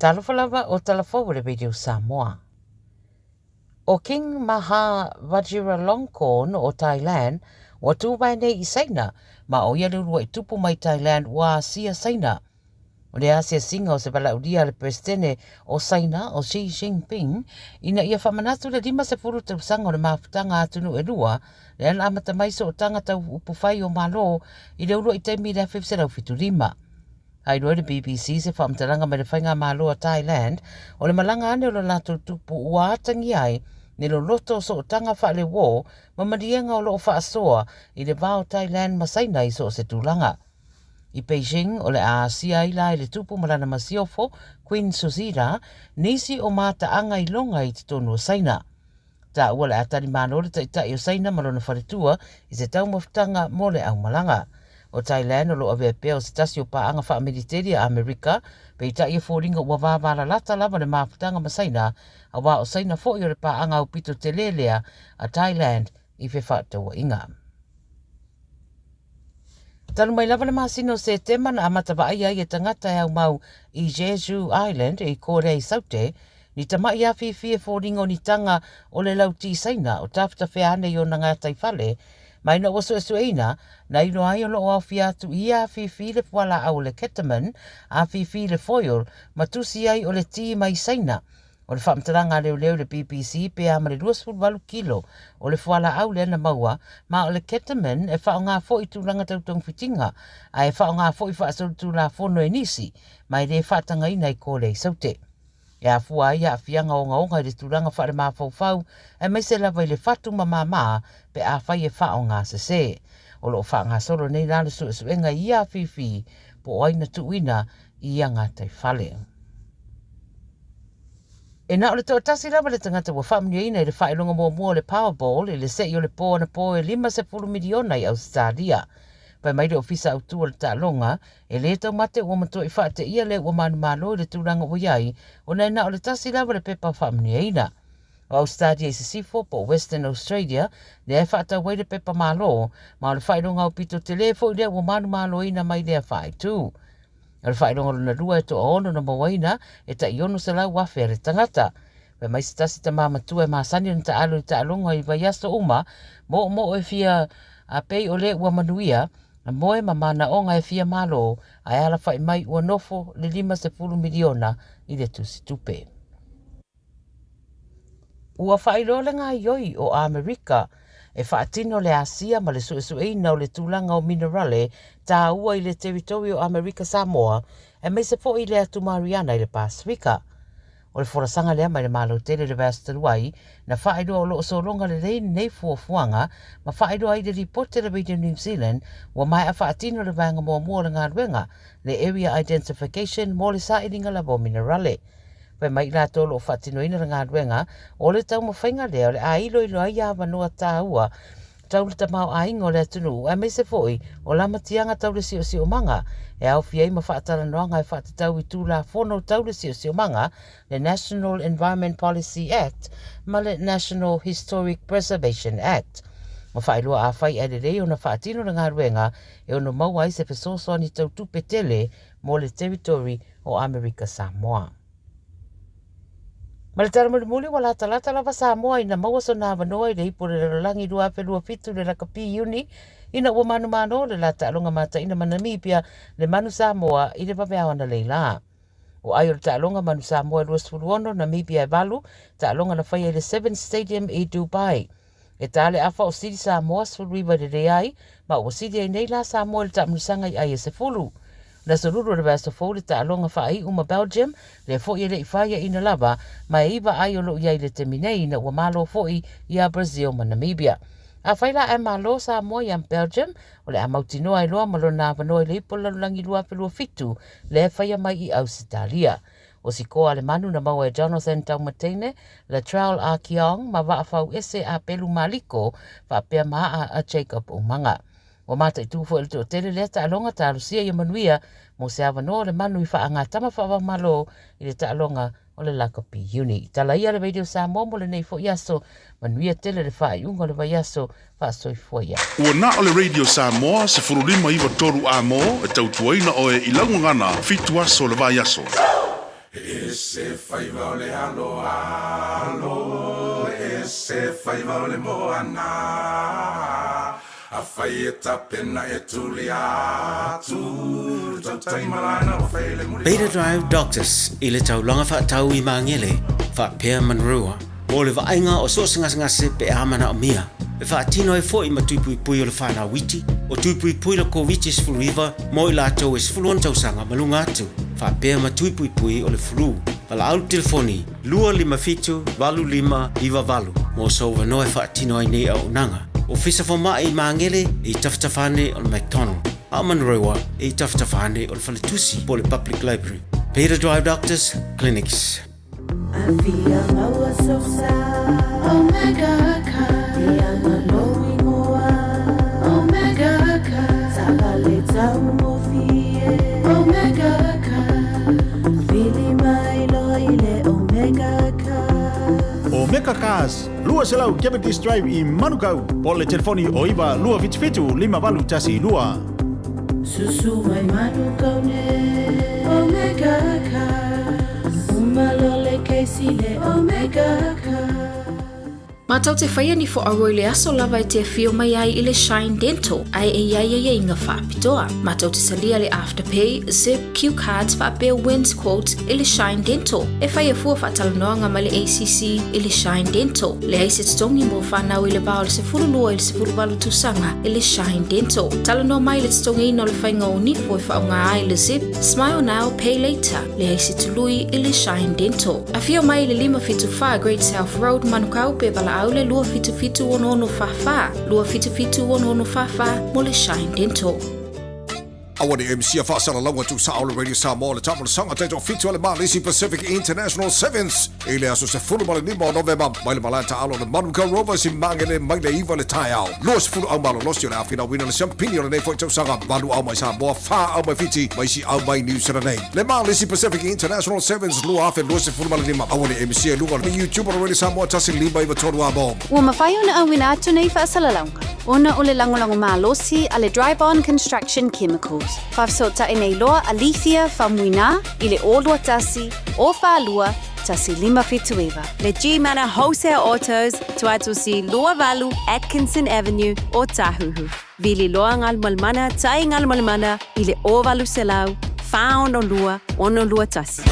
Talofalava o talafo le video Samoa. O King Maha Vajiralongkorn o Thailand, wa tuwai nei I saina, ma o ia lulu I tupu mai Thailand wa sia saina. O le asia singa o se balaudia le presidente o saina o Xi Jinping, ina ia whamanatu le 50 tausanga o le mafutanga atunu e lua, le ana amata mai so o tangata upufai o malo, I le ulu I taimi le 55. Ai roe le BBC se whaamtaranga me le whainga malo a Thailand, o le malanga ane o le lato tupu ua atangi ai, ni lo loto so o tanga wha le wō, ma marienga o lo wha asoa I le vāo Thailand masaina I so o se tūlanga. I Beijing o le Aasia I lai le tupu malana masiofo, Queen Suzira, nisi o mata anga I longa I te tonu o saina. Ta ua le atari malo le taitai o saina malona wharetua I se tau mawhtanga mo le au malanga. O Thailand o lo ave peo se tasi o paanga wha Mediteria Amerika, pe ita ia fōringa ua wāwala lata lava le mawhtanga masaina, a wā o saina fōi o le paanga o pito te lelea a Thailand I fe whātaua inga. Tanu mai lava le masino se tema na amata wa ai e tangata e au mau I Jeju Island I kore I saute, ni tamai a whiwhia fōringa o ni tanga o le lauti saina o tafta wheane I o na ngatai whale, mai na waso esueina, na ino ai o loo au fiatu I a whiwhi le wala au le ketaman, a whiwhi le foil, matusi ai o le ti mai saina. O le whamtaranga leo le BBC pe a mare 2.8 kilo o le wala au le na maua, ma o le ketaman e whao ngā fo I tūranga tautong whitinga, a e whao ngā fo I whaasolu tū la whono e nisi, mai le whatanga I nei kōle I saute. E a fua ia a fianga o ngaonga I le tūranga whare mā fau, e mai se lava I le whatu mamā pe a whai e whao ngā se. O lo wha ngā soro nei lāle su enga I a whiwhi, po aina tuina I a ngā tai whale. E nā o le tōtasi lava le tangata wa whamniaina I le whaelonga mua le Powerball I le sei o le pō na pō e 50 miliona I Australia. Pai mai le ofisa au tua le tālonga, e le tau mate ua matua I whaate ia le ua manu malo le tūranga o iai, o nei nā o le tasi lava le pepa whamniaina. O Australia I se sifo po Western Australia, le e whaata wai le pepa malo, ma o le whaelonga au pito te lefo I le ua manu malo ina mai le a whae tū. O le whaelonga luna rua e to ono na mawaina, e ta iono se lau wafe re tangata. Pai mai se tasi ta māmatua e māsani na ta alo I ta alonga I vaiasto uma, mo e fia a pei o le ua manuia, na moe mamana o ngai fia malo a ala whai mai ua nofo le 50 miliona I le tusi tupe. Ua whailo le ngā ioi o Amerika e whaatino le Asia ma le suesueina o le tūlanga o minerale tā ua I le teritorio Amerika Samoa e me se fo I le atu Mariana I le Pasifika. O le forasanga lea mai le malo tele le Vastaruai, na whaedoa o loo solonga le reini nei fuafuanga, ma whaedoa I le ripote le Radio New Zealand, wa mai a whaatino le vanga mua le ngā ruenga, le Area Identification mo le saedinga la bo minerale. Pai mai la tolo o whaatino ina le ngā ruenga, o le tau mawhainga lea o le a ilo ai a wanoa tā ua, tau le tamau a ingo le atunu, e me se foi, o lama tianga tau le si o manga, e au fiei ma whaatara noanga e whaatatau I tū la whono tau le si o manga, le National Environment Policy Act, ma le National Historic Preservation Act. Ma whaelua a whai e rei o na whaatino le ngā ruenga, e ono maua I se pesoso ni tau tupe tele mo le territory o Amerika Samoa. Ma le taramuli wala talata lava Samoa ina maua so nā wanoa I le hipo le ralangi rua whelua fitu le rakapi uni, ina ua manu le la ta'alonga mata ina Namibia le manu Samoa I le waweawana leila. O ai o le ta'alonga manu Samoa e 2 Namibia e valu, ta'alonga na whaia I le 7 Stadium I Dubai. E tale afa o siri Samoa sfuriwa le reai, ma o siri ai nei la Samoa le ta'amulisanga I ai e se fulu. Na soruru le basta fo le ta'alonga whaai uma Belgium, le fo'i le iwhaia ina lava, ma e iwa ai o lo iai le teminei na ua malo fo'i I a Brazil ma Namibia. A whaila e malo Samoa I Belgium, o le a mautinoa I loa malo nā wanoa le ipo lalulangi lua pelua fitu, le whaia mai I Australia. O si koa le manu na maua e Jonathan Taumatene, le Trail a Kiong, ma waafau ese a pelu maliko, whaapea maa a Jacob Umanga. O mata I tūfo ele o tele lea ta'alonga ta'alusia I manuia, mo se awanoa le manu I whaanga tama whawa malo I le ta'alonga o le Lakapi Uni. Tala ia le Radio Samoa mo le nei fo iaso, manuia tele le whaaiunga le vaiaso, whaasoi fuaia. Ua na o le Radio Samoa se furulima iwa toru a mo, e tautuaina o e ilangu ngana, fitu aso le vaiaso. Ese Faiva ole alo alo, ese Faiva ole moana. A fai e tapena e tuli atu, tau taimalana o fai le muri. Beta Drive Doctors, ile tau longa fa tau I mangele, fa pea manrua. O le vaenga o so ngase pe amana o mia. E fa tino e fo I matui pui o le whana witi, o tui pui le COVID is full river, mo I lato is full on tausanga malunga atu. Fa pea matui pui o le flu. Pala au telefoni, 255-25 mo so wanoe fa tino ai nei au nanga. O fisa fo mai mangele I taftafane o le McDonald. A manrewa I taftafane o le Faletusi po le Public Library. Beta Drive Doctors Clinics. Avia maua sosa, Omega ka, Diana lowi moa, Omega ka, Sabale tau mofie, Omega ka, Fili mai loile Omega ka. Omega Cars, lua selau Kemetis Drive I Manukau, po le telefoni o iwa lua fitu 5 tasi lua. Susu mai manukau ne, Omega ka. Malole keisile Omega ka. Matau te whaia ni fo aroi le aso lava I te whio mai ai I le Shine Dental, ai e inga whaapitoa. Matau te salia le Afterpay, Zip, Q Cards, whaapea Wins Quotes I le Shine Dental. E whaia fua whaatalanoanga ma le ACC I le Shine Dental. Le aise tongi mo whanau I le bao le se furulua I le se furuwalu tusanga I le Shine Dental. Talanoa mai le tongi ino le whainga o nifo I whaunga ai le Zip, Smile Now, Pay Later. Le aise tului I le Shine Dental. A whio mai le 575 Great South Road, Manukau pe bala aule lua fitu ono fafa, lua fitu ono fafa, mole Shine Dental. Awani MC afasala lawa tu sa Radio Samoa le tamu sanga teto fitu ale Malisi Pacific International Sevens. Ile aso se fulu male lima o November. Maile malanta alo le Manuka Rovers I mangele maile iwa le taiao. Luas fulu au malo losi o le afina wina le champini o le nefo I tau sanga. Malu au mai Samoa, fa au mai fiti, mai si au mai New Zealand. Le Malisi Pacific International Sevens lua afe luas se fulu male lima. Awani MC e lunga le YouTube o Radio Samoa tasi lima iwa tonu abo. Ua mawhai ona awina atu nei whaasala launga. Ona ole langolango malosi ale Drive-On Construction Chemicals. Whafsota e nei loa alithia whamuina I le olua tasi o whalua tasi 5 Le G-Manor Wholesale Autos tuatu si Loa Valu Atkinson Avenue o Tahuhu. Vili loa ngal malmana tai ngal malmana I le o valu selau found on lua ono lua tasi.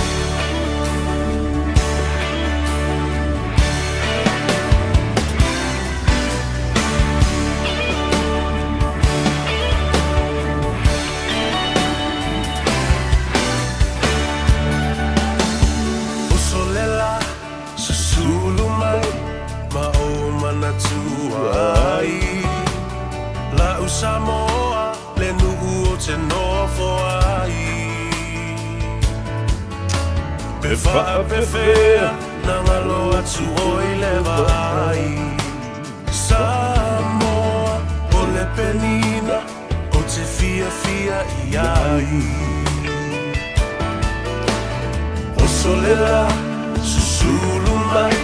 Samoa, le nu'u o te nofo ai. Pe whaapewhea, na ngalo atu o I le vai. Samoa, o le penina, o te fia I ai. O solela, susulu mai,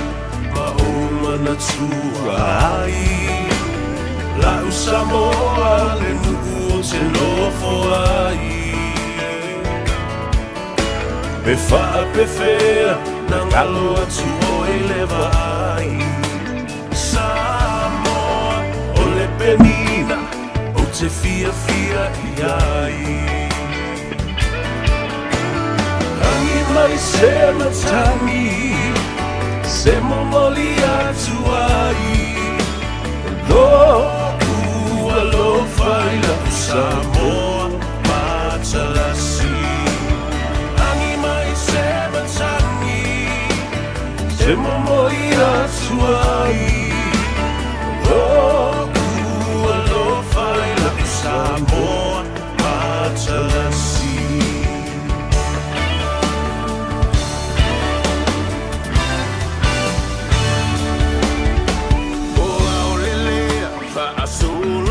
ma o manatua ai. La Samoa le nu'u o te nofo ai. Me whaapewhea na ngalo atu o I le vai. Samoa o le penina o te fia I ai. Hangi mai se matani, se momoli atu ai. Lo fai la Samoa matalasi. Hangi mai se matani, se momoi atu ai. Lo fai la Samoa matalasi.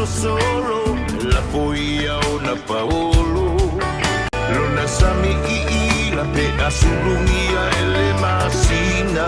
Solo la poia o na paolo lona sami I la pe asulungia ele masina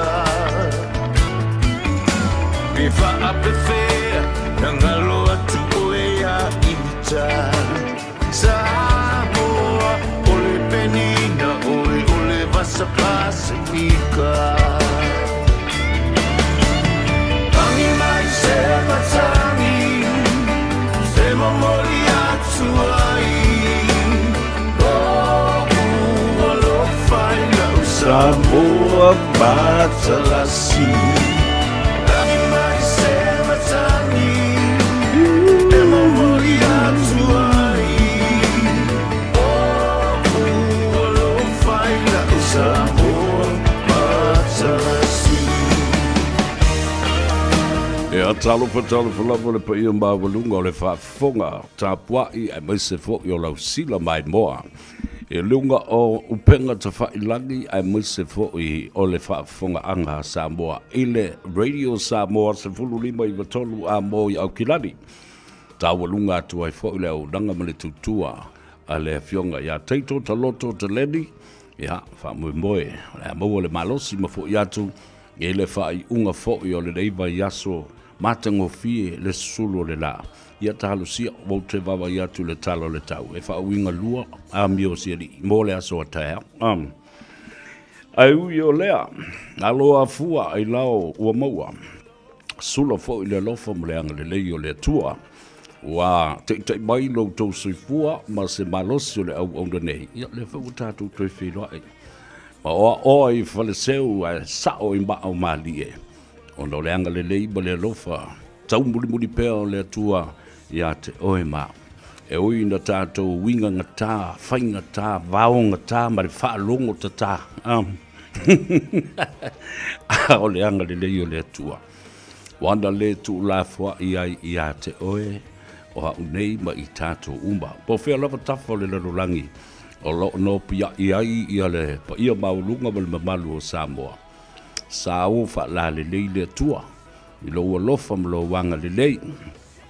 matalasi Lagi mai se matani Ema moli atuai Olo faila Samoa matalasi E a talo lava le pa ia mawalunga o le whaafonga tāpuai e maise fo i o lau sila mai moa. E lunga o upenga ta whailangi e maise fo i o le whaafonga anga Samoa. I le Radio Samoa se fulu lima i watolu a mo i au kilani. Tā walunga atu ai fo i leo nanga male tutua a le fionga ia teito ta loto ta leni. Ia, whaamui moe. Le maua le malosi ma fo i atu. E le whai unga fo i o le reiva i aso matango fie le sulu le la. Ia talo sia o te wawa i atu le talo le tau. E wha uinga lua a mio sia li. Mo le aso a taia. Ai ui o lea. Aloa fua ai lao ua maua. Sula fo i le lofa mo le anga le lei o le tua. Wa te mai lo tau sui fua ma se malosi o le au onda nei. Ia le wha utatu tui whiloa ai. Ma oa i whaleseu a sao i maa o mali e. Ono le anga le leiba le lofa. Tau muri pēr o le atua ia te oe maa. E oi na tātou winga ngatā, whai ngatā, vao ngatā, ma le whaalongo tatā. O le anga le lei o le atua. Wanda le tu la fwa ia te oe o ha unei ma i tātou umba. Po whea lava tawha le larolangi. O lo no pia iai ia le pa ia maulunga ma le mamalu o Samoa. Sa o fa la le le tua. I lo ua lofa ma lo wanga le lei.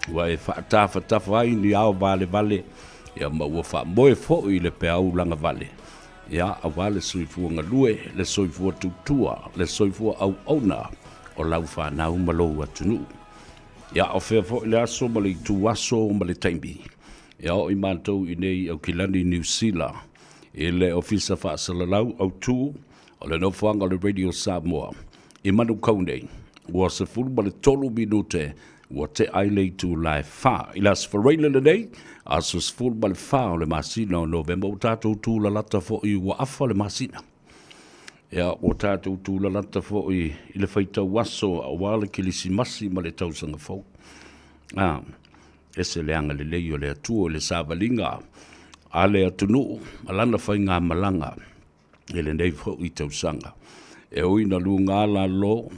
Wa e fa tafa ai ni au vale. Ia ma ua fa moe fo i le pe au langa vale. Ia a wale soifua ngalue, le soifua tutua, le soifua au auna. O lau fa nau ma lo atunu. Ia o fea fo i le aso ma le tu aso ma le taimi. Ia o i mātou i nei au kilani New Zealand. I le ofisa whaasalalau au tū, o le nofuanga le Radio Samoa. I manu kaunei, ua se fulu ma le tolu minute, ua te ailei tū lai wha. I la sfareile le nei, a se fulu ma le wha o le masina o Novemba, o tātou tū la lata fo i ua afa le masina. Ia o tātou tū la lata fo i le whaitau waso a wale kilisi masi ma le tausanga fau. Ese le anga le lei o le atua o le savalinga a le atunu alana whai ngā malanga e le nei fo i tausanga e oi na lunga la lo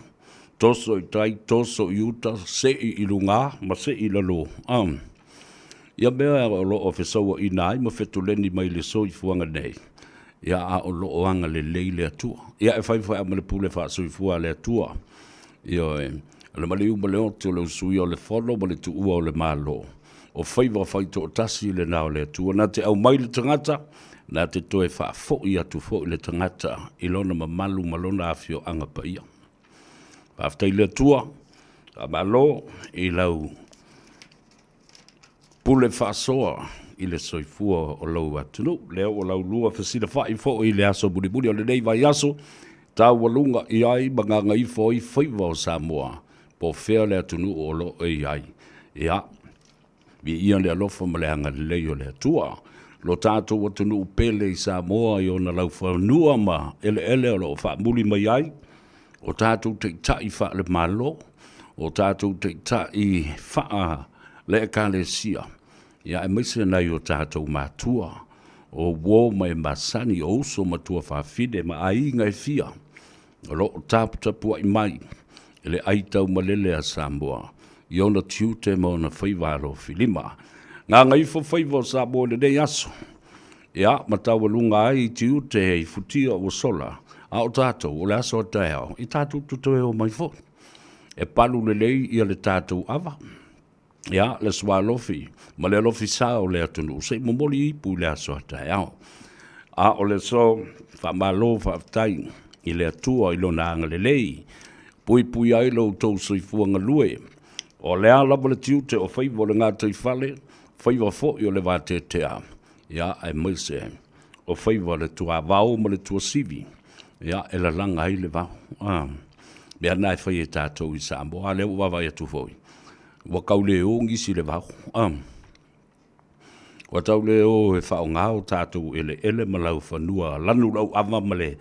toso i tai toso i uta se i lunga ma se i la lo ia mea o lo o fesaua i nai ma fetuleni mai le so i fuanga nei ia a o lo o anga le lei le atua ia e whai ama le pule wha so i fua le atua ia le maliu ma le ote o le usui o le whono ma le tu ua o le malo. O Faiva whai to tasi le nao le atua. Nā te au mai le tangata, nā te toe wha fo i atu fo i le tangata i lona ma malu malona awhio anga pa ia. Whaftai le atua, a malo i lau pule whaasoa i le soifua o lau atunu. Leo o lau lua whasina whai fo i le aso buri o le nei vai aso. Tā walunga i ai mga Gagaifo i Faiva o Samoa. Po whea le atunu o lo e ai. Ia, vi ia le alofa ma le anga le leo le atua. Lo tātou atunu upele i Samoa i ona lau whanua ma ele o lo whaamuli mai ai. O tātou te tai wha le malo. O tātou te tai wha le ekale sia. Ia e maise nei o tātou mātua. O wō mai masani o uso matua whawhide ma ainga e fia. O lo tapu ai mai. Ele aitau malele a Samoa. Iona tiute mo na Faiva alo filima. Ngā Gagaifo Faiva o Samoa le nei aso. Ia, matawa lunga ai tiute hei futia o sola. A o tātou, o le aso o taeao. I tātou tutoe o mai fo. E palu le lei ia le tātou ava. Ia, le swa lofi. Ma le lofi sa o le atunu. Se momoli ipu le aso o taeao. A o le so, whamalo whaftai. I le atua i lona anga le lei. Pui ai lo tau soifuanga lue. O le alaba le tiute o Faiva o le ngā taifale, Faiva fo i o le vāte tea. Ia, ai maise. O Faiva le tua vau ma le tua sivi. Ia, e la langa ai le vau. Mea nai whai e tātou i Samoa, le ua vai atu foi. Wa kau le o ngisi le vau. Wa tau le o e whao ngā o tātou ele malau whanua, lanu lau ama ma le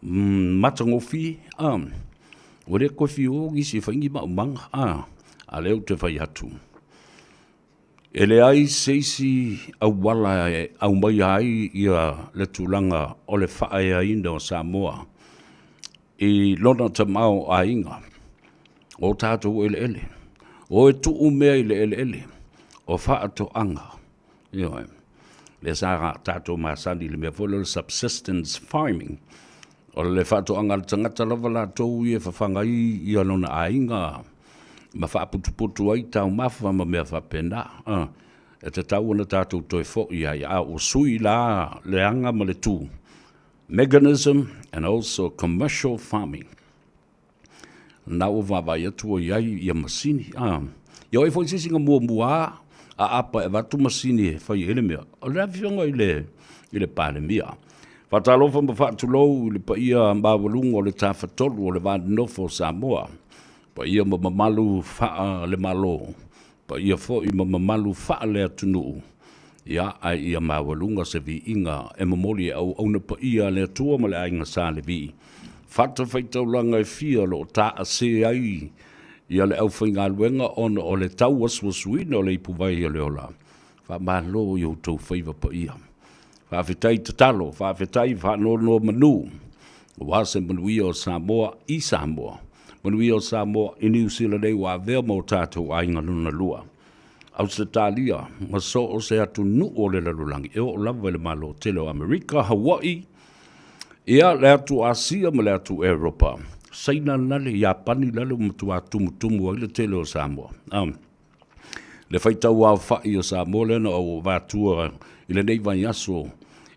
matangofi, o le koe fi o gisi whaingi maumanga, a leo te whai hatu. E le ai seisi au wala au mai ai ia le tūlanga o le whae a ina o Samoa. I lona te mau a inga, o tātou ele ele. O e tuu mea i le ele ele, o wha to anga. Le sāra tātou māsani le mea folo subsistence farming. O le wha to anga le tangata lava la tau i e whawhangai i anona a inga. Ma wha putu ai tau mawha ma mea wha pena. E te tau ana tātou toi fo i ai a o sui la le anga ma le tū. Mechanism and also commercial farming. Na o vavai atu o iai i a masini. Ia oi fwoi sisinga mua a apa e watu masini e whai ele mea. O le awhionga i le pandemia. Whatalofa ma whatulou i le pa ia mbawalunga o le tawhatolu o le NOV Samoa. Pa ia ma mamalu wha le malo. Pa ia fo i ma mamalu wha le atunu. Ia ai ia mawalunga se vi inga e mamoli au na pa ia le atua ma le ainga sa le vi. Fata whaitaulanga e fia lo ta a se ai. Ia le au whainga luenga ona o le tau waswaswina o le ipuvai le ola. Wha malo i o tau Faiva pa ia. Wha whitai tatalo, wha whitai wha no manu. Wa se manui o Samoa i Samoa. Manui o Samoa i New Zealand e wa vea mo tātou ainga luna lua. Australia, ma so o se atu nu o le lalulangi. E o lava le malo tele o Amerika, Hawaii. Ia le atu Asia ma le atu Europa. Saina lale, Japani lale umatu atu mutumu o le tele o Samoa. Le whaitau au whai o Samoa lena o vātua i le neivai aso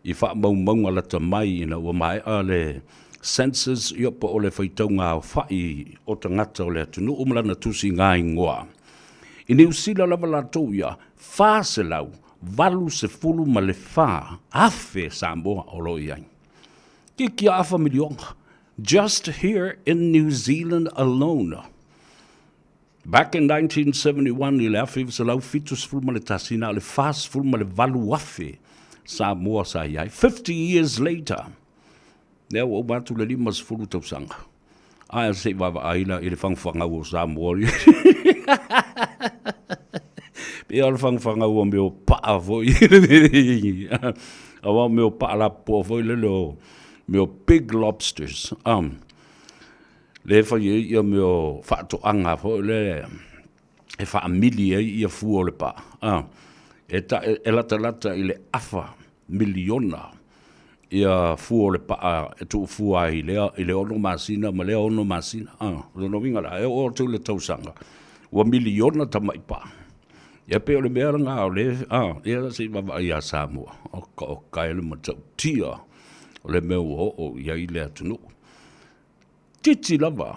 i wha maunga la tamai ina ua mai a le census i opa o le whaitau ngā whai o tangata o le atunu umalana tusi ngā ingoa. I New Zealand lava la touia, wha se lau, valu se fulu ma le wha, afe Samoa o loi ai. Kiki afa milionga, just here in New Zealand alone. Back in 1971, i le afe se lau fitu se fulu ma le tasina, le wha se fulu ma le valu afe Samoa sa iai. 50 years later, lea o batu le lima se fulu tausanga. Aia se wawa aila i le whangwhanga o Samoa. Pea le whangwhanga ua meo paa voi. Awa meo paa la po voi lelo meo big lobsters. Le whai ia meo whaato anga voi le e wha mili ia fu o le paa. E lata i le afa miliona ia fu o le paa e tu fu ai i le ono masina ma le ono masina. Rono winga la e o tu le tausanga. Ua miliona tamai paa. Ia peo le mea ngā o le, ia se wawa ia Samoa, o kai le matau tia, o le mea o ia i le atunu. Titi lava,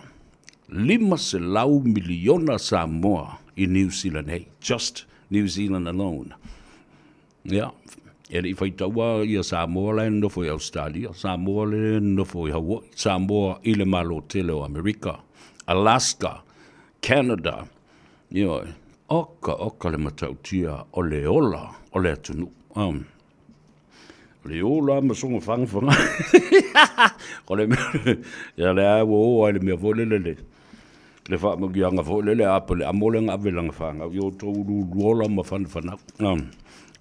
5 miliona Samoa i New Zealand, hey, just New Zealand alone. Ia, e le i whaitaua ia Samoa le nofo i Australia, Samoa le nofo i Hawaii, Samoa i le malo tele o Amerika, Alaska, Canada, ia, Oka le matautia o le ola, o le atunu. Le ola ma songa whangwhanga. O le mea, ia le awa o ai le mea vole le. Le whaamagianga vole le apa le amole ngā velanga whanga. Io tau luola ma whanwhana.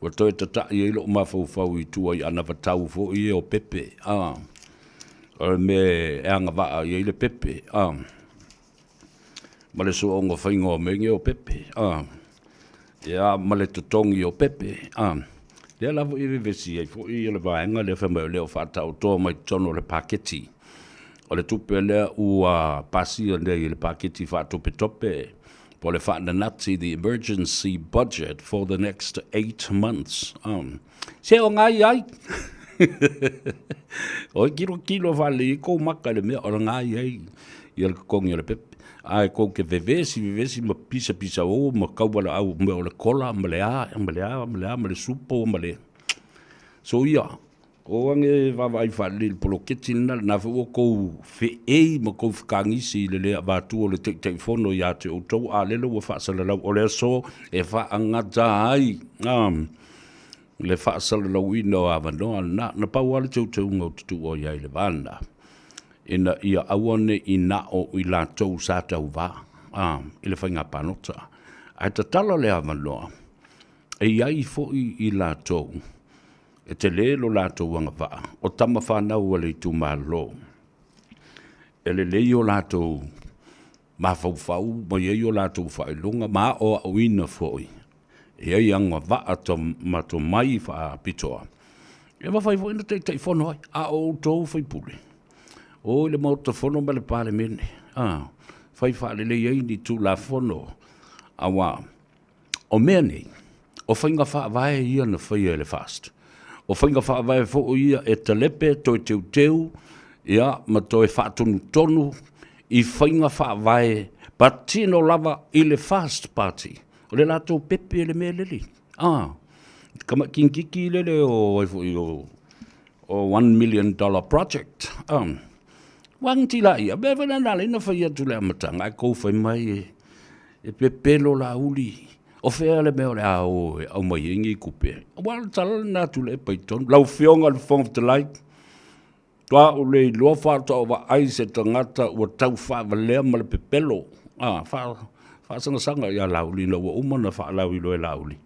Wa toi tata i eilo ma fau i tua i ana vatau fo i o pepe. O le mea e anga waa i eile pepe. Ma le so ongo whaingo o mengi o pepe. Ia, ma le tutongi o pepe. Lea lavo i revesi ai fo i le vaenga le whamai o leo whatau toa mai tono le paketi. O le tupe lea ua pasi o lea i le paketi whatope tope. Po le whananati the emergency budget for the next 8 months. Se o ngai ai. O kilo whale i kou maka le mea o ngai ai. I le kongi o le pepe. Ai ko ke vevesi ma pisa o ma kaubala au me o le kola ma le supo ma le so ia o ange vai fali polo ketina na fo ko fe e ma ko kangisi le va tu o le telefono ia te o to a le lo fa sala o le so e fa anga ai le fa sala lo ino ava no na pa wale tu tu o ia le banda ina ia awane ina o i lātou sa tau wā. I le whainga panota. Ai ta tala le avanoa. E iai fo i lātou. E te lelo lātou wanga wā. O tama whanau wale tu mālo. E le leo lātou mawhauwhau, ma iei o lātou whailunga, ma o awina fo i. E ai anga wā ma to mai wha pitoa. E mawhai fo ina te whono ai. A o tau whaipule. O le mauta whono ma le pāle mene. Whai whaale le iei ni tū la whono. Awa, o mea nei, o whainga whaavae ia na whaia le fast. O whainga whaavae fo ia e talepe, toi teu, ia, ma toi whaatonu tonu, i whainga whaavae, but tino lava i le fast party. O le lato pepe le mea leli. Kama kinkiki lele o $1 million project. Wang tila ia, bewa na nale na whaia tu le amatanga, ai kou whai mai e pepelo la uli. O whea le mea le au mai ingi kupe. Wala tala na tu le paiton. Lau whionga le whong te lai. Tua o le loa whāta o wa ai se tangata ua tau whaavalea ma le pepelo. Whaasanga ia lauli na ua umana whaalaui loe lauli.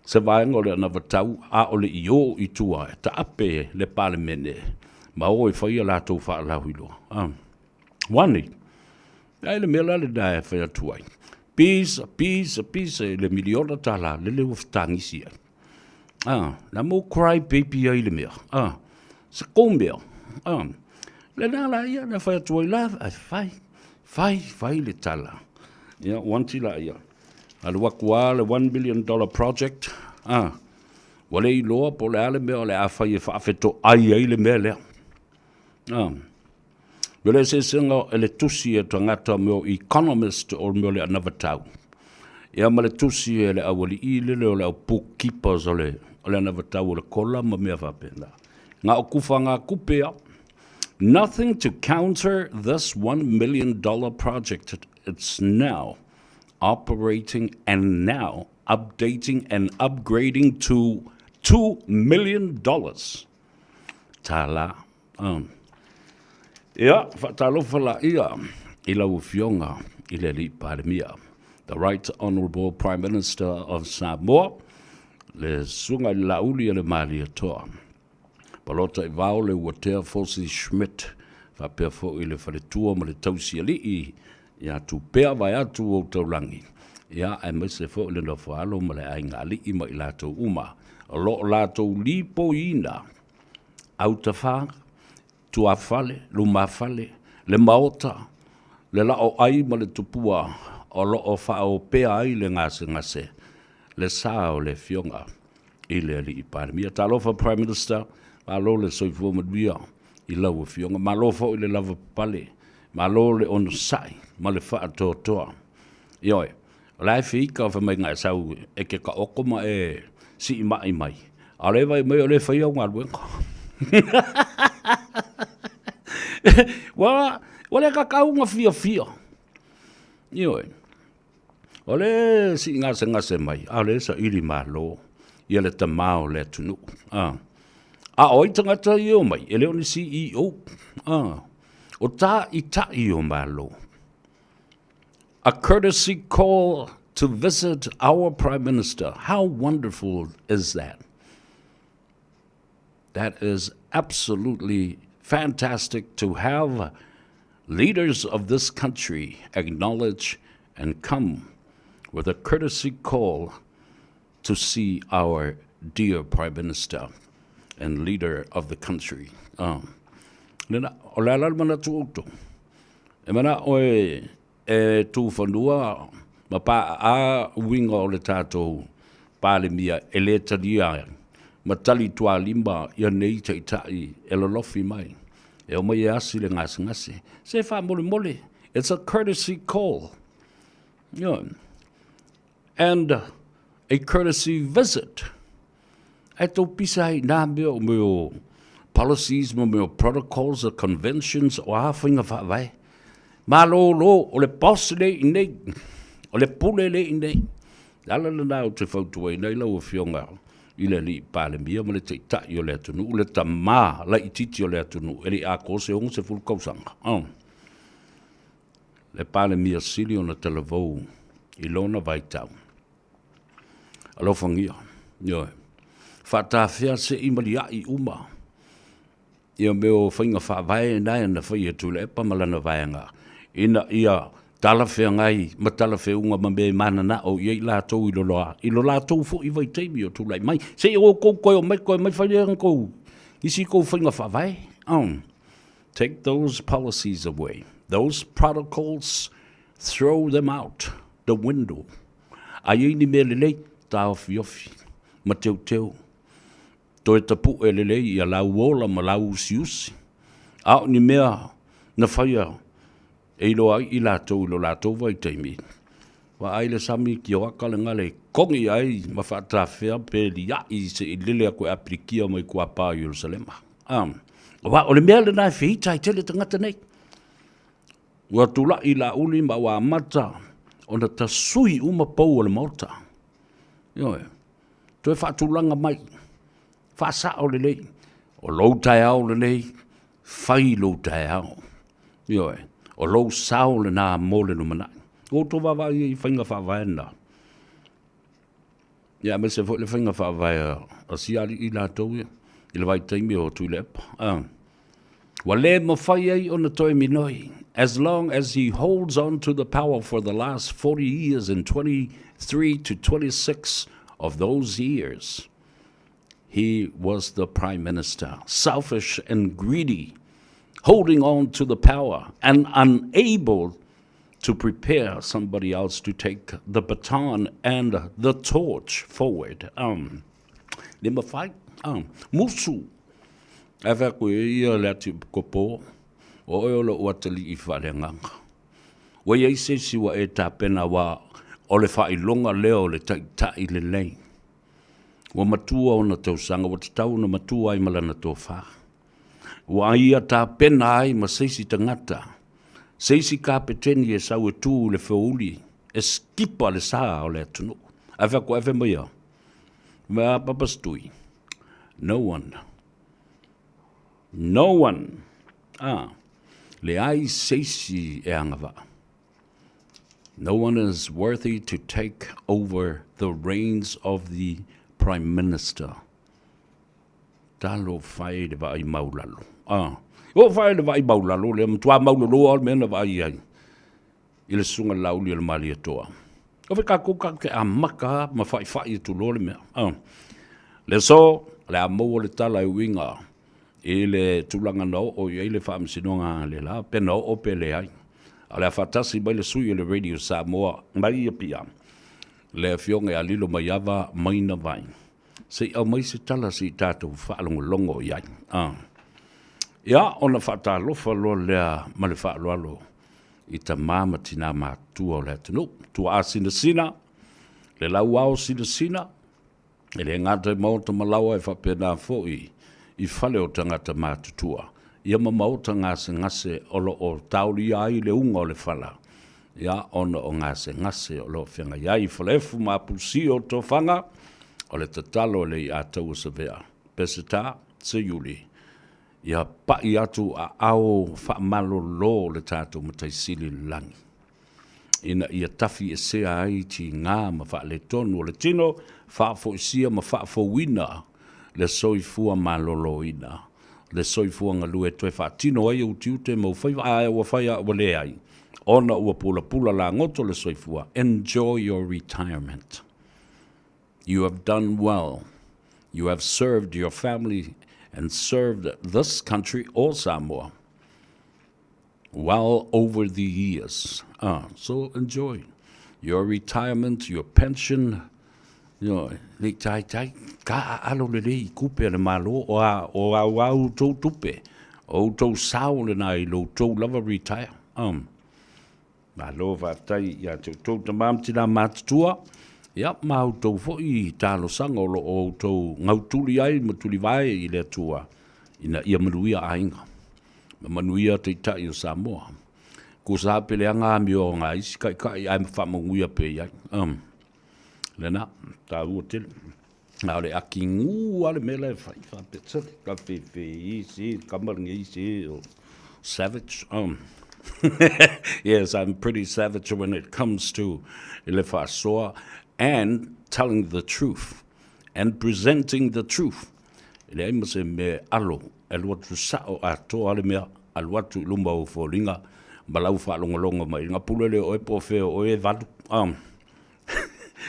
Se vaenga o le ana watau a o le io i tua ta ape le palemene. Ma o i whaia lātou whaalaui loa. Wani. Ai le mea le dae whaia tuai. Pisa, le miliona tala, le leo whtangisi ai. Na mo cry baby ai le mea. Se kou mea. Le nala ia, na whaia tuai la, fai le tala. Ia, wanti la ia. Alu wakua le $1 billion project. Wale i loa po le ale mea, le a whai e whaafeto ai le mea lea. Wale se senga e le tusi e tangata meo economist o meo le anavatau. Ia ma le tusi e le awali i le o le au bookkeepers o le anavatau o le kola ma mea whapena. Ngā o kufa ngā kupea. Nothing to counter this $1 million project. It's now operating and now updating and upgrading to $2 million. Tala. Ia, whatalofa ia, I lau fionga, I le li parimia. The Right Honourable Prime Minister of Samoa, le sunga I lauli le mali atoa. Palota I vau le watea Fosi Schmidt, whapea fo I le whaletua ma le tausi alii, ia tu pea vai atu o taulangi. Ia, ai maise fo le no whaalo ma le ainga alii ma I lato uma. O lo lato lipo ina, auta whaa, tua fale, luma fale, le maota, le lao ai ma le tupua, o lo o wha o pea ai le ngase, le sao le fionga, I le ali I parimia. Talofa Prime Minister, malo le soifua maduia, I lau fionga, malo fo I le lava pale, malo le ono sai, ma le wha toa toa. Ioi, lai whika o whamai ngai sau, e ke ka okoma e si I mai. A le vai mai o le whaia o ngā ruenga. Wale kakaunga fia. Ioi. Ole si ngase mai. Ale sa ili malo. Ia le tamao le tunu. A oi tangata I o mai. Ele oni CEO. O ta I ta I o malo. A courtesy call to visit our Prime Minister. How wonderful is that? That is absolutely fantastic to have leaders of this country acknowledge and come with a courtesy call to see our dear Prime Minister and leader of the country. Nena, o le alal mana tu auto. E mana oe e tu whanua, ma pa a winga o le tātou pāle mia e le tadia ma tali tua lima ia nei te itai e lolofi mai. E o mai asi le ngase. Se wha mole. It's a courtesy call. And a courtesy visit. E tō pisai nā meo policies, meo protocols, or conventions, o hawhinga whawai. Ma lo, o le boss le I nei, o le pule le I nei. Ala le nao te whautua I nei lau o whionga. ile li pale mia mo le te ta yo le tunu le tama la i titi o le tunu ele a ko se on se ful kausanga le pale mia sili ona televo i lona vai tau alo fangia yo fata fia se i malia i uma ia meo whainga whaavai nai na whaia tūle epa malana vaianga ina ia tala whea ngai ma tala whea unga ma me mana na o iei lātou i lo lātou fo i vai teimi o tūlai mai se o kou koe o mai whaia kou isi kou whainga whaavai take those policies away those protocols throw them out the window a iei ni me lelei tā ofi ma teu toi tapu e lelei ia lau ola ma lau usi au ni mea na whaia e ilo ai i lātou vai teimi. Wa ai le sami ki o akale ngale kongi ai ma whaatawhea pe li ai se i lele a koe aplikia mai kua pā Yerusalema. Wa o le mea le nai whita i tele tangata nei. Wa tula i la uli ma wa mata o na ta sui uma pau o le mauta. Ioe, toi whaatulanga mai. Whaasa o le lei. O lou tai au le nei. Whai lou tai au. Ioe. O lou sao le nā mōle no manai. O tō wawai i whainga whawai na. Ia me se le whainga whawai a siari i lātou ia. I le vai teimi o tui lepa. Wa le mo whai ai o na toi minoi. As long as he holds on to the power for the last 40 years and 23 to 26 of those years, he was the prime minister, selfish and greedy, holding on to the power and unable to prepare somebody else to take the baton and the torch forward. Number 5, musu. Ava ko ia le atu kopo o lo watali I whalenganga. Wa ia se siwa e tapena wa o le whailonga leo le tai le lei. Wa matua o na tausanga, wa tau na matua I malana tō wha. Wa ia tā pena ai ma seisi tangata. Seisi kapeteni e sau e tū le whiuli. E skipa le saa o le atunu. Awha ko awha mai au. Mea papastui. No one. No one. Le ai seisi e angava. No one is worthy to take over the reins of the Prime Minister. Talo whai le vai maulalo. O whai le vai maulalo, le mtua maulalo al mena vai ai. I le sunga lauli le mali atoa. O wheka kuka ke a maka ma whai tu lo le mea. Le so, le a maua le tala I winga. I le tulanga no o i le whaamsinonga le la, pena o pele ai. A le a whatasi mai le sui le radio Samoa, mai ia pia. Le fionga a lilo mai ava maina vai. Se au mai se tala si tātou whaalongolongo iai. Ia, ona whaatalofa lo lea ma le whaaloalo I ta māma tina mātua o le atunu. Tua a sina, le lau au sina, e le ngata I mauta malawa e whapena fōi I whale o tangata mātutua. Ia ma mauta ngase olo o tauri ai le unga o le whala. Ia, ona o ngase o lo whianga iai whalefu māpusi o tō whanga, o le tatalo le I atau sa vea. Pesita, se yuli. Ia pai atu a ao whaamalo lo le tātou mataisili langi. Ina ia tafi e sea ai ti ngā ma wha le tonu o le tino, wha fo isia ma wha fo wina, le soifua malolo ina. Le soifua ngalue toe wha tino ai au tiute mau whaiva ae ua whaia ua le ai. Ona ua pula la ngoto le soifua. Enjoy your retirement. You have done well. You have served your family and served this country or Samoa well over the years. So enjoy your retirement, your pension. You know, le tai ka alo le lei kupe le malo o au tau tupe. O tau sao le nai lo tau lava retire. Malo va tai ya tau tamam tina matutua. Ia mau tau foi talo sanga o tau ngautuli ai matuli vai I le tua ina ia manuia ainga. Manuia te tai o Samoa. Ko sa pele anga mi o nga isi kai ai whamanguia pe iai. Lena, ta uotil. Nā le aki ngu ale mele whai whapeta. Ka whi isi, kamaringa isi, savage. Yes, I'm pretty savage when it comes to le whasoa and telling the truth and presenting the truth. Le ai mase me alo, aluatu sao ato ale mea, aluatu lumba o fōringa, malau whaalonga mai, ngā pulele oe pofe oe valu,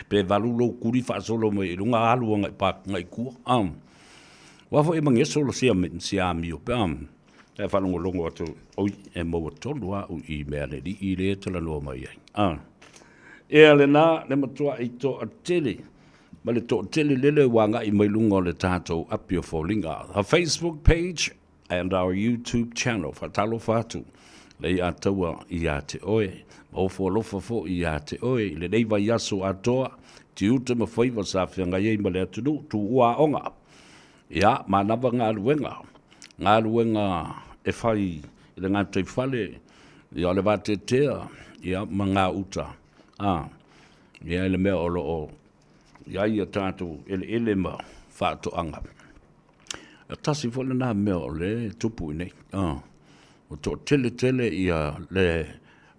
pe valu lo kuri whaasolo mai, runga alua ngai pāk ngai kua, wafo e mangeso lo sia mio, pe e whanonga atu, oi e maua tolua u I mea ne li I le tala noa mai ai. E ale nā, le matua I to a tele, ma le to tele lele wanga I mai lunga o le tātou apio fōlinga. Our Facebook page and our YouTube channel, whatalo whātu, le I ataua I a te oe, ma ofo alofa fo I a te oe, le nei vai aso atoa, ti uta ma Faiva sa whianga iei ma le atunu, tu ua onga. Ia, ma nawa ngā luenga e whai I le ngā tei whale, ia le wate tea, ia ma ngā uta. Ia ele mea olo o, ia ia tātou ele ma whātu anga. A tasi whole nā mea o le tupu nei. O tō tele ia le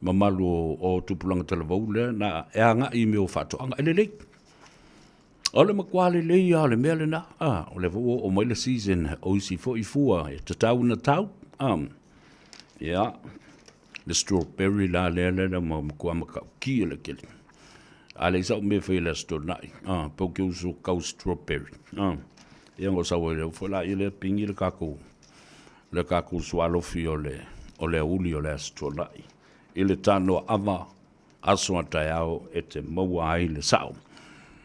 mamalu o tupulanga televau le, na e anga I mea o whātu anga. Ele lei. O le makwale le ia le mea le na. O le vo o mai le season o isi fo I fua e te tau na tau. Ia, le strawberry la le ma kua makau kia le kele. A le isau me whai le stonai. Pauke uso kau strawberry. Ia ngo sawa le ufala I le pingi le kako. Le kako swalofi o le uli o le stonai. I le tano ama aso atai au e te maua ai le sao.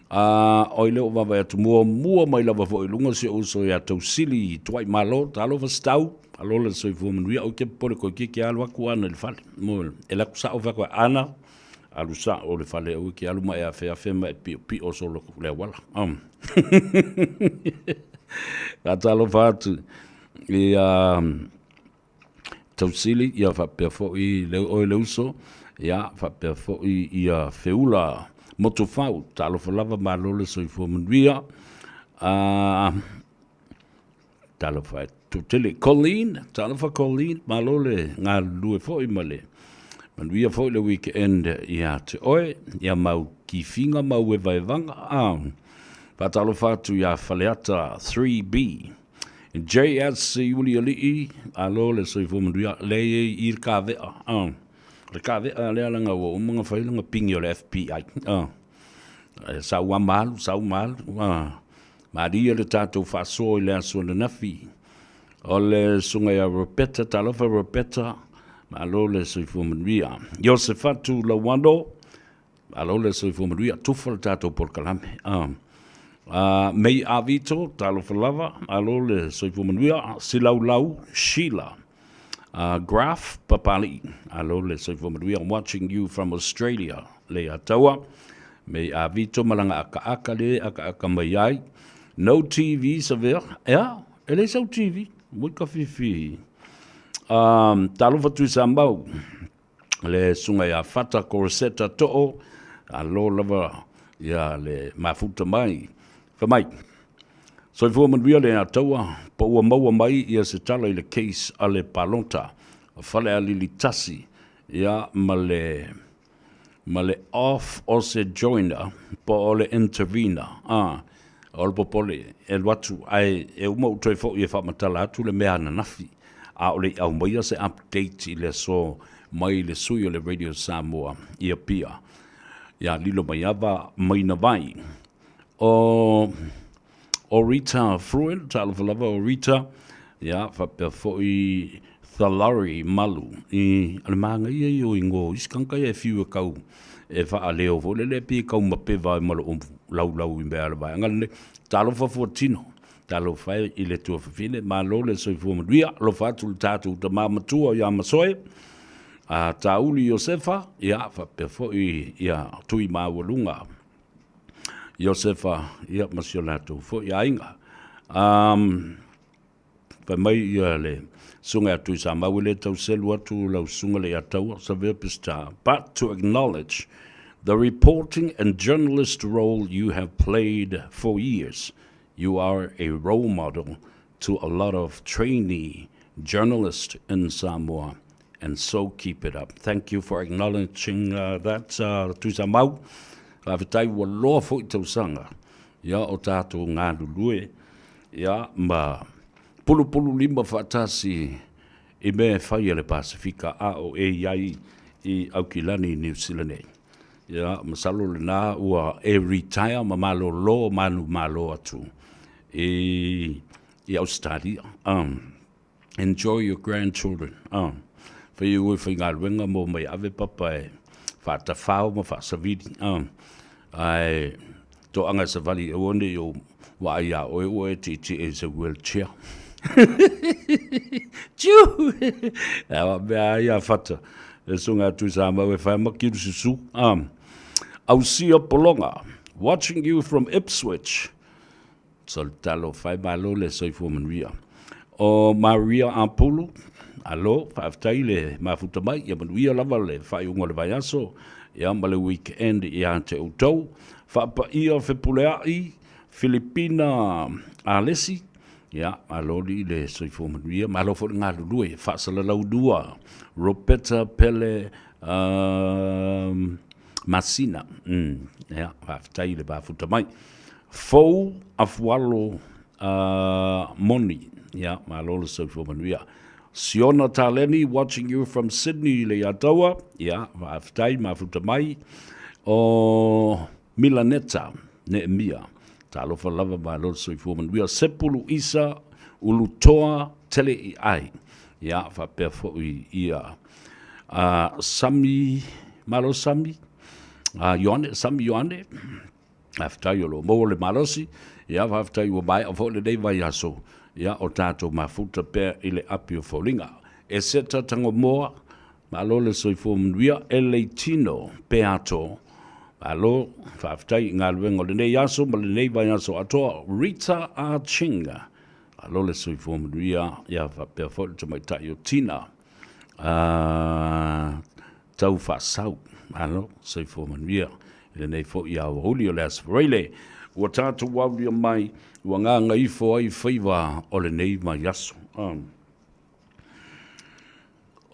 O I leo wawa atu mua mai lava fo I lunga se uso ia tau sili tuai malo, talo vastau, alo le soi fumanuia, o ke pore ko ke alu aku ana le fale. Mo e laku sa o whakwa ana, alu sa o le fale o ke alu mai a whea mai pi o solo le wala. Ka talo whatu, I tau sili, ia whapea fo I leo o le uso, ia whapea fo I whiula, moto fau, talo falava malole soi fumanuia, talo whai tutele Colleen, talo wha Colleen, malole ngā lue foi male. Manuia foi le weekend ia te oe, ia mau ki finga mau e vai vanga, patalo whatu ia whaleata 3B. JSC uli alii, alole soi fumanuia, leye Ir ka vea, le ka vea le alanga o mga whailanga pingi o le FBI. Sau malu, Maria le tātou whaso I le aso le nafi. O le sunga ia Ropeta, talofa Ropeta, malo le soifumanuia. Yosefatu Lawando, malo le soifumanuia, tufa le tātou porkalame. Mei Avito, talofa lava, malo le soifumanuia, Silaulau, Sheila. Graf Papali, alo le soifumanuia, I'm watching you from Australia, le ataua. Mei Avito malanga aka le, aka mai ai. No TV severe, ele sau TV, mui ka fifi. Talo fatu sambau, le sunga ia fata korseta to'o, alo lava ia le mafuta mai, whamai. So ifua manuia le ataua, pa ua maua mai ia se tala I le case a le palonta, a fale a lilitasi, ia ma le off o se joiner, pa o le intervener, o le popole, e watu ai, e uma utoi fo I e whamatala atu le mea na nafi, a o le au maia se update I le so mai le sui o le Radio Samoa, ia pia, ia lilo mai ava mai na vai, o Rita Fruin, talawalava o Rita, ia whapea fo I Thalari Malu, I alemanga ia I o ingo, iskanka ia fiu kau, e wha leo fo, le pi kau mapewa I malo lau I mea le vai, angale, talo fa fuatino, talo fai I le tua fafine, ma lo le soi fuamaduia, lo fatu le tatu ta mamatua ia masoe, a tauli Josefa, ia whapea fo ia tui mawalunga, Josefa, ia masionatu, fo ia inga, pa mai ia le sunga atu sa mawile tau selu atu lau sunga le atau sa pista, but to acknowledge the reporting and journalist role you have played for years. You are a role model to a lot of trainee journalists in Samoa, and so keep it up. Thank you for acknowledging that, Tusa Mau. Whawhitai ua loa fo I tausanga. Ia o tātou ngā lulue. Ia ma pulu lima whaatasi I me whai le Pasifika a o e iai I Aukilani, New Zealand. Ia masalo le nā ua e retire ma malo lo manu malo atu. I Australia. Enjoy your grandchildren. For you if ngā ruenga mo mai ave papa e whaatawhao ma whaasavidi. Ai to anga sa vali e one yo wa ia oe titi is a wheelchair. Tju! Awa mea ia whata. E sunga tu sa mau e whai makiru susu. Ausia Polonga, watching you from Ipswich. Soltalo whai malo le soifu manria. O Maria Ampulu, alo, whaaftai le mafuta mai, ia manuia lava le whai unga le vaiaso, ia male weekend ia te utau, whaapa ia whepuleai, Filipina Alesi, ia, alori le soifu manuia, malo fo ngā lulue, whaasala laudua, Ropeta Pele Masina, ia, whaaftai le mafuta mai, Fou Afualo Moni, yeah, Malola Social Manuia. Siona Taleni, watching you from Sydney, Le Atawa, yeah, Aftai, Mafuta Mai, o Milaneta, Neemia, Talofa Lava, Malola Social Manuia, Sepulu Isa, Ulutoa, Tele Ai, yeah, Fapefo Ia, Sami, Malo Sami, Yone, Sami Yone, Aftai Yolo, Mole Malosi, yeah, Aftai Wabai, of all the day Vayaso. Ia o tātou mafuta pēr I le api o whaulinga. E seta tango moa, ma alo le soifo mnuia, e leitino pē ato. Alo, whaafitai ngā luenga le nei aso, ma le nei vai aso atoa, Rita Archinga. Alo le soifo mnuia, ia whapea whole te mai tai o tina. Tau whaasau, alo, soifo mnuia. Le nei fo ia o huli o le asfareile. Ua tātou wauria mai, ua ngā Gagaifo ai Faiva o le nei mai aso. O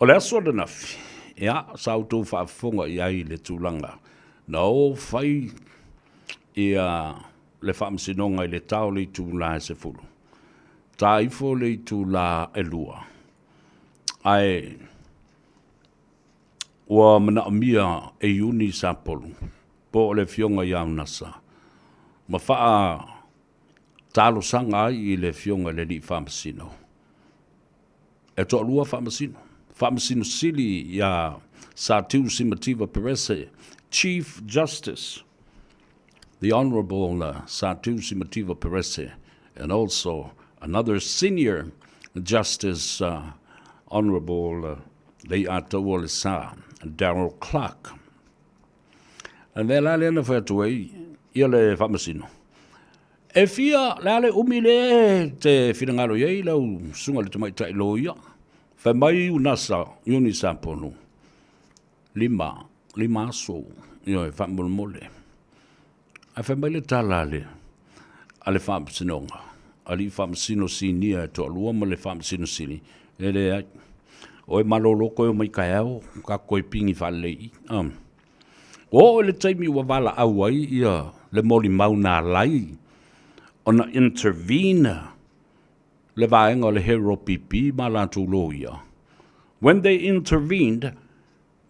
le aso le nafi, ia, sautou whaafonga I ai le tūlanga. Na o whai ia le whaamsinonga I le tau le tūla e se fulu. Tā ifo le tūla e lua. Ai, ua mana mia e uni sa polu, po le fionga iau nasa. Ma whaa talo sanga I le fionga le li whamasino. E toa lua whamasino. Whamasino sili ia Satiu Simativa Perese, Chief Justice, the Honorable Satiu Simativa Perese, and also another Senior Justice, Honorable Le'atoa Lesa, Darrell Clark. And then I learned of it away. Ia le whamasino. E fia, lale umile te whirangaro iei, lau sunga le tamai tai lo ia. Whai mai unasa, ioni sa ponu. Lima aso, ia e whamole mole. A whai mai le talale, a le whamasinonga. A li whamasino sinia e toa lua ma le whamasino sini. E le ai. O e malolo koe o mai kai au, ka koe pingi whalei. O le taimi ua wala au ai ia le moli mauna lai. Ona intervene le vaenga o le hero pipi ma la tulo ia. When they intervened,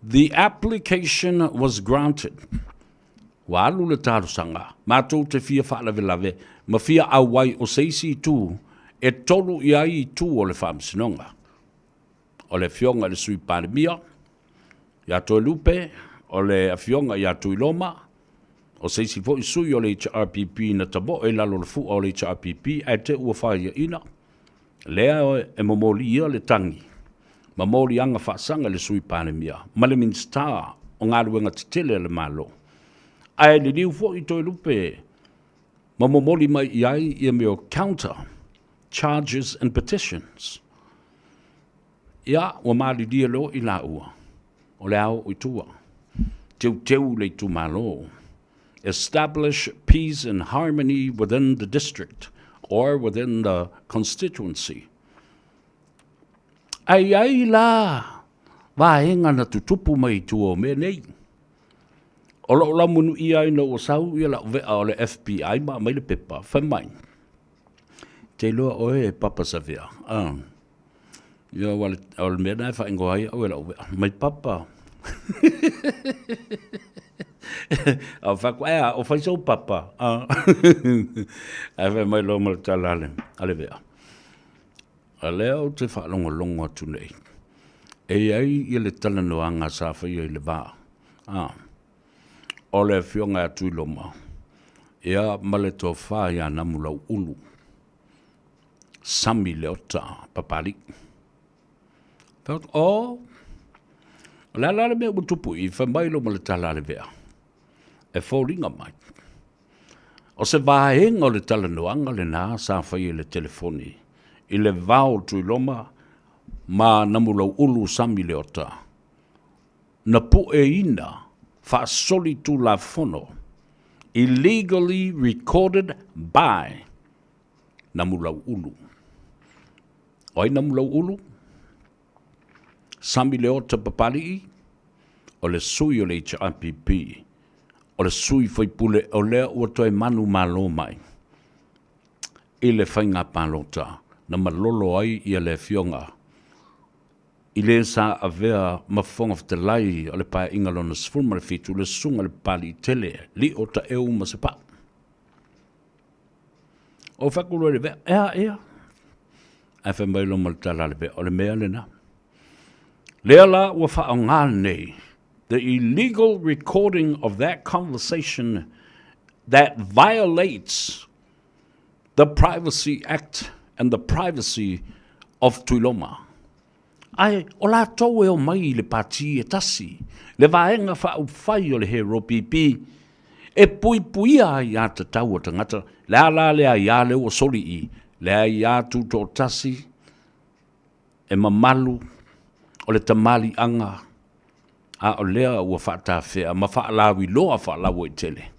the application was granted. Wa alu le tarusanga, mātou te fia whaalawe lawe, ma fia awai o seisi tu, e tolu iai tu o le whamsinonga. O le fionga le sui pandemia, ia toi lupe, o le afionga ia tui loma, o seisi fo I sui o le HRPP na tabo e lalo le fu o le HRPP e te ua whaia ina. Lea e momoli ia le tangi. Ma moli anga whaasanga le sui pandemia. Ma le minsta o ngā ruenga titele le malo. Ai le liu fo I toi lupe. Ma momoli mai iai ia meo counter charges and petitions. Ia ua maali dia lo I la ua. O le au I tua. teu le tu malo. Establish peace and harmony within the district or within the constituency. Ai la, vaenga na tutupu mai tu o me nei. O la munu ia ina o sau ia la vea o le FBI ma mai le pepa, whamai. Te loa oe papa sa vea. Ia wale o le mea nai whaingo ai o la vea. Mai papa. Au whakwea o whaisau papa. Ai whai mai lo ma le talale. Ale vea. A leo te whaalonga atu nei. E ai i le talanoanga sa whai i le vaa. O le fionga atu i loma. Ia male tō whai a namulau ulu. Sami leota papali. Felt la le mea mutupu i whamailo ma le tala le vea. E fōringa mai. O se vaenga o le talanoanga le nā sa whai i le telefoni. I le vao tui loma ma namulau ulu sami leota. Na pu e ina fa soli tu la fono. Illegally recorded by namulau ulu. Oi namulau ulu? Sami leota papali o le sui o le HRPP. O le sui whaipule o lea ua toi manu malo mai. I le whainga palota. Na malolo ai ia le fionga. I le sa avea mafonga ftelai o le pae ingalo na sfulma le fitu le sunga le pali tele li o ta eu ma se pa. O whakuro le vea, ea. Ai whamailo ma le tala le vea o le mea le na. Lea la ua whaonga nei. The illegal recording of that conversation that violates the Privacy Act and the privacy of Tuiloma. Ai, o la tau e o mai le pati e tasi, le vaenga whau whai o le he ropipi, e pui ai a te tau o tangata, le ala le a ia le o soli i, le a ia tu tō tasi, e mamalu, o le tamali anga, a o lea ua whata whea, ma whaalawi loa whaalawo i tele.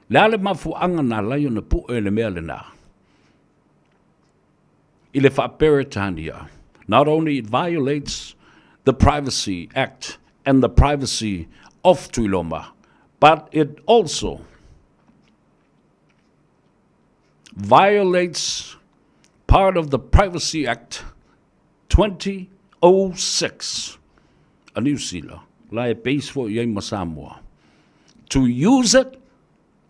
Le ale mafu anga na laio na pu e le mea le nā. I le whaperetania, not only it violates the Privacy Act and the privacy of Tuiloma, but it also violates part of the Privacy Act 2006, a New Zealand, la e base for Yema Samoa, to use it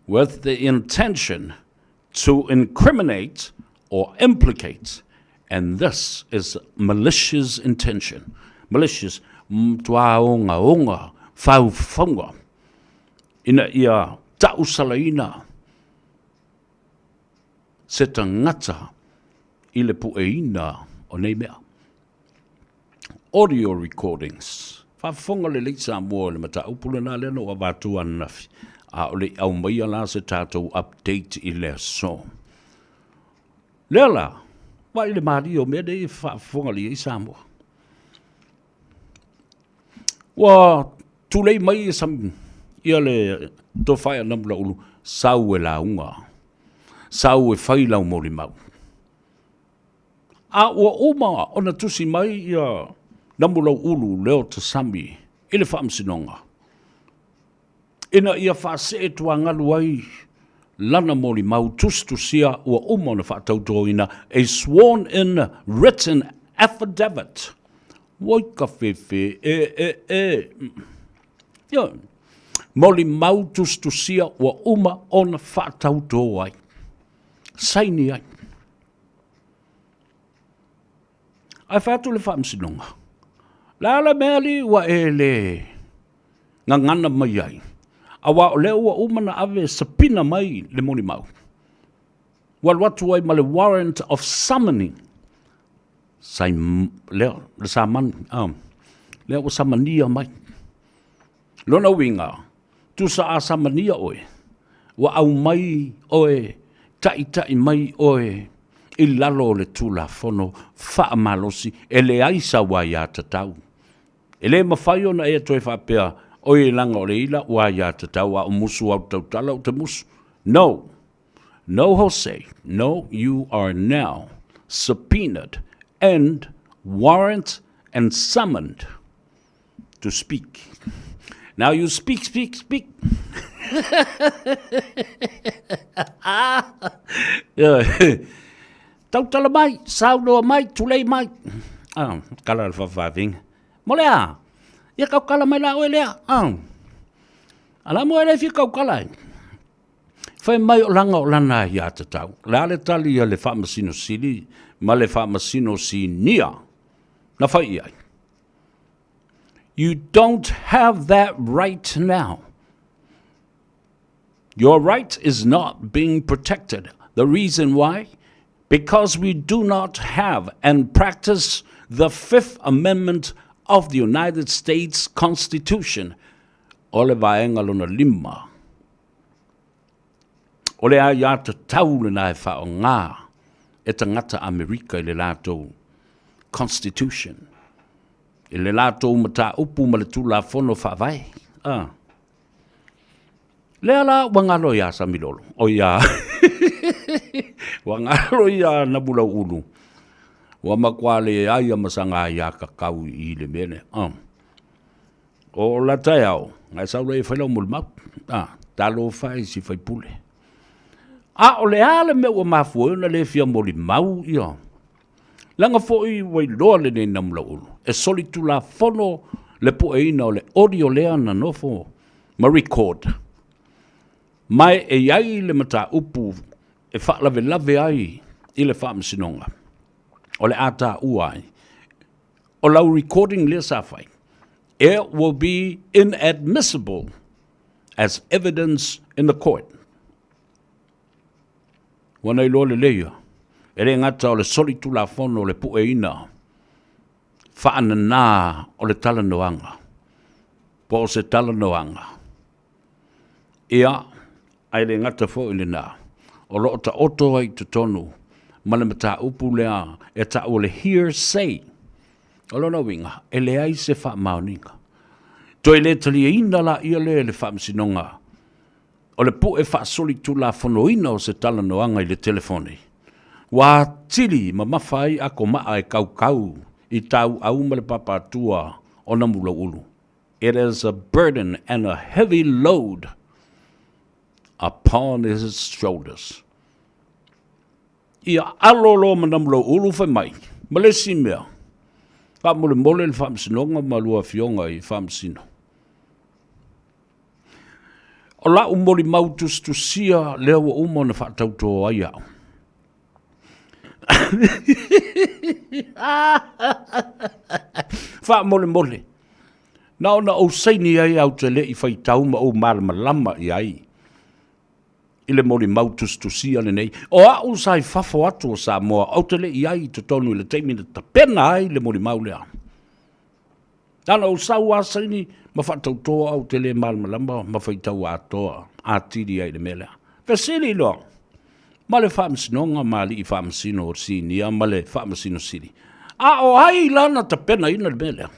with the intention to incriminate or implicate. And this is malicious intention. Malicious, onga, whauwhaunga. Ina ia tausalaina. Se tangata i le pueina o nei mea. Audio recordings. Whawhaunga le leitsa mua le mata upula nā lena o wātua nafi. A o le au mai ala se tātou update i le so. Lela. Wai le mari o mea dei whafonga li i Samoa. Wa tulei mai e sam ia le to whaia namula ulu sau e la unga. Sau e whailau mori mau. A ua uma ona tusi mai ia namula ulu leo ta sami i le whaamsinonga. Ina ia whaase e tuangalu ai lana mori mau tustusia ua umona whaatautoina a sworn-in written affidavit. Waika fefe, mori mau tustusia ua uma ona whaatauto ai. Saini ai. Ai whaatu le whaamsinonga. Lala meali ua le ngangana mai ai. Awa o leo ua umana ave sapina mai le moni mau. Walwatu ai ma le warrant of summoning. Sai leo, le saman, leo o samania mai. Lona winga, tu sa a samania oe. Wa au mai oe, tai mai oe. I lalo le tula fono, faa malosi, e le aisa wa ia tatau. E le mawhaio na ea toi whapea, O e langa o le ila ua ia te tau a o musu au tau tala o te musu. No. No, Jose. No, you are now subpoenaed and warrant and summoned to speak. Now you speak. Tau tala mai, sauloa mai, tulei mai. Kala le whawhawing. Molea, ia kau kala mai la oe lea. Ala mo ele fi kau kala. Whai mai o langa o lana ia te tau. Le ale tali ia le whamasino sili, ma le whamasino si nia. Na whai ai. You don't have that right now. Your right is not being protected. The reason why? Because we do not have and practice the Fifth Amendment of the United States Constitution. Ole vaenga lona lima. Ole a ia te tau le nai whao ngā e tangata Amerika i le lātou Constitution. I le lātou mata upu ma le tūla whono whawai. Lea la wangalo ia sa milolo. O ia. Wangalo ia na bula ulu. Wa makwale ia masanga ia kakau i le mene. O la tai au. Ngai saura e whailau mulmau. Talo whai si whai pule. O le ale me ua mafua na le fia moli mau ia. Langa foi wai loa le ne namla ulu. E soli tu la fono le po eina o le audio lea na nofo. Ma record. Mai e iai le mata upu e whaalave lave ai i le whaamasinonga. O le ata uai. O lau recording le sawhai. It will be inadmissible as evidence in the court. Wana i loa le leia. E re ngata o le soli tu la fono le pu e ina. Whaanana o le tala noanga. Po o se tala noanga. Ia, ai le ngata fo i le nā. O lo ta oto ai te tonu. Ma le mata upu lea e ta o le hearsay. O lo na winga, e le ai se wha mauninga. To e le tali e ina la ia le whaamsinonga. O le pu e wha soli tu la fono ina o se tala noanga i le telefone. Wa tili ma mawhai ako maa e kau I tau au ma le papatua o na mula ulu. It is a burden and a heavy load upon his shoulders. Ia alolo ma na mula ulu whai mai. Ma le si mea. Ka mole mole le whaamsinonga ma lua fionga I whaamsino. O la umoli mautus tu sia lea wa umo na whaatauto ai au. Wha mole. Nao na o seini ai au te le I whai tau ma o malama I ai. I le mole mautus tu sia le nei. O a o sai whafo atu o Samoa au te le I ai te tonu I le teimina ta pena ai le mole maulea. Tana o sau a seini ma whaatautoa au te le malama ma whai tau atoa a tiri ai le melea. Vesili loa. Ma le whaamsinonga ma li I whaamsino o sinia ma le whaamsino siri. A o hai lana ta pena ina le melea.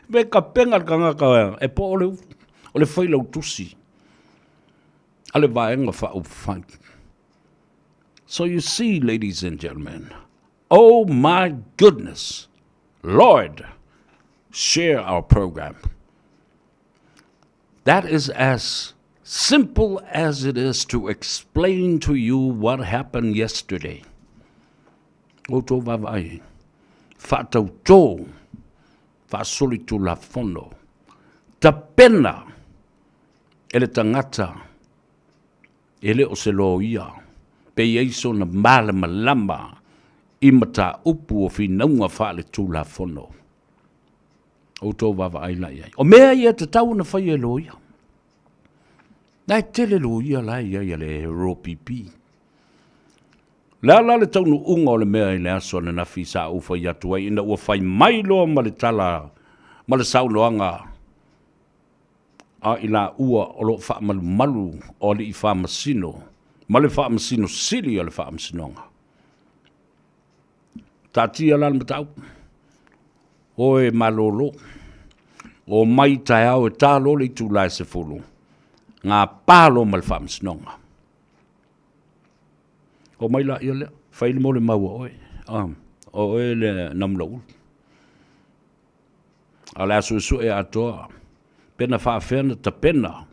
Me ka penga kanga kawa. E po o le whailau tusi. A le vaenga whaupwhai. So you see, ladies and gentlemen, oh my goodness, Lord, share our program. That is as simple as it is to explain to you what happened yesterday. Oto vavai. Whatau tō. Whasoli tu la fono. Ta pena. Ele tangata. Ele o se lo ia. Pe eiso na malama lama. Imata upu o finaunga whale tu la fono. Oto vavai la iai. O mea ia te tau na whai e lo ia. Nai tele lo ia la ia le ropipi. La le taunu unga o le mea I le aso na nafi sa ufa I atu ai ina ua whai mailo ma le tala ma le saunoanga a I la ua o lo wha malu o le I wha masino ma le wha masino sili o le wha masinonga. Tatia la le matau. o e malolo, o mai tai au e tālo le tu lai se fulu, ngā pālo mal whamsnonga. O mai la ia lea, whaile mo le maua oe, o e le namlau. A le asu su e atoa, pena whaafena ta pena,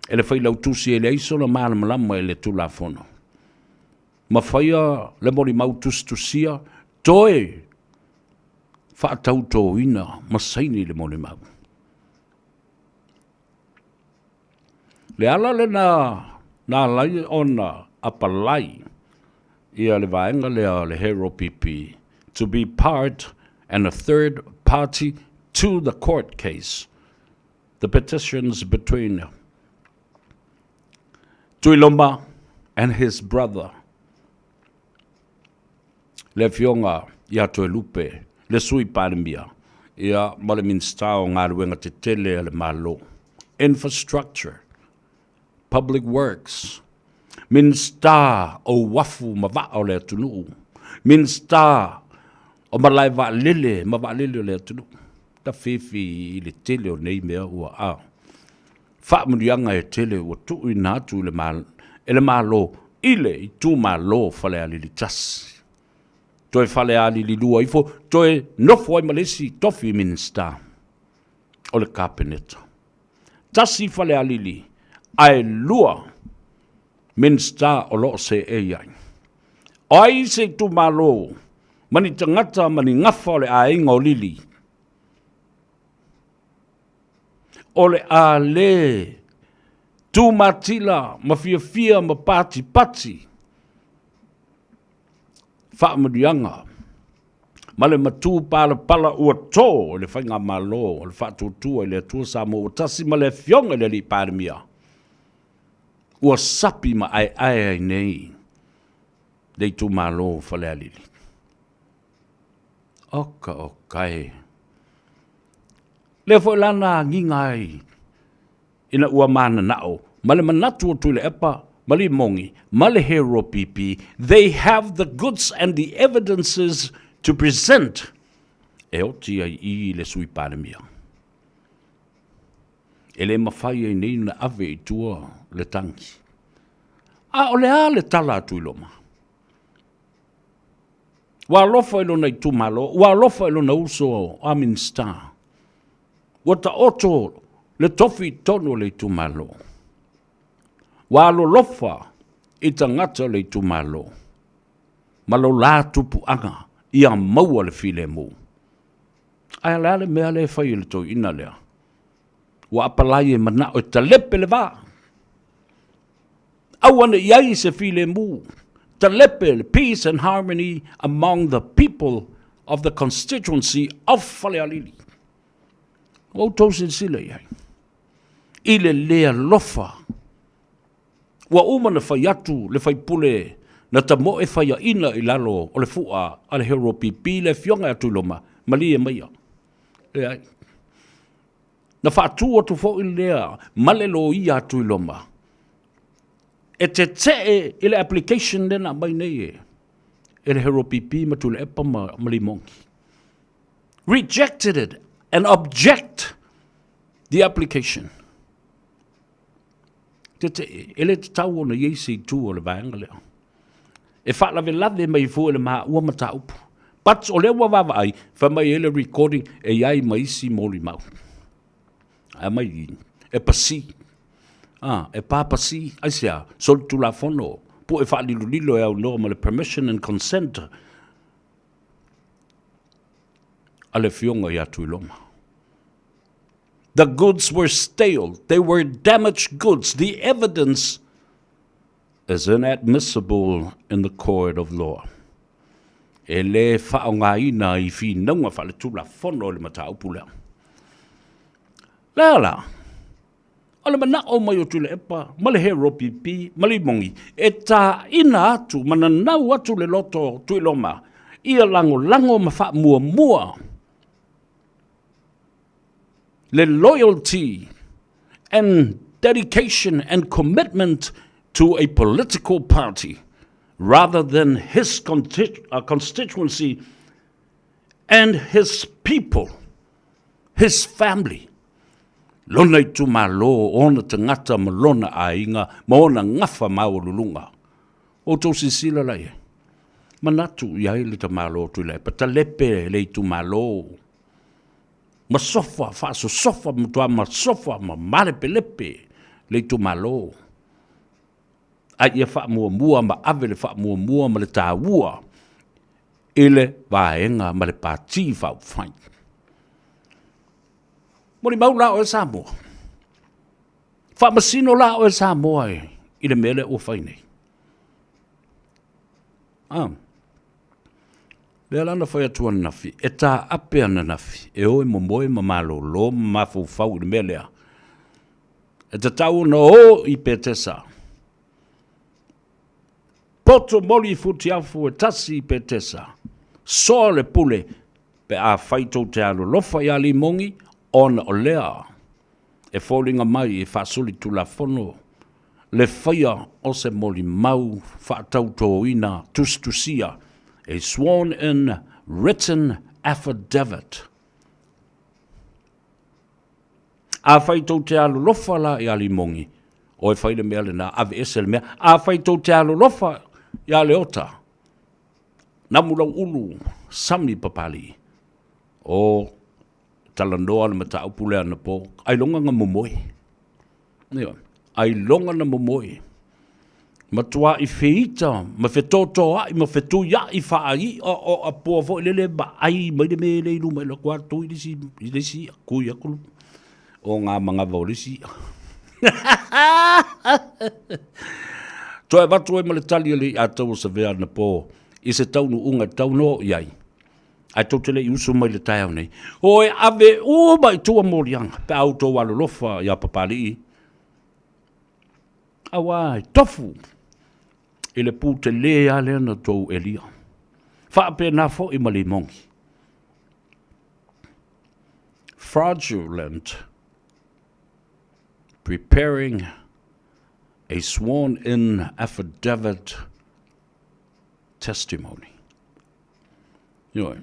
e le whailau tusi e le iso la maana malama e le tula fono. Ma whaia le mori mau tusia, toe whaatau tō ina, ma saini le mori mau. Le ala le na lai ona apalai, ia le vaenga le hero PP, to be part and a third party to the court case. The petitions between Tuiloma and his brother. Le fionga ia toe lupe, le sui parimia, ia male minstao ngā ruenga te tele le malo. Infrastructure, public works, minsta o wafu mawao le tunu, minsta o malai wa lele, le tunu. Ta fifi i le tele o nei mea ua a. Wha murianga e tele ua tui nātu le malo, ile i tū malo whale ali li tas. Toi whale ali li lua ifo, toi nofo ai malesi tofi minsta o le kapeneta. Tasi whale ali li, ai lua minsta o lo se e iai. Ai se tū malo, mani tangata mani ngafa o le a inga o lili. O le a le tu matila ma fia ma pati fa madianga ma le matu pala ua to le fainga malo le fa tu le tu Samoa tasi ma le fionga le li parmia ua sapi ma ai nei dei tu malo fa le alili okay le fo lana ngingai ina ua mana nao male manatu tu le epa mali mongi male hero PP they have the goods and the evidences to present e oti ai I le sui panemia ele mafai nei na ave tua le tangi a ole a le tala tu loma wa lofa ilo na tu malo wa lofa ilo na uso amin star wata oto le tofi tono le tu malo. Wa lo lofa I tangata le tu malo. Malo la tupu anga ia maua le file mo. Ai la le mea le fai le to ina lea. Wa apalai e mana o talepe le va. Awana iai se file mo. Talepe peace and harmony among the people of the constituency of Falealili. O tausin sila iai. Ile lea lofa. Wa umana fai atu le fai pule na ta mo e fai ina I lalo o le fua a le hero PP le fionga atu loma. Mali e maia. Le ai. Na fa atu atu fo I lea malelo I atu loma. E te ile application dena mai nei e. E le hero PP matu le epa mali mongi. Rejected it. And object the application. Ele te tau ona yeisi tu o le vaenga leo. E whaalawe lave mai fu ele maa ua mata upu. But o leo wawawa ai, wha mai ele recording e iai maisi mori mau. A mai e pasi. E pāpasi, ai sea, sol tu la fono. Po e whaalilu lilo e au normal permission and consent. Ale fionga I atu iloma. The goods were stale. They were damaged goods. The evidence is inadmissible in the court of law. E le whaongaina I whinaunga whale tula fono le mata upulea. Lala, ale mana o mai o tule epa, male hero PP, male mongi, e ta ina atu, mana nau atu le loto tuiloma, ia lango ma wha mua. Le loyalty and dedication and commitment to a political party rather than his constituency and his people, his family. Lona I tu malo, ona tangata malona ainga, maona ngafa maululunga. O tau sisila lai. Manatu iai le ta malo tu lai, pata lepe le tu malo. Ma sofa, faso sofa, mutua ma sofa, ma mare pelepe, le tu malo. Ai ia fa mua ma ave le fa mua ma le tāua. Ele vaenga ma le pāti fa ufai. Mori mau la o Samoa. Fa masino la o Samoa e, i le mele o fai nei. Le alana fai atua nafi, e tā ape ana nafi, e oe momoe ma malo lo ma fau i le mele a. E te tau na o i petesa. Poto moli futi afu e tasi i petesa. So le pule, pe a faito te alo lofa i ali mongi, ona o lea. E fōlinga mai e whasuli tu la fono. Le whaia o se moli mau, whaatau tō ina, tustusia, a sworn in written affidavit. A faito te alo lofa la i ali mongi, o e whaile mea le na ave esel mea, a faito te alo lofa i ale ota. Namulau ulu, sami papali, o talanoa na mata upulea na po, ai longa nga momoi. Ai longa na momoi. Matua i feita, ma fetoto ai, ma fetu ya i whaai, o a poa fo ilele ba ai, mai le me le ilu, mai la kua tu i lisi, kui akulu, o ngā mga vau lisi. Toa e watu e maletali ali a tau sa vea na po, i se tau nu unga tau no iai. Ai tau tele i usu mai le tai au nei. O e ave o mai tua morianga, pe au tau walolofa ia papali i. Awai, tofu. I le pu te le a le na tau elia. Whaape na fo i mali mongi. Fraudulent. Preparing a sworn-in affidavit testimony. Yoi.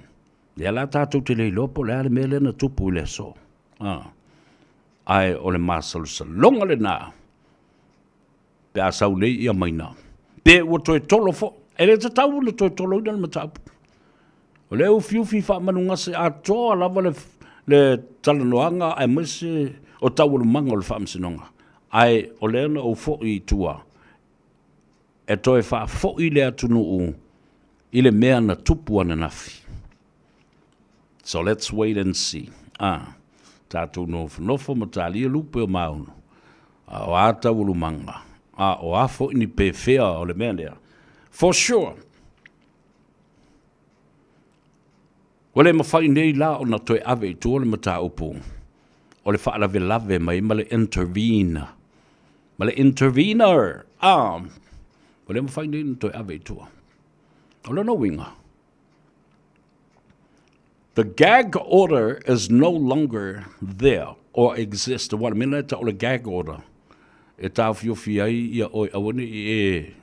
Ia la tātou te lei lopo, le ale mele na tupu le so. Ai o le masalu sa longa le nā. Pe a sau nei ia maina. Pe ua toe tolo fo. E le tatau le toe tolo ina le matapu. O le ufiufi wha manunga se a toa lava le talanoanga ai mese o tau le manga o le wha msinonga. Ai o le ana o fo i tua. E toe wha fo i le atunu u. I le mea na tupu ana nafi. So let's wait and see. Tātou nofo ma tālia lupe o maunu. O ata ulumanga. O afo ini pe fea o le mea lea. For sure. Wale mawhai nei la o na toi ave i tō le mata upu. O le whaalave lave mai ma le intervene. Ma le intervener. Wale mawhai nei na toi ave i tō. O le no winga. The gag order is no longer there or exists. What I mean, that's all the gag order. E tau fiofi ai ia oi awane e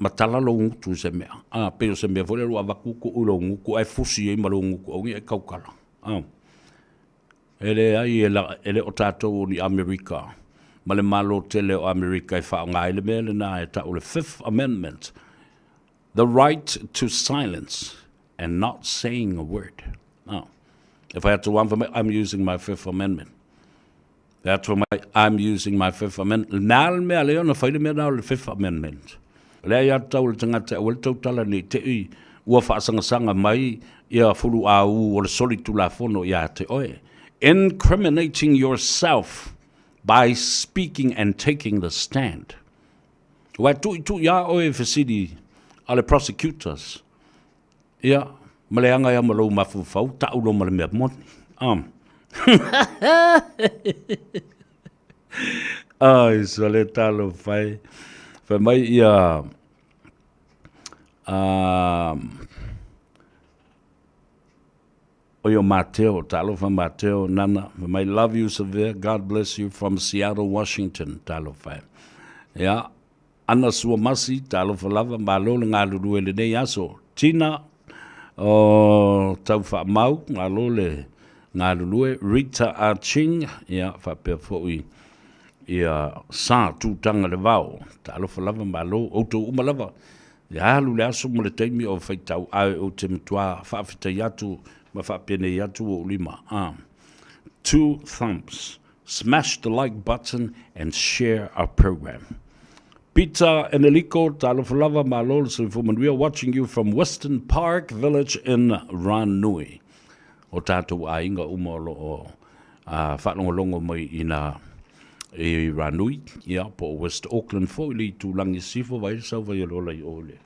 matala lo ngutu se mea. Pero se mea fore rua wakuku ulo nguku ai fusi e malo nguku au ngi e kaukala. Ele ai ele o tātou ni Amerika. Ma le malo tele o Amerika e whao ngā ele mea le nā e tau le Fifth Amendment. The right to silence and not saying a word. If I had to one for me, I'm using my Fifth Amendment. That's for I'm using my Fifth Amendment. Nāl mea leo na whaile mea nāu le Fifth Amendment. Lea ia tau le tangata o le tau tala ni te i ua whaasangasanga mai ia fulu a u o le soli tu la fono ia te oe. Incriminating yourself by speaking and taking the stand. Wai tu ia oe fesidi ale prosecutors. Ia, maleanga ia malou mafufau, taulo male mea moni. Ai, so le talo fai. Fai mai ia... Oyo Mateo, talo fai Mateo, nana. Fai mai love you severe, God bless you from Seattle, Washington, talo fai. Ia, ana sua masi, talo fai lava, malo le ngā lulu ele nei aso. Tina, O tau wha mau, ngā lole ngā lulue, Rita Arching, ia whapea fōi ia sā tūtanga le wau, ta alofa lava malo, outo umalava, ia alu le aso mo le teimi o whaitau ae o te matua, whaafita atu, ma whaapene atu o lima. 2 thumbs. Smash the like button and share our program. Peter and Eliko, Talofalava Malol, Sifuman, we are watching you from Western Park Village in Ranui. O tātou a inga umolo o whanongolongo mai ina e Ranui, ia po West Auckland fo ili tūlangi sifo vai sau vai alola i ole.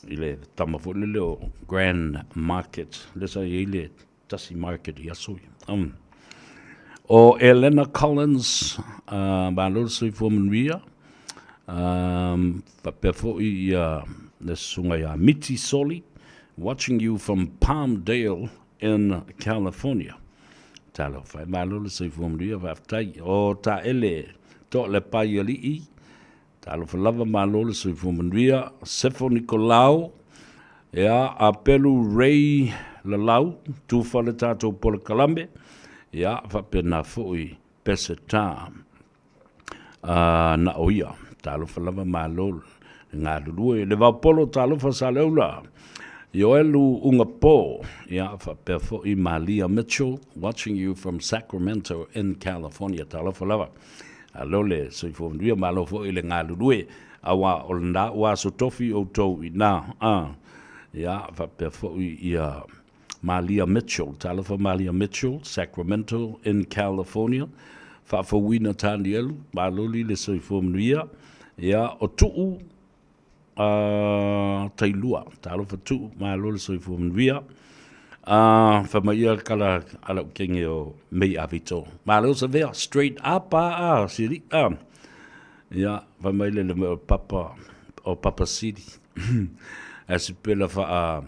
Ile tamafo le o Grand Market, lesa i ile tasi market i asoi. O Elena Collins, Malol, Sifuman, ria, Pefo i le sunga ya Miti Soli, watching you from Palmdale in California. Talo fai malolo se fomria vaftai o ta ele to le pai ali. Talo falava malolo se fomria Sefo Nicolau ya apelu Ray Lalau tu fale tato por Kalambe ya fa pena foi peseta na oia. Talo falava malolo ngā lulu le vapolo talo fa saleula. Yoelu Ungapo, yeah, Pefo I Malia Mitchell, watching you from Sacramento in California. Talafalava. Alole, so if you malo fo ile ngā lulu awa olna wa sotofi o to na yeah, Pefo I Malia Mitchell, Talafa Malia Mitchell, Sacramento in California. Fa fo wina tandielu, maloli le so ifo yeah, o tuu tailua, talo fa tu malolo so fu mvia fa mai kala ala kenge o mei avito malolo se vea straight up siri ya fa mai le papa city as pela fa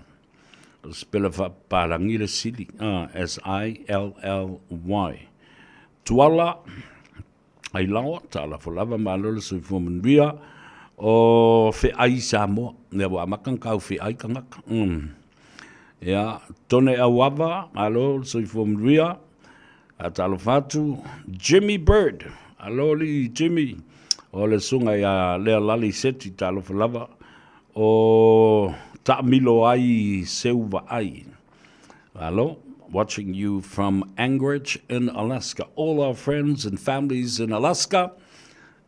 palangile city SILLY tuala ai lawa tala fa lava malolo so fu mvia o fe ai Samoa ne wa makan kau fe ai kangak ya tone awava alo so from ria atalo fatu Jimmy Bird alo li Jimmy o le sunga ya le lali seti talo falava o ta milo ai seuva ai alo watching you from Anchorage in Alaska, all our friends and families in Alaska,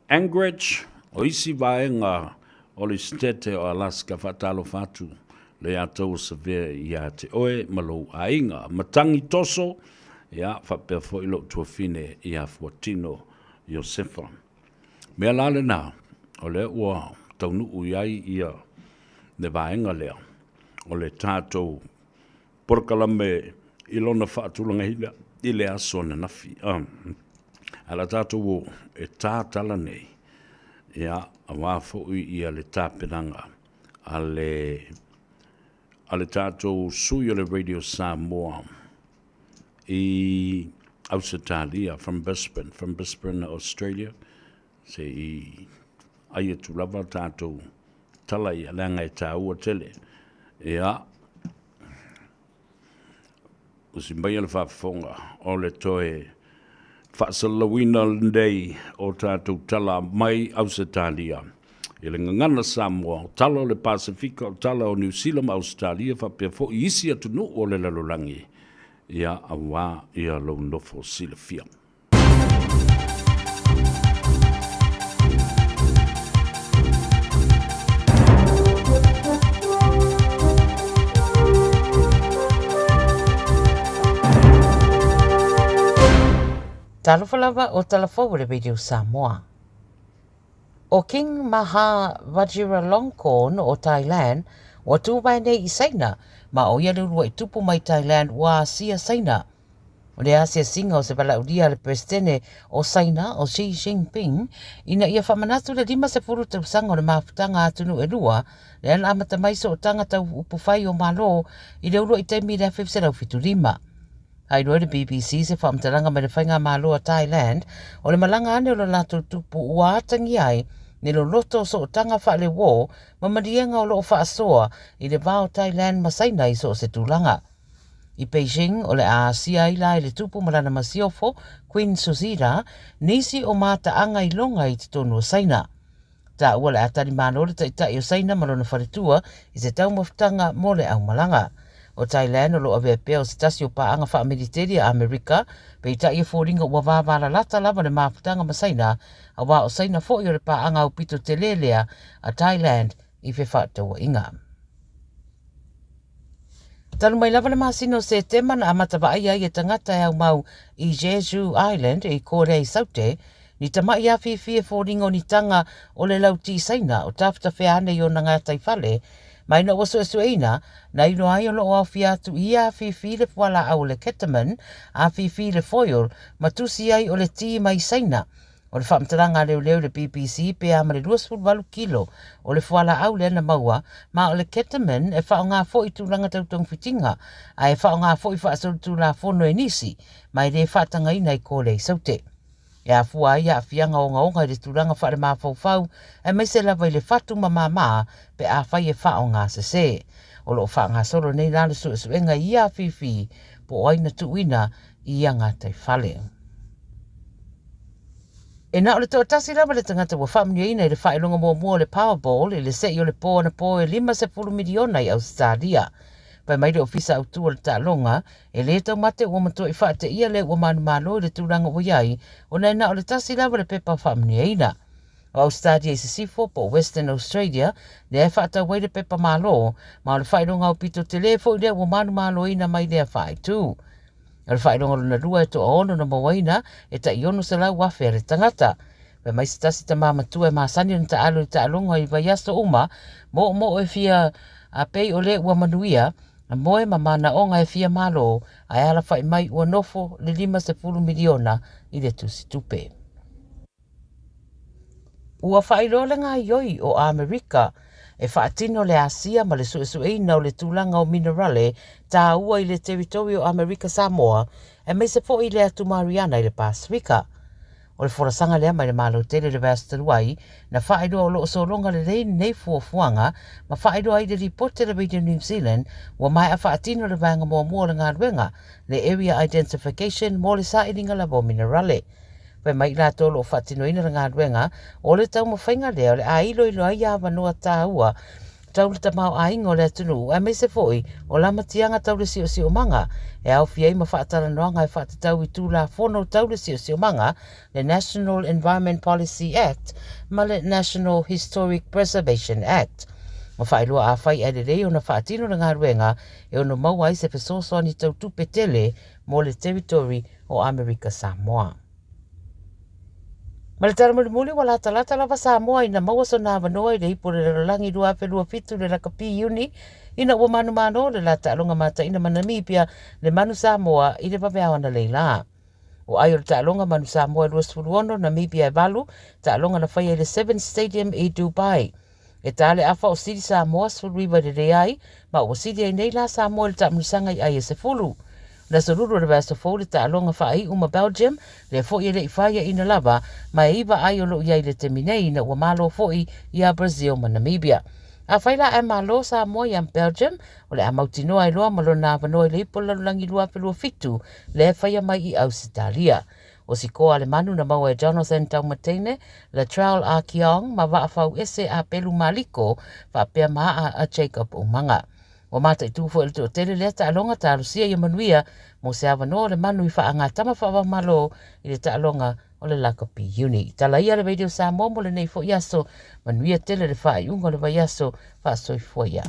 Anchorage. O isi vaenga o le stete o Alaska fatalo fatu le atou seve ia te oe malo ainga matangi toso ia whapea fo ilo tuafine ia fuatino Josefa. Mea lale na o le ua taunu uiai ia le vaenga lea o le tātou porkalame ilona whaatulanga hila i le aso na nafi. Ala tātou e tātala nei. Ia awa fo'i ia le tāpenanga ale tātou sui o le Radio Samoa I Ausitalia from Brisbane, Australia. Se I aia tu lava tātou tala I alanga I tā ua tele. Ia usimbai le whafonga o le toe Whaasalawina Ndei o tātou tala mai Ausitalia. I le ngangana Samoa, tala o le Pasifika, o tala o New Zealand, Australia, whapea fo I isi atunu o le lalolangi. Ia awa ia lau nofo silafia. Talofalava o talafo le Radio Samoa. O King Maha Vajiralongkorn o Thailand, wa tubai nei I saina, ma o ia lulu I tupu mai Thailand wa sia saina. O le asia singa o se palaudia le presidente o saina o Xi Jinping, ina ia whamanatu le 50 tausanga o le mafutanga atunu e lua, le ana amata maiso o tangata upufai o malo, I le ulu I taimi le 55. Ai roe le BBC se whaamtalanga me le whainga malo a Thailand, o le malanga ane o le lato tupu ua atangi ai, Ni lo loto so tanga wha le wō, ma marienga o loo wha asoa i le vāo Thailand masaina i so se tūlanga. I Beijing o le Aasia ila i le tupu marana masiofo, Queen Suzira, nisi o mata anga i longa i te tonu o saina. Ta ua le atari mana o le taitai o saina malona wharetua i se tau maftanga mo le au malanga. O Thailand o lo ave peo se tasi o paanga wha Mediteria Amerika, pe i tai e fōringa ua vāwala lata lava le maftanga masaina, a wā o saina fo i o le paanga o pito te lelea a Thailand i fe whātaua inga. Tanu mai lava le masino se tema na amata wa ai e tangata e au mau i Jeju Island i Korei Saute, ni tamai a whiwhi e fōringa ni tanga o le lauti saina o tafta whiane i o na ngatai whale, mai na waso e sueina, na ino ai o loo au fiatu i a whiwhi le wala au le ketamine, a whiwhi le foil, matusi ai o le ti mai saina, o le whamtaranga leo le BBC pe a mare 2.8 kilo o le wala au le na maua, ma o le ketamine e whao ngā fo i tūranga tautong whitinga, a e whao ngā fo i whaasolu tū la whono e nisi, mai re whatanga ina i Korei Saute. E a fua ia a fianga o ngaonga i le tūranga whare mā fau, e mai se lawa i le whatu mamā pe a whai e whao ngā se. O lo wha ngā soro nei lāle su e suenga i a whiwhi, po aina tuina i a ngā tai whale. E nā o le tō tasi lawa le tangata wa whamnia ina i le whaelonga mua le Powerball i le se i o le pō na pō e 5 miliona i Australia. Pai mai le ofisa au tua le tālonga, e le tau mate ua matua i whaate ia le ua manu malo i le tūranga o iai, o nei na o le tasi lawa le pepa whamnia ina. O Australia i se sifo po Western Australia, le e whaata wai le pepa malo, ma o le whaeronga o pito te lefo i le ua manu malo ina mai le whae tū. O le whaeronga luna rua e to ono na mawaina, e ta iono se lau wafe re tangata. Pai mai se tasi ta māmatua e māsani na ta alo i tālonga i vaiasto uma, mo e fia a pei o le ua manuia, a moe mamana o ngai fia malo a ala whai mai ua nofo le 5 miliona i le tusi tupe. Ua whai le ngā ioi o Amerika e whaatino le Asia ma le suesueina o le tūlanga o minerale tā ua i le teritorio Amerika Samoa e me se fo i le atu Mariana i le Pasifika. O le whorasanga lea mai le malo tele le Vastaruai, na whaeroa o loo solonga le reini nei fuafuanga, ma whaeroa i le ripote le Radio New Zealand, wa mai a whaatino le vanga mua le ngā ruenga, le Area Identification mo le sa'iringa labo minerale. Pai mai la tolo o whaatino ina le ngā ruenga, o le tau mawhainga lea o le a ilo ai a wanoa tā ua, tau le tamau a ingo le atunu, e me se foi, o lama tianga tau le sio manga, e au fiei ma whaatara noanga e whaatatau i tū la whono tau le sio manga, le National Environment Policy Act, ma le National Historic Preservation Act. Ma whaelua a whai e rei o na whaatino le ngā ruenga, e ono maua i se pesoso ni tau tupe tele mo le territory o Amerika Samoa. Ma le taramuli wala talata lava Samoa ina maua so nā wanoa i le hipo le ralangi rua pelua fitu le rakapi uni ina ua manu le la ta'alonga mata ina Namibia le manu Samoa i le papeawana leila. O ai o le ta'alonga manu Samoa e 2 Namibia e valu ta'alonga na whaia i le 7 Stadium i Dubai. E tale afa o siri Samoa sfuriwa le reai ma o siri ai nei la Samoa le ta'amulisanga i ai e se fulu. Na soruru le basta fo le ta'alonga whaai uma Belgium, le fo i le i whaia ina lava, ma e iwa ai o lo iai le teminei na ua malo fo i a Brazil ma Namibia. A whaila e malo Samoa i am Belgium, o le a mautinoa i loa malo na wanoa i le ipo lalulangi lua pelua fitu, le whaia mai i Australia. O si koa le manu na maua e Jonathan Taumatene, le Trail a Kiong, ma waafau ese a pelu maliko, wa pia maa a Jacob Umanga. O mata i tūfo il tō tele lea ta'alonga tārusia i manuia, mo se awanoa le manu i wha anga tama whawa malo i le ta'alonga o le Lakapi Uni. Tala ia le Radio Samoa mo le nei fo iaso, manuia tele le wha i unga le vai aso, wha soi fo ia.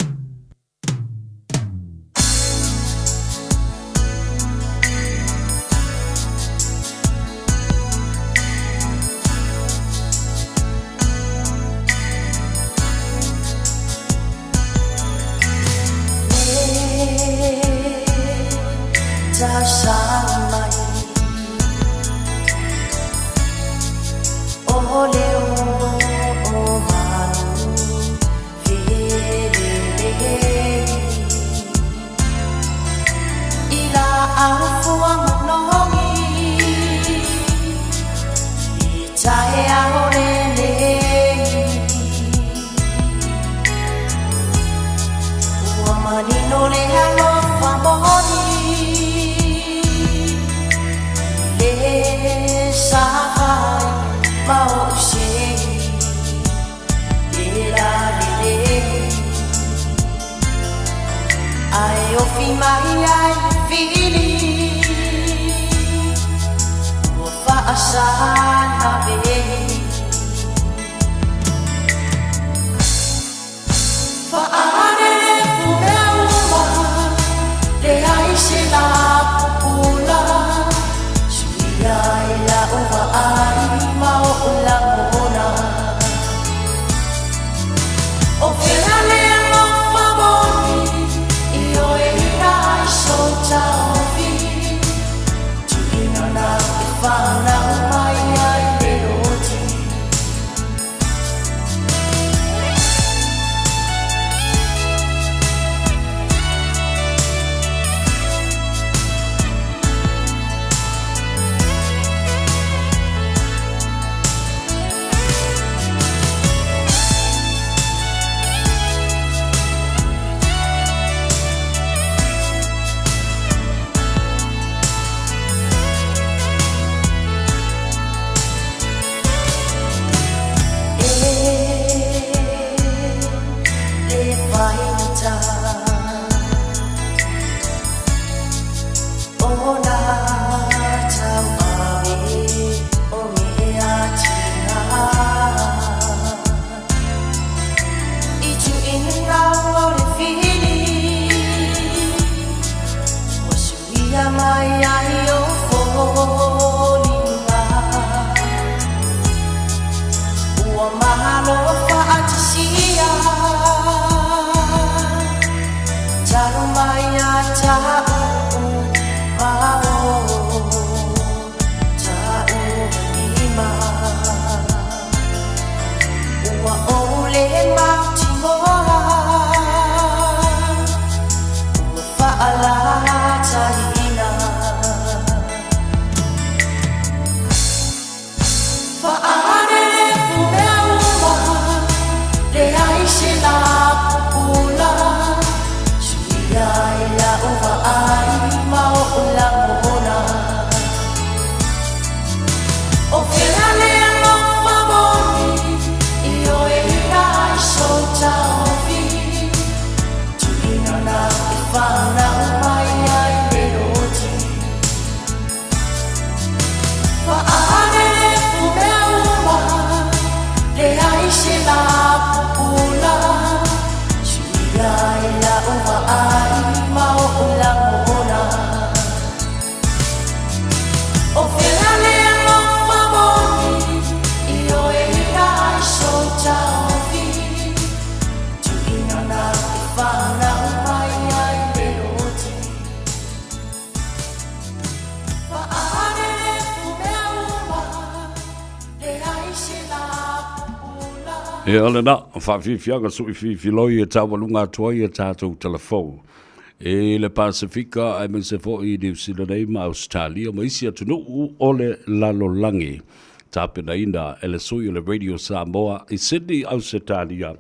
Chào sáng mai ô liu ô hà phía đi là áo phuông nó đi trái áo lên Mau se Ira lele Ai o fi mai ai fili O fa asana be Fa are fu me uma Le ai se la pupula Suia ila uva ai mau ula mona O fera le mo favori Io e rai so ciao vi Tuina na fa na mai ai peroti E ole na, whawhiwhianga sui whiwhiloi e tawalunga tuai e tātou telefou. E le Pasifika, ai me se fo i New Zealand ma Australia, ma isi atunu ole lalo langi. Tāpena ina, e le sui o le Radio Samoa, i Sydney, Australia,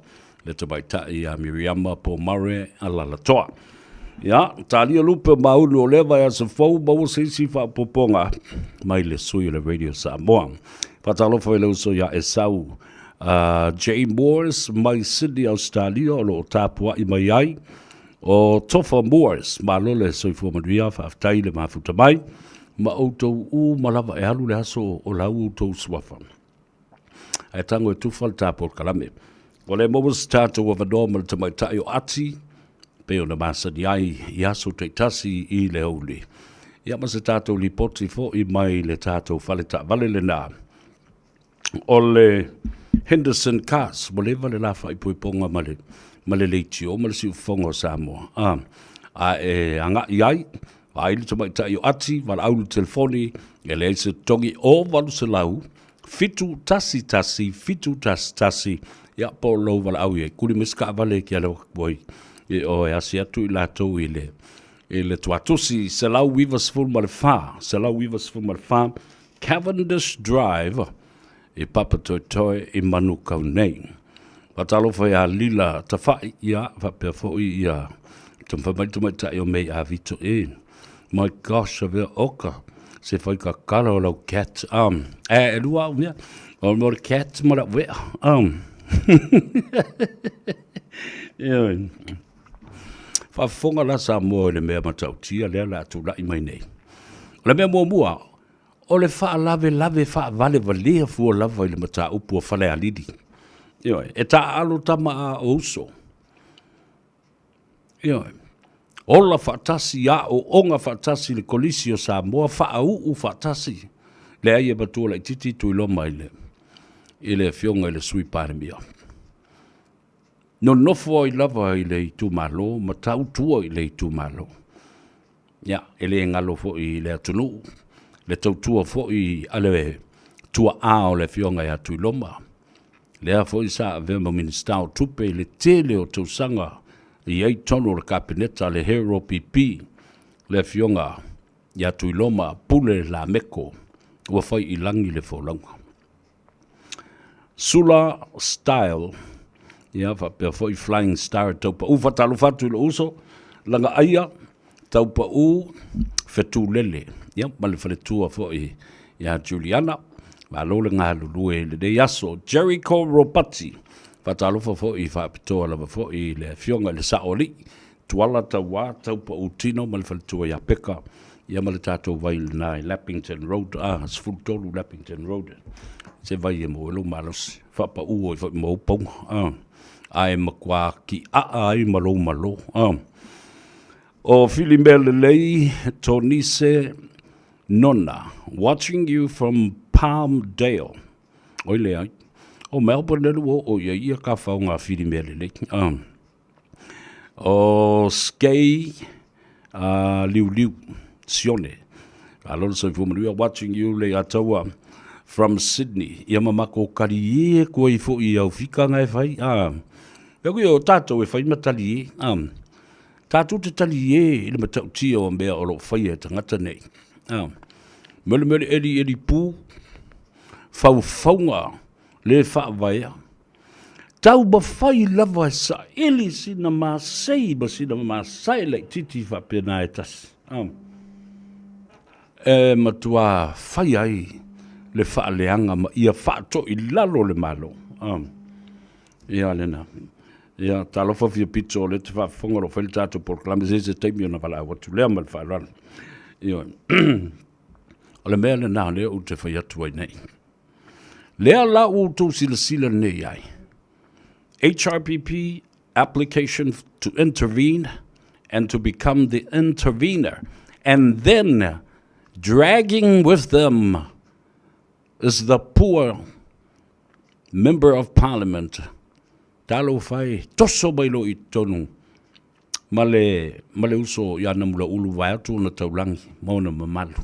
le tamaitai a Miriama po Mare a Lalatoa. Ia, tālia lupe maunu o lewa e se fau, mau se isi whapoponga, mai le sui o le Radio Samoa. Whatalofa e leu so ia e sau, Jane Moores, mai Sydney, Australia, o lo tāpua i mai ai, o Tofa Moores, ma lole soifua manuia, whaaftai le mafuta mai, ma outou u malawa e halu le aso o lau outou suafa. E tango e tufa le tāpua kalame. O le momos tātou wa vanoa ma le tamaitai o ati, pe o na masani ai i aso teitasi i le auli. Ia ma se tātou li poti fo i mai le tātou whale ta vale le nā. O le Henderson Cars, mo lewa le lafa i puiponga ma le leiti o ma le siu fonga o Samoa. A e anga i ai, a ili tamaitai o ati, wala aulu telefoni, e le eise tongi o walu se lau, fitu tasi, ia po lo wala au e, kuri miska avale ki alo boi, e o e asi atu i latou i le tuatusi, se lau wivas ful ma le wha, Cavendish Drive, e papa toi e manu kau nei. Watalo fai a lila ta fai ia, whapea fo i ia, tam whamaitu mai tai o mei a vito e. My gosh, a vea oka. Se fai ka kala o lau cat. E lua umia. O mo cat mo la wea. Whafonga la Samoa le mea matautia lea la tu lai mai nei. Le mea mua, o le wha lave wha vale valea fua lava i le mata upu o whale alidi. E ta alo tama a ouso. Ola whaatasi a o onga whaatasi le kolisi o Samoa, whaau whaatasi. Le aia batua lai titi tui lo mai le. I le fionga i le sui pare mia. No nofo i lava i le tu malo, ma tau tua i le tu malo. Ele ngalo fo i le atunu. Le tau tua fo i ale tua ao le fionga i atu loma. Lea fo i sa avema ministao tupe le tele o tau sanga i ei tono le kapineta le hero pipi. Le fionga i atu loma pule la meko. Ua fai i langi le folanga. Sula style. Fa pe foi flying star taupa u fatalu fatu le uso langa aia taupa u fetu lele male faletua foi Juliana ma lo le nga lue le de yaso Jericho Robati fatalu foi fa pitoa la foi le fionga le saoli tuala tawa taupa u tino male faletua ya peka male tato vai na Lappington Road sfultolu Lappington Road se vai mo lo malos fa pa u foi mo pong ai makwa ki ai malo. O Filimele lei Tonise Nonna, watching you from Palmdale. Oi le ai. O Melbourne le o ia ka faunga Filimele lei. O Skay Liu Sione. Alon so we are watching you le atawa from Sydney. Ia mamako kari ko i fo i au fika ngai fai. Pegu o tato e whai matali tato te tali i le matau tia o mea o lo whai e tangata nei. Mele eri pū, whaunga le whaavaia. Tau ba whai lava e sa ili sina masei ba sina masai le titi whapena e tas. E matua whai ai le whaaleanga ma ia whaato i lalo le malo. Ia lena. Ia talofa fia pizza o le te whaafonga ro whaile tātou proclame se taimi o na wala watu lea mal whaarana. Ia. O le mea le nā lea u te whai atu ai nei. Lea la u tō sila nei ai. HRPP application to intervene and to become the intervener. And then dragging with them is the poor member of parliament. Talo fai toso bailo i tonu. Male uso ya namula ulu vai atu na taulangi. Mauna mamalu.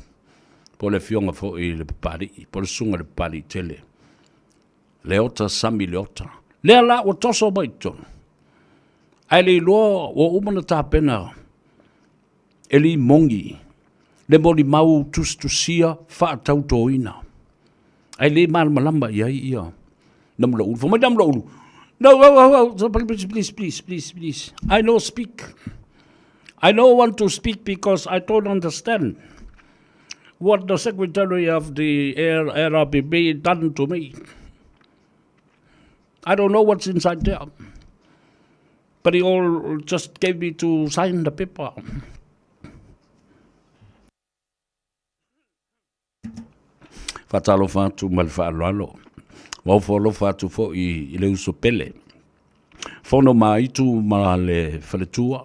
Po le fionga fo i le papari. Po le sunga le papari tele. Leota sami leota. Lea la o toso bai tonu. Ai le loa o umana tāpena. Eli mongi. Le moli mau tustusia wha tautoina. Ai le malamba ia ia. Namula ulu. Fo mai namula ulu. No, please. I don't speak. I don't want to speak because I don't understand what the Secretary of the RRPB done to me. I don't know what's inside there. But he all just gave me to sign the paper. Fatalo fatu malfalo. Wau folo fatu fo i le uso pele. Fono maitu ma le faletua.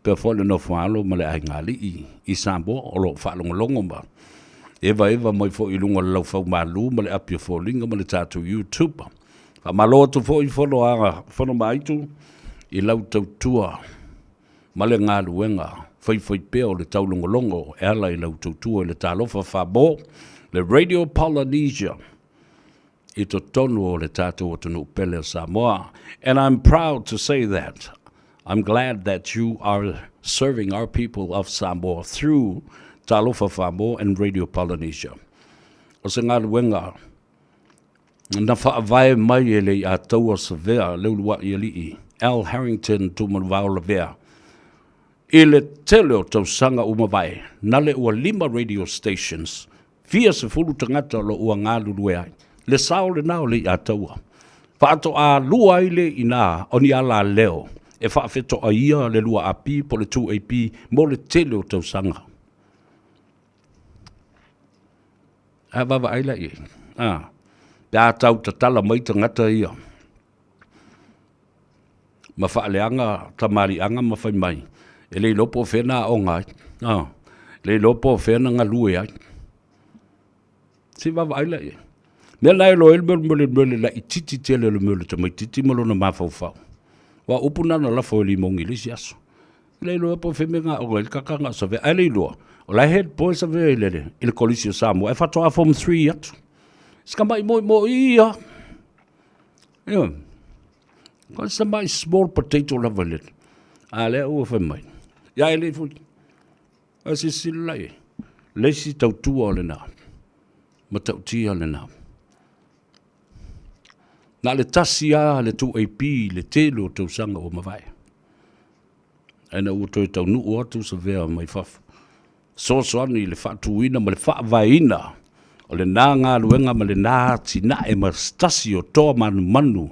Pe folo no falo ma le aingali i sambo o lo falongolongo ba. Eva mai fo i lunga lau fau malu ma le apia fo linga ma le tatu YouTube. Fa malo tu fo i folo anga fono maitu i lau tautua ma le ngaluenga. Fai pe o le taulongolongo e ala i lau tautua i le talofa fa bo le Radio Polynesia. Ito tonu o le tātou o tunu pele Samoa. And I'm proud to say that. I'm glad that you are serving our people of Samoa through Talofa Famo and Radio Polynesia. O se ngā luenga, na whaavai mai e le a taua sa vea, leulua i alii, Al Harrington tu manwaula vea. I le tele o tausanga umawai, nale ua 5 radio stations, 40 tangata lo ua ngālu lue ai. Le sao le nao le ataua. Whaato a lua ile ina oni ala leo, e whaafeto a ia le lua api po le 2AP mo le tele o tausanga. A wawa aila i. Pea tau tatala mai tangata ia. Ma whaaleanga, tamarianga ma whai mai. E le lopo whena o ngai. Le lopo whena ngā lue ai. Si wawa aila i. Mea lai lo el mele la i titi tele le mele tamai titi malo na mawhau. Wa upuna na la fo li mongi lisi aso. Le lopo wheme ngā o ngai kakanga sa ve. Ai loa. O lai head boys a ve le kolisi o Samoa. E whatoa form 3 atu. Ska mai mo ia. Ia. Kwa sa mai small potato lava le. A le ua whai mai. Ia e le fu. A si silai. Le si tautua o le nā. Ma tautia o le nā. Nā le tasi a le 2AP le telo o tausanga o mawai. Aina ua toi tau nuu atu sa vea mai whafu. Soani le whaatuina ma le whaavaina. O le nā ngā luenga ma le nā tina e ma stasi o toa manu.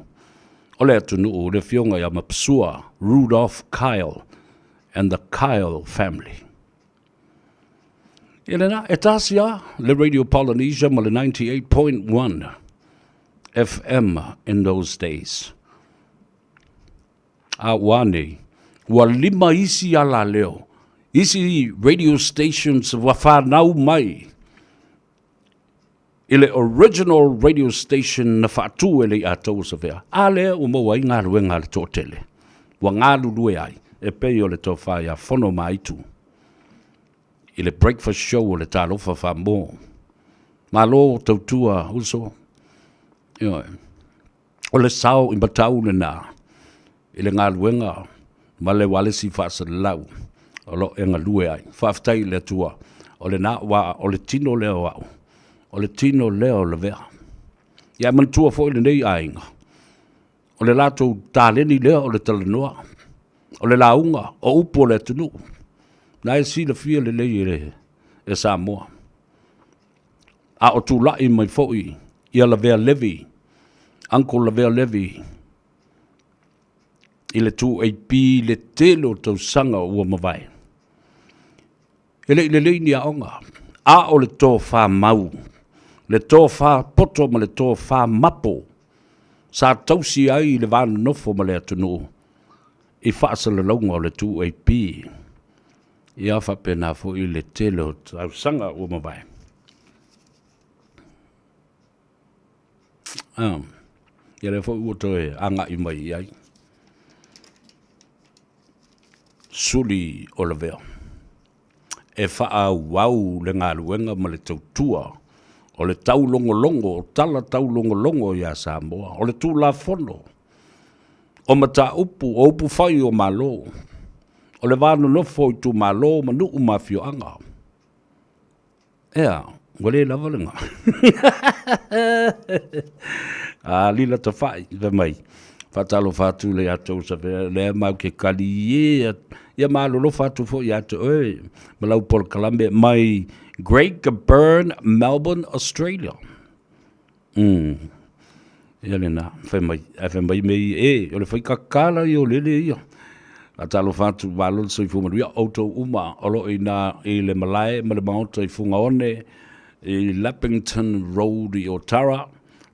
O le atu nuu le fionga ya mapsua Rudolph Kyle and the Kyle family. Ele nā e tasi a le Radio Polynesia ma le 98.1 FM in those days. A wane, ua 5 isi ala leo. Isi radio stations wa whanau mai. Ile original radio station na whaatu ele a tau sa vea. A lea umawai ngā ruenga le tō tele. Wa ngā lulue ai, e pei o le tō whai a whono maitu. Ile breakfast show o le tālofa wha mō. Malo tautua uso. O le sao i matau le nā. Ile ngā ruenga, ma le walesi whaasa lau. O lo e ngā lue ai. Whaftai le tua. O le nā wa, o le tino leo au. O le tino leo le vea. Ia mantua fo ile nei ainga. O le lato tāleni leo o le talanoa. O le launga, o upo le tunu. Na e si le fia le lei e Samoa. A o tu lai mai foi, ia la vea levi. Uncle la vea levi. I le 2AP le telo tau sanga ua mawai. Ele lei ni aonga. A o le tō wha mau. Le tō wha poto ma le tō wha mapo. Sa tausi ai le vāna nofo ma le atunu. I whaasa le launga o le 2AP. I a whapena fo i le telo tau sanga ua mawai. Ia le fo ua toe anga i mai ai. Suli o le vea. E wha wau le ngā luenga ma le tautua. O le tau longo, tala tau longo ia Samoa. O le tū la fono. O mata upu, o upu whai o malo. O le vānu nofo i tū malo, ma nuu mawhio anga. Ea, wale lava lenga. Lila ta whai, ve mai. Whatalo whatu le atou sa le mau ke kali ia malolo whatu fo i atou malau Port Columbia mai Great Burn, Melbourne, Australia. Ia le nā, whai mei o le whai kakala i o lele ia. Whatalo whatu walolo sa i fumaruia auto uma olo i nā i le malai ma le maota i funga one i Lappington Road i Otara.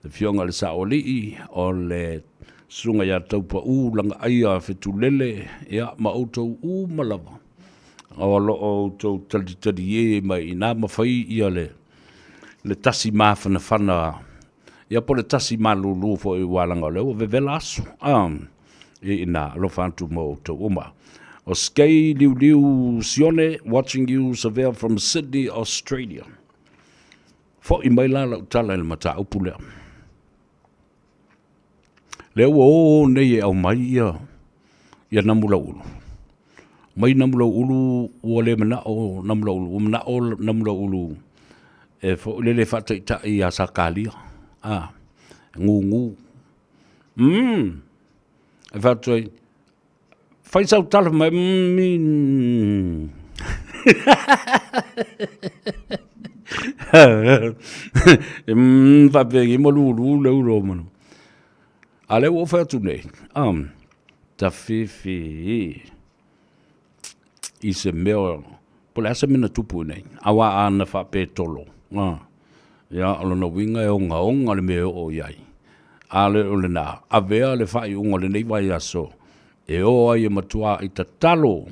Le fionga le sa oli o le sunga ya taupa langa aia whetulele ia ma outou malawa. O lo outou talitari mai i nā mawhai ia le tasi mawhana. Ia po le tasi malulu fo i walanga leo vevela aso. I nā lo whantu mo outou uma. O skei liu sione, watching you surveil from Sydney, Australia. Fo i mai la utala il mata upulea. Leo o nei e au mai ia namula ulu. Mai namula ulu ua le mana o namula ulu. Mana o namula ulu e fo lele fata ita i a sakalia. Ngu. E fata Fai sau tala mai min. Fa pe mo lu lo mano. Ale wo fa tu nei. Ta fifi. I se meo. Pola se mina tupu nei. Awa ana fa pe tolo. Ya alo no winga e onga le meo o iai. Ale o le na. Avea le fai unga le nei vai aso. E o ai matua i ta talo.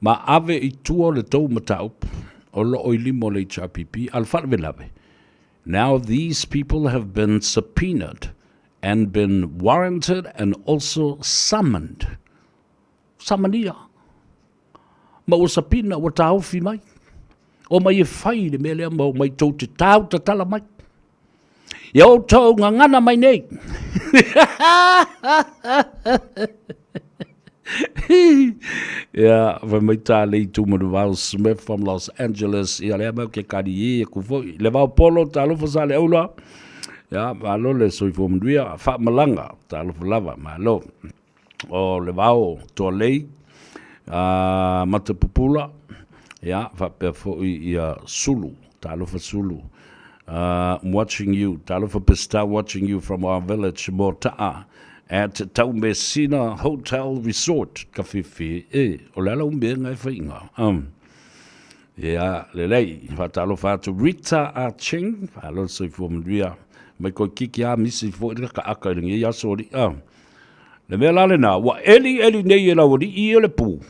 Ma ave i tua le tau mataup. O lo o limo le HRPP. Al farve lave. Now these people have been subpoenaed and been warranted and also summoned. Samania. Ma o subpoena o tau fi mai. O mai e fai le mele ma o mai tau te tau ta tala mai. Yo tau ngangana mai nei. Yeah, van my tali to Will Smith from Los Angeles. Ja, le mau ke kari e ku foi. Le vau polo talo fa sale ola. Ja, malo le soi fo mduia fa malanga talo fa lava malo. O le vau to lei. Mata pupula. Ja, fa pe fo i Sulu, talo fa Sulu. I'm watching you. Talo fa pesta watching you from our village Mota'a. At Taumesina Hotel Resort, Kafifi, Olala ngai whainga. Lelei, whatalo whātu Rita a Ching, alo soi fōmduia, mai koe kiki a misi fō ka aka i ringi asori. Le mea lale nā, wa eli nei e lau ri i le pū.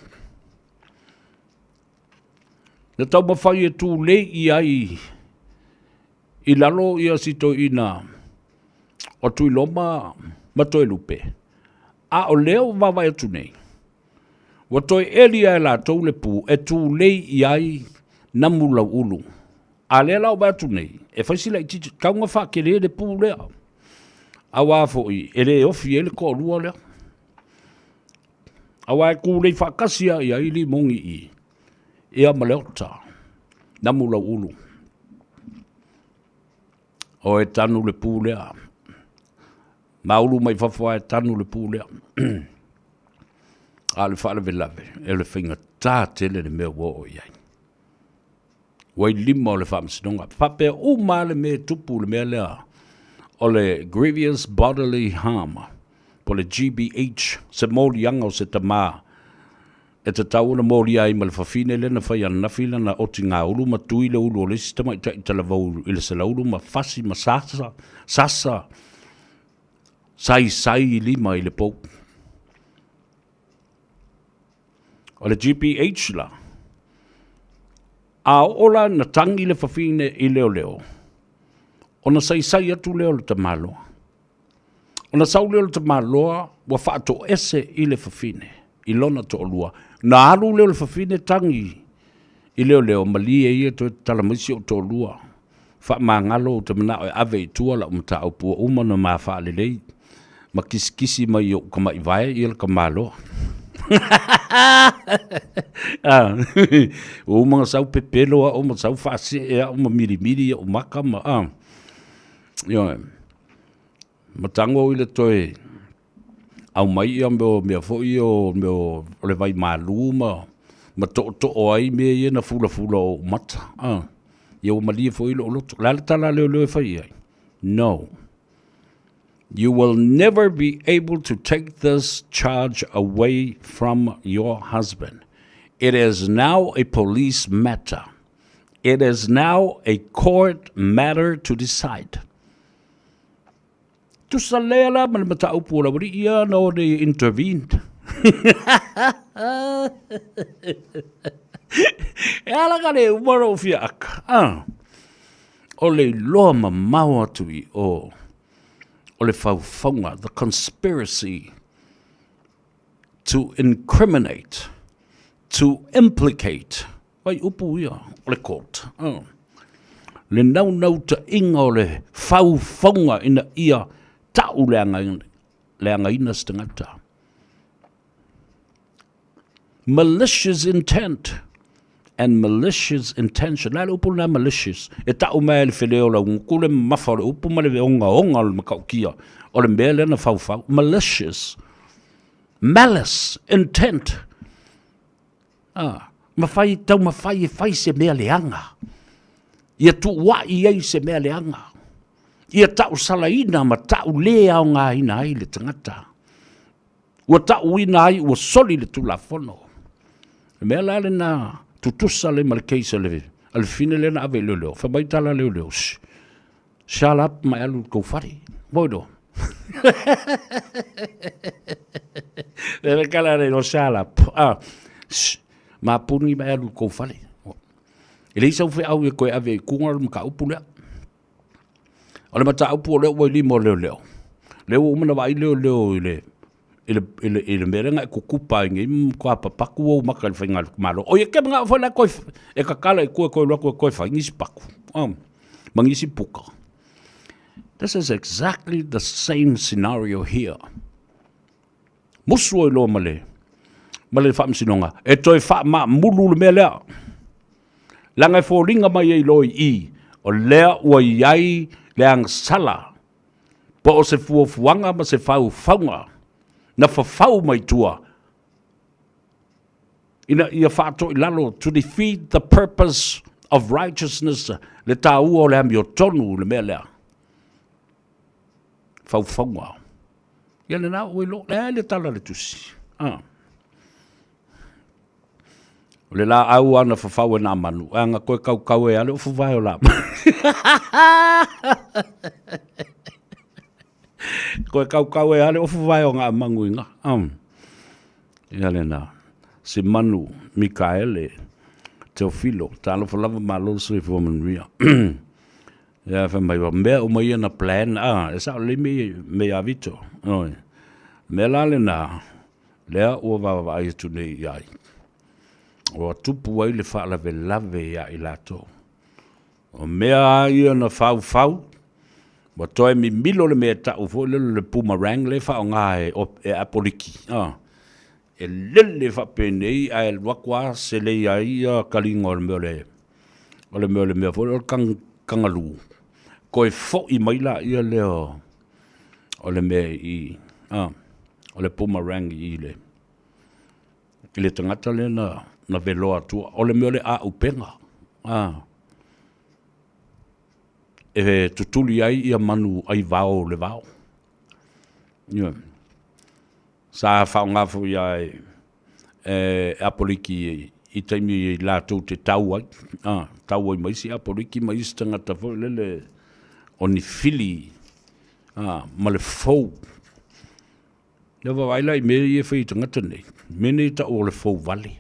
Le tau mawhai e tū le i ai, i lalo i asito i nā, o tui loma, ma toi lupe. A o leo wawa e tu nei. Wa toi elia e la tau le pu e tu lei i ai na mula ulu. A lea lau ba tu nei. E whaisila i titi kaunga wha ke le pu lea. A wafo i e le ofi e le ko lua lea. A wa e ku lei whakasia i ai li mongi i. E a maleota. Na mula ulu. O e tanu le pu lea. Maulu mai whawhai tanu le pūlea. A le whaale velave, e le whinga tā tele le mea wo o iai. Wai lima o le whamasinonga. Whapea uma le mea tupu le mea lea. O le grievous bodily harm. Po le GBH, se mōli anga o se tamā. E te tau na mōli ai ma le whawhine le na whai ana whila na oti ngā ulu ma tui le ulu o le sistema i ta lavau i le se la ulu ma whasi ma sasa. Sai lima i le pou. O le GPH la. A ola na tangi le whawhine i leo. O na sai atu leo le tamaloa. O na sau leo le tamaloa wa whaato ese i le whawhine. I lona to olua. Na alu leo le whawhine tangi i leo malie i e to talamisi o to olua. Wha mangalo te mana o ave i tua la umta au pua umana maa wha lelei. Ma kisi mai o ka mai vai i le ka malo. O mga sau pepelo o mga sau whaase o mga mirimiri o maka ma. Ma tango i le toe. Au mai i ambeo mea foi o le vai malu ma to o ai mea i na fula o mata. I o malia foi lo loto. Lala tala leo fai ai. No. You will never be able to take this charge away from your husband. It is now a police matter. It is now a court matter to decide. Tu salela man mata upula wari ia no they intervened. Ela kale umaro fiak. Ole loma mawa tui o. Ole faufonga, the conspiracy to incriminate, to implicate. Wai upu ia, ole court. Le nau ta inga ole faufonga ina ia tau leanga ina stangata. Malicious intent and malicious intention. Lalo upu na malicious. E tau mea le whileo la kule mafa le upu ma le onga le makaukia. O le mea le na fau. Malicious. malice, intent. Mawhai tau mawhai e whai se mea leanga. Ia tu wai ei se mea leanga. Ia tau salaina ma tau lea o ngā ina ai le tangata. Ua tau ina ai ua soli le tula fono. Mea la le na tutusa le ma le keisa le al fine le na ave leo leo. Whamaitala leo leo. Shut up mai alu kou whare. Moido. Ele kala re no shut up. Ma puni mai alu kou whare. Ele isa uwhi au e koe ave kunga mka upu lea. Ole mata upu o leo wai limo leo leo. Leo umana wai leo leo ile merenga e kukupa inge kwa papaku o maka le whainga malo. O ye ke mga whaina koe e kakala e koe lua koe whaingisi paku. Mangisi puka. This is exactly the same scenario here. Musu o ilo male. Male whaamsinonga. E toi wha ma mulu le mea lea. Langa e fōringa mai e loi I. O lea ua iai leang sala. Po o se fuanga ma se whaunga. Na whawhau mai tua. Ina ia whāto I lalo to defeat the purpose of righteousness. Le tā ua o le ami o tonu le mea lea. Whawhauanga. Ia le nā ue lo, le tala le tusi. Le la au ana whawhau e nā manu. Anga koe kau e ale o whawhai o la. Koe kau e ale o whawhai o ngā manguinga. Ia le nā. Se manu Mikaele Teofilo. Tālo whalava malo sui whamanria. Ia whamai wa mea o mai ana plan. E sao le me avito. Mea la le nā. Lea ua wawa ai tu nei iai. O tupu ai le whaalawe lave ia I lato. O mea ia na whau. Wa toi mi milo le mea tau fo le boomerang le wha o ngā e apoliki. E lele wha penei a e wakwa se le ai kalinga o le mea le. O le mea le mea fo le kangalu. Ko e fo I maila ia leo. O le mea I. O le boomerang I le. I le tangata le na veloa tua. O le mea le a upenga. E tutuli ai ia manu ai vao le vao. Sa whaunga fu ia apoliki I taimi la tau te tau ai. Tau ai maisi apoliki maisi tangata fu lele o ni fili. Ma le fau. Lewa waila I mea I e whai tangata nei. Mene ta o le fau vale.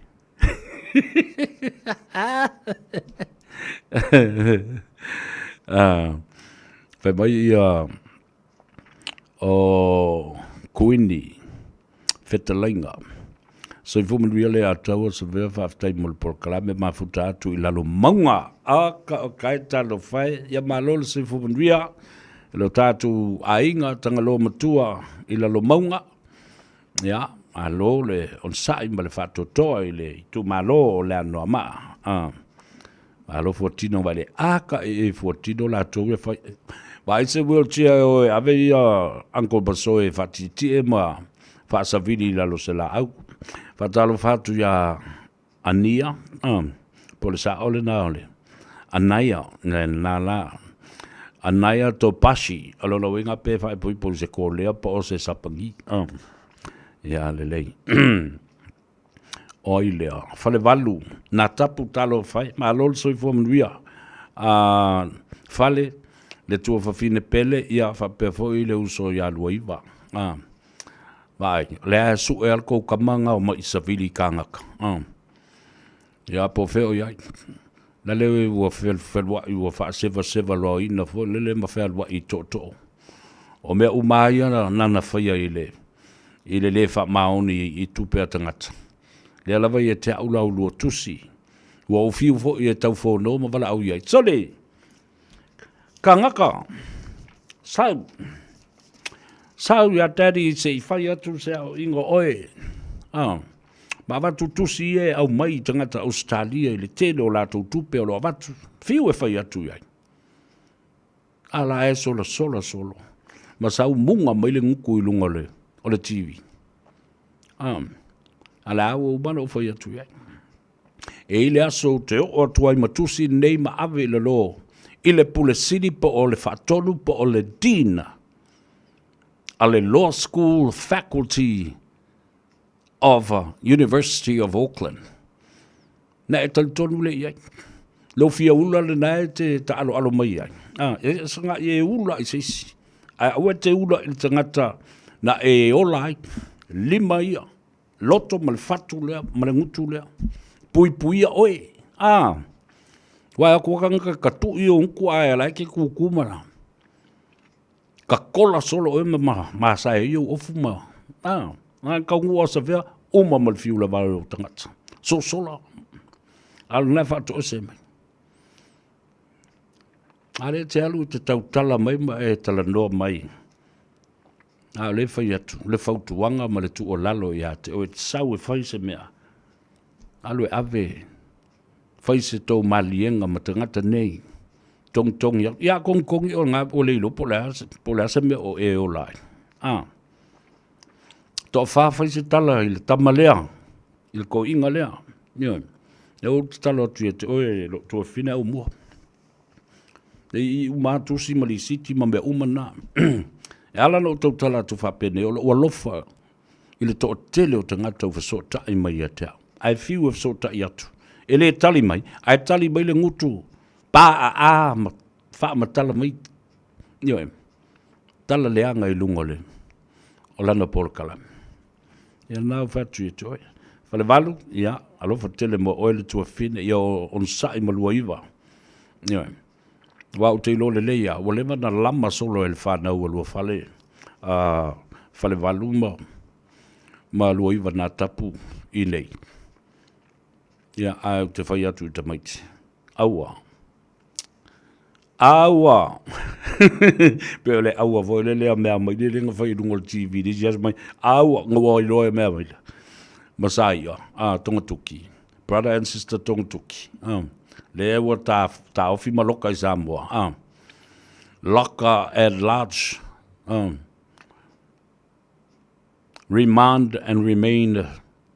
Whai mai ia o kuini whetalainga. So I fumanuia le ataua sa vea whaftai mo le porkalame mafuta atu I lalo maunga. Ka o kai talo whai ia malolo sa I fumanuia. Ilo tātu ainga tangalo matua I lalo maunga. Ia, alo le on sai ma le whatotoa I le tu malo o le anoa maa. Alo fuatino vale aka e fuatino la tau e whai. Vai se wheelchair o e ave ia Uncle Baso e whatiti e ma whaasavini I lalo se la au. Whatalo whatu ia ania. Po le sa ole na ole. Anaya, na la. Anaya to pashi. Alo la wenga pe whai pui po se kolea po o se sapangi. Ia lelei. Oi lea. Whale walu. Nā tapu talo whai. Ma lol soi fuamanuia. Whale. Le tua whawhine pele. Ia whapea fwoi le uso ia lua iwa. Vai. Lea su e alko kamanga o mai savili kangaka. Ia po feo iai. La lewe ua whelwa I ua wha seva loa ina fo. Lele ma whelwa I to. O mea umaia nana whaia I le. I le wha maoni I tupea tangata. Le lava I te au lau lua tusi. Ua o fiu fo I tau fo no ma wala au iai. Sole! Ka ngaka. Sau. Sau ia tari se I whai atu se au ingo oe. Ma watu tusi e au mai tangata Australia I le tele o lato tupe o loa watu. Fiu e whai atu iai. Ala e solo. Ma sau munga mai le nguku I lunga le. O le TV. Ala au mana o whai atu iai. E ile aso te o tuai matusi nei ma ave le lo. Ile pule siri po o le whaatonu po o le dina. Ale Law School Faculty of University of Auckland. Na e talitonu le iai. Lo fia ula le nae te ta alo mai ai. E sanga e ula i seisi. A ue te ula i tangata na e ola ai. Lima ia. Loto ma le fatu lea, ma le ngutu lea. Pui ia oe. Wai ako wakanga ka tu i o unku ai ala ke kukumara. Ka kola solo oe ma sa e iu ofu ma. Ka ngua sa vea, uma ma le fiu la vare o tangata. So sola. Alu nai fatu o se mai. Ale te alu te tau tala mai ma e tala noa mai. Le fai atu, le fautuanga ma le tu o lalo i ate. O e sau e fai se mea. Alu e ave. Fai se tau malienga ma te ngata nei. Tong ia. Ia kong o ngā o leilo po le ase mea o e o lai. Tō wha fai se tala i le tamalea. I le ko inga lea. E o te tala atu e te oe tō whina o mua. I umatusi ma li siti ma mea umana. E ala no tau tala tu whapene o alofa i le tō tele o te ngata o whasota i mai a te au. Ai fiu e whasota i atu. E le tali mai, ai tali mai le ngutu. Pa ma wha ma tala mai. Ioe, tala leanga i lunga le. O lana porkala. Ia nāu whatu i te oe. Whale walu, ia, alofa tele mo oe le tua whine i o onsai ma lua iwa. Ioe. Wau te ilo le leia, wa lewa na lama solo e le whanau a lua whale. Whale walu ma lua iwa nā tapu i nei. Ia, au te whai atu i te maiti. Aua. Peo le aua voi le lea mea mai, le renga whai rungo le TV, le jas mai. Aua, ngawa i loe mea mai. Masai, tonga tuki. Brother and sister tonga tuki. Le ewa ta ofi maloka i Samoa. Locker at large. Remand and remain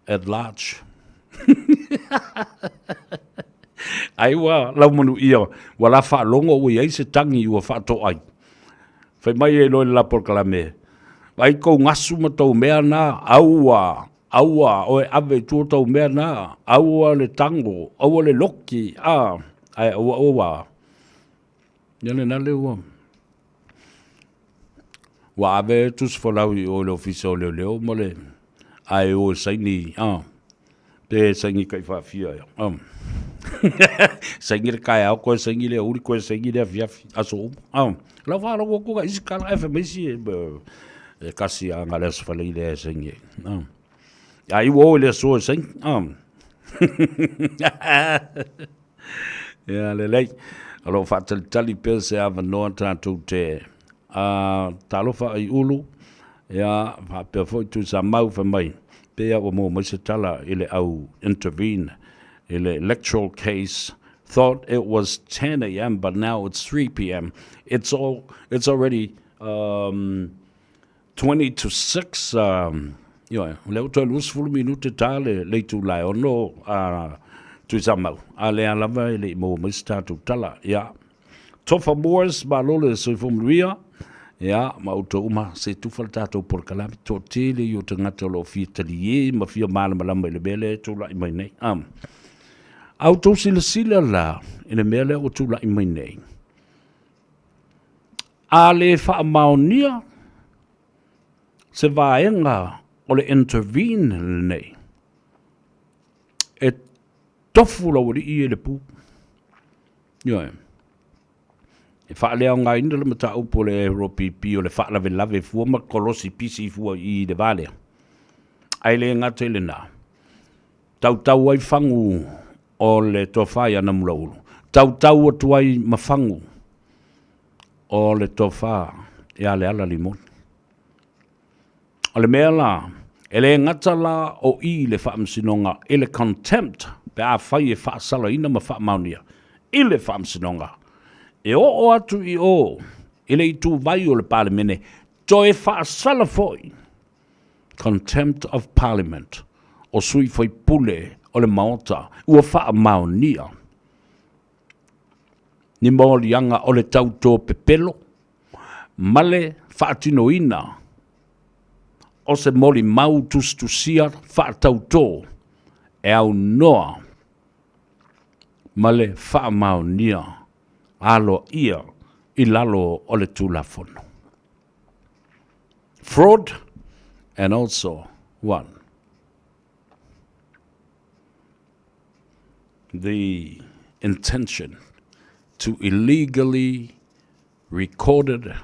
at large. Ai wa lau manu ia. Wala wha longo ui ai se tangi ua wha to ai. Whai mai e loe la por kalame. Ai kou ngasu ma tau mea na aua, oe ave tua tau mea na, aua le tango, aua le loki, ai aua. Yale na le ua. Wa ave tus folau i o le ofisa o leo mo le, ai o saini, te saini kai whawhia ya. Saini re kai au, koe saini le uri, koe saini le afiafi, aso la whara wakoga isi kala FMC e kasi a ngale aso whalei le saini. Ai wo le so saini. Ya le lei. Alo tali pe se ava noa tātou te talofa ai ulu. Ya pe foi tu sa mau fa mai. Pe o mo mai se tala ile au intervene. Ile electoral case. Thought it was 10 a.m. but now it's 3 p.m. It's already 20 to 6. Leo to lus fulu minute tale le tu lai ono tu samau. Ale alava ile mo mista tu tala. Ya. Tofa boys ba lole so fumria. Ya, ma uto uma se tu falta to por kalami to tele yo tangata lo fitali ma fia mala malamba ile bele tu lai mai nei. Auto sila la ina mele o tu la mai nei. Ale fa maonia se vaenga o le intervene nei. E tofu la wori i le pu. Yo. E fa le nga ina le mata upo le ropipi o le fa la lave fu ma kolosi pisi fu i de vale. Ai le ngate le na. Tau ai fangu o le tofa ya na mulaulu. Tau o tuai mafangu o le tofa ya le ala limon. O le mea la, ele ngata la o i le whaamsinonga, ele contempt pe a whai e whaasala ina ma whaamaunia. I le whaamsinonga. E o atu i o, ele i tu vai o le pale mene, to e whaasala foi. contempt of parliament, o sui foi pule o le maota, ua wha maonia. Ni mōlianga o le tauto pepelo, male whaatinoina, o se moli mau tustusia whaatauto, e au noa, male wha maonia, alo ia, I lalo o le tulafono. Fraud, and also one, the intention to illegally recorded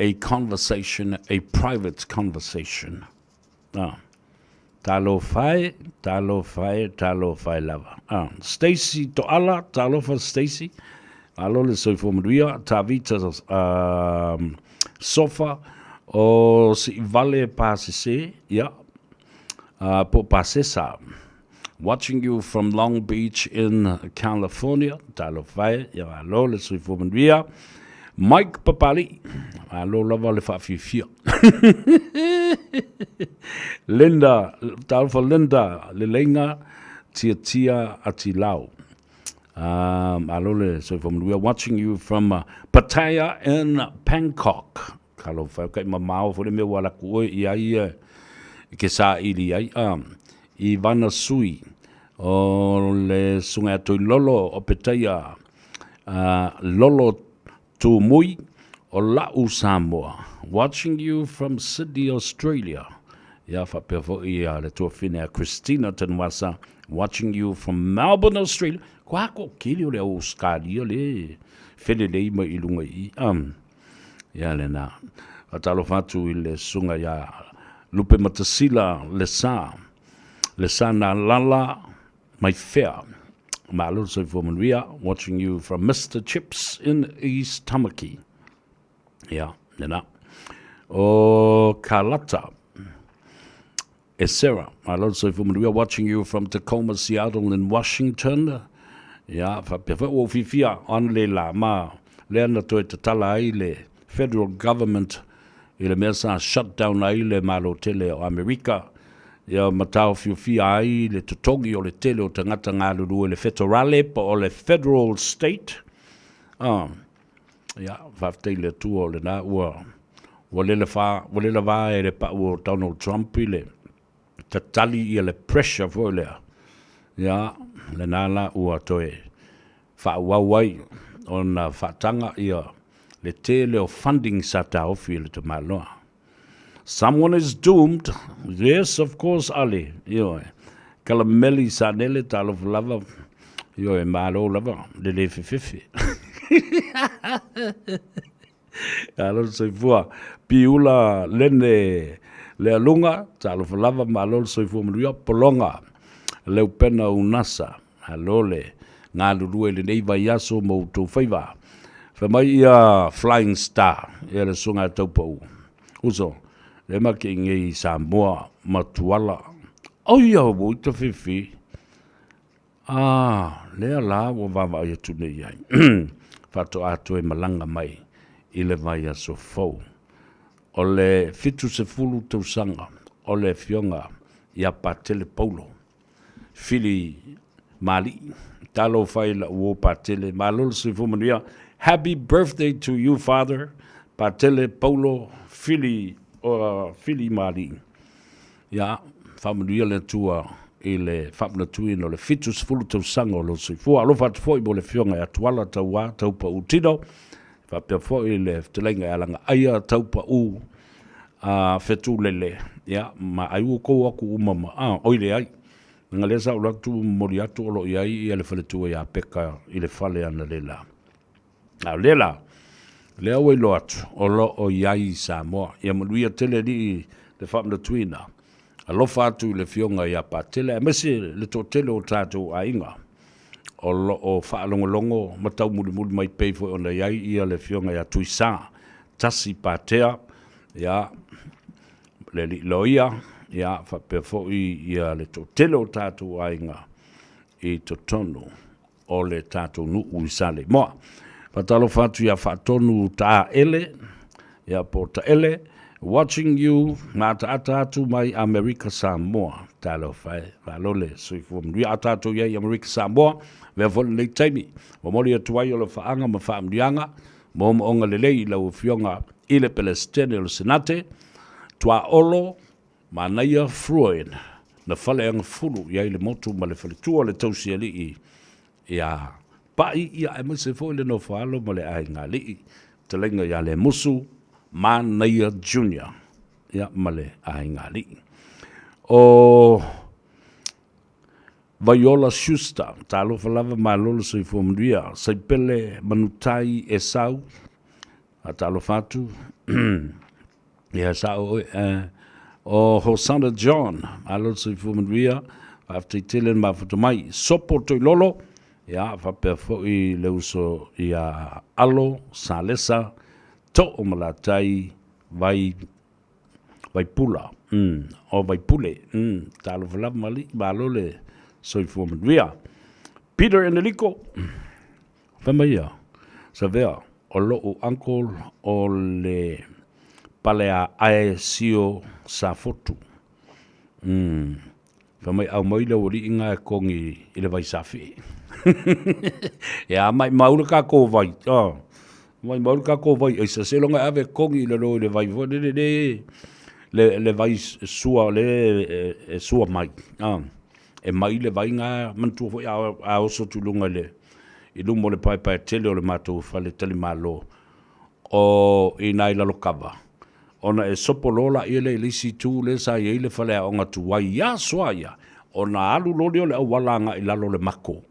a conversation, a private conversation. Talo fai lava. Stacy to ala, talo for Stacy. Alo le soi formaria, tavita sofa, o si vale pasese, yeah. Po pasesa. Watching you from Long Beach in California. Talo fai, yeah, alo le soi formaria. Mike Papali. Alo lava le fafifia. Linda, talo for Linda, le lenga, tia atilau. Alole, so we are watching you from Pattaya in Bangkok. Kalau fa kai mamau fo me wala ku ia ke sa ili ai I vana sui o le sunga to lolo o Pattaya lolo tu mui o la Samoa. Watching you from Sydney, Australia. Ya fa pe fo ia le to fina Christina Tenwasa. Watching you from Melbourne, Australia. Kwa ko kili le Australia le fele le ma ilunga I ya le na atalo fatu ile sunga ya lupe matasila le sa na lala my fair malo so for Maria watching you from Mr. Chips in East Tamaki ya le na o Kalata Esera malo so for Maria watching you from Tacoma, Seattle and Washington. Ya, fa pefa o fifia on le la ma le na to te tala ai le federal government ile mesa shutdown ai le malo tele o America ya matau fifia ai le totongi o le tele o tangata ngalu le federale po o le federal state ya fa tele tu o le na o le va e le pa o Donald Trump ile tatali ile pressure for le ya le nala ua toe fa wawai on fatanga ia le tele o funding sata ofi le maloa. Someone is doomed. Yes, of course, Ali. Yo, kalameli sanele talo lava. Yo, malo lava le fifi. Alors se voit piula lene le alunga talo lava malo se fu mria polonga. Leu pena unasa alole ngā lurue le nei vai aso mo tau Faiva fa mai ia Flying Star ia le sunga taupau uso le maki ngei Samoa matuala oia o ta fifi le ala o vava ia tune iai fato atu e malanga mai i le vai aso fau o le fitu se fulu tau sanga o le fionga ia patele paulo Fili Mali, talo faila uo patele, malol si fumanuia. Happy birthday to you, Father. Patele Paulo Fili Mali. Ya, famanuia le tua ile famna tui no le fitus fulu tau sango lo si fua. Alo fat foi bo le fionga ya tuala tau wa tau pa utino. Fa pe foi le ftelenga ya langa aya tau pa u fetu lele. Ya, ma ayu ko aku umama. Oile ai. Nga lesa o latu mori atu olo iai ia le faletua ia peka i le fale ana lela. Lela, lea wei lo atu o lo o iai Samoa. Ia manuia tele li le whamna tuina. A lofa atu i le fionga ia pa tele. A mese le to tele o tātou a inga. O lo o whaalongolongo matau muli mai peifo o na iai ia le fionga ia tuisa. Tasi pa tea. Ia le li loia. Ya fa pe fo ia le to tele o tatu ainga I to tonu o le tatu nu uisale mo patalo fatu ya fatonu ta ele ya porta ele Watching you, mata atatu mai America Samoa. Talo fai, valole, sui fum. Ria atatu ye America Samoa. Vea fol nei taimi. Wa mori atuai o le faanga ma faam dianga. Mo onga lelei la ufionga ile Palestine o senate. Tua olo, ma naia fruoen. Na fale anga fulu, ia ile motu ma le fale tua le tausi ali i. Ia, pai ia e mese fo ile no falo ma le ai ngā li. Talenga ia le musu. Manaia Junior, ia male ai ngā li. O Viola Schuster, talo falava malolo soi fomria, sai pele manutai e sau, a talo fatu, ia sau, o Hosanna John, malolo soi fomria, after telen mafutamai, sopo toi lolo, ia whapea fo i leuso ia alo, salesa, to o malatai vai pula o vai pule talo falava mali malole soi fomria Peter Enrico famaia savea o lo uncle o le palea ai sio sa fotu famai au mai le ori inga kongi ile vai safi ya mai maura ka ko vai mai mau ka ko vai e se longa ave kongi le ro le vai vo le vai sua le sua mai e mai le vai nga mantu fo a o so tu longa le i lumo le pai tele o le mato fa le tele malo o ina ila lo kava ona e sopolola ile lisi tu le sa ile fa le onga tu wai ya soia ona alu lo le walanga ila lo le mako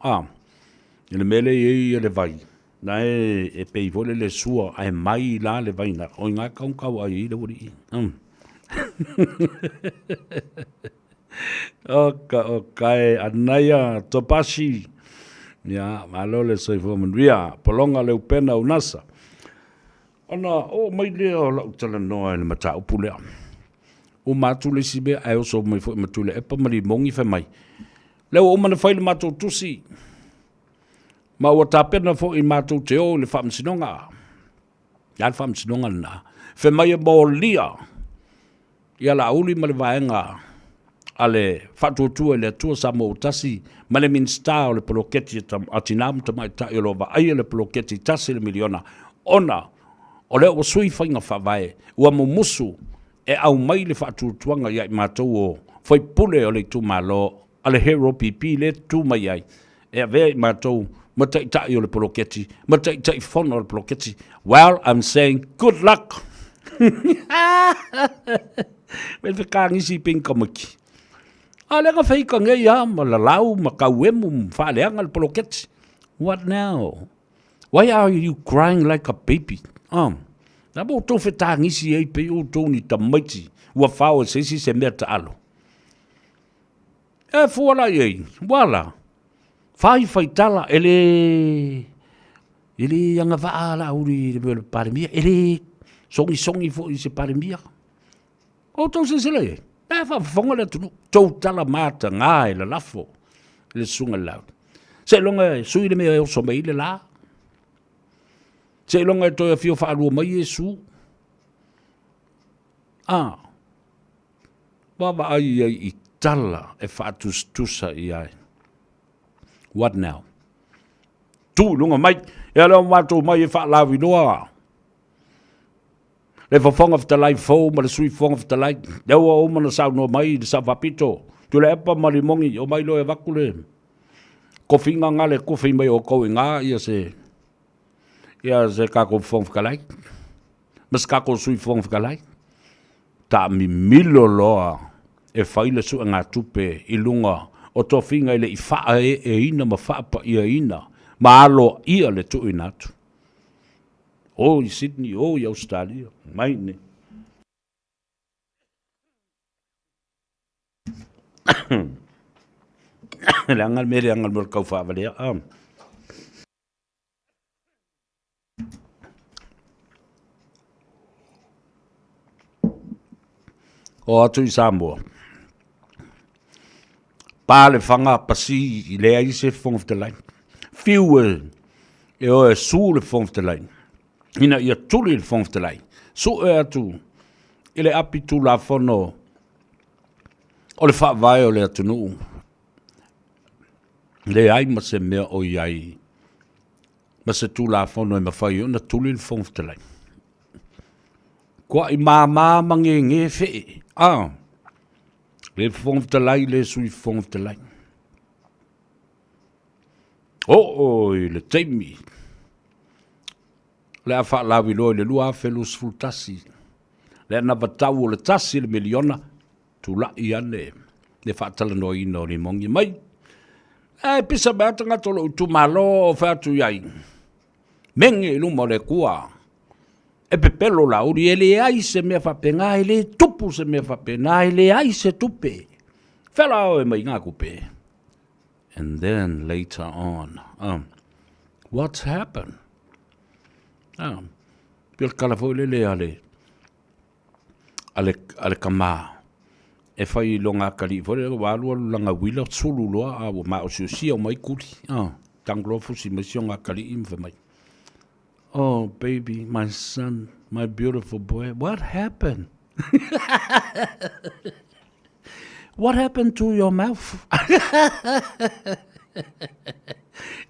ile mele ye le vai na e pei vole le sua ai mai la le vaina o nga kau ai le wori okay anaya topashi ya malole soi fomria polonga le upena unasa ona o mai le o la utala no le mata upule o matu le sibe ai o so mai fo matule e pa mari mongi fe mai le o mana fai le matu tusi ma o tapena fo i matou te o le whamsinonga. Ia le whamsinonga na. Fe mai e mōlia. Ia la uli ma le vaenga. A le whatuotua le atua Samoa o tasi. Ma le minsta o le poloketi atinam tamai tai o lova. Ai le poloketi tasi le miliona. Ona. O le o sui whainga whavae. Ua mumusu. E au mai le whatuotuanga ia i matou o. Fai pule o le tu malo. A le hero pipi le tu mai ai. E a vea i matou. Matai o le poloketi, matai fono le poloketi. Well, I'm saying good luck. Wel fe kangisi pinka maki. Ale nga fei ka ngai ya malalau makauemu faleanga le poloketi. What now? Why are you crying like a baby? Na bo to fe tangisi e pe o to ni tamaiti. Wa fao se se meta alo. E fuala ye, wala. Fai tala ele anga vaala uri le paremia ele songi fo i se paremia o to se sele e fa fonga le tu to tala mata ngai le lafo le sunga la se longa sui le me o so me le la se longa to fio fa lu mai Yesu baba ai i tala e fa tusa i ai. What now? Tu lunga mai, e ala watu mai e wha lawi noa. Le whafonga of the life fo, ma le sui fonga of the life. Le ua o mana sau no mai, le sa wapito. Tu le epa marimongi, o mai lo e wakule. Ko finga ngale, ko fi mai o kou ngā, ia se kako fonga whakalai. Mas kako sui fonga whakalai. Ta mi milo loa, e whaile su ngā tupe, i lunga, o to finga ile i faa e ina ma faa pa ia ina. Ma alo ia le tu inatu. O i Sydney, o i Australia. Mai ne. Le angal mere angal mor kau faa valea. O atu i Samoa. Pale fanga pasi i lea i se fong of the line. Fiu e o e su le fong of the line. Ina ia tuli le fong of the line. So e atu Ile api tu la fono. O le whaavai o le atunu. Le ai ma se mea o iai. Ma se tu la fono e mawhai o na tuli le whongwhtalai. Kua I māmā mange nge whee. Le whongwhtalai le sui whongwhtalai. Oi, le teimi. Le a whaalawi loi le lua whelu sfultasi. Le na vatau o le tasi le miliona. Tu la I ane. Le whaatala no ina o ni mongi mai. Pisa mea tanga tolo tu malo o whaatu iai. Menge iluma le kua. E pepelo la uri ele ai se mea whapenga ele tupu se mea whapenga ele ai se tupe. Whela o e mai ngā kupe. And then later on, what's happened? Pio kalafo lele ale kama. E whai longa kari, fore wālua langa wila tsulu loa a wa mao siusia o mai kuri. Tanglo fusi mai sionga kari imwha mai. Oh, baby, my son, my beautiful boy, what happened? What happened to your mouth?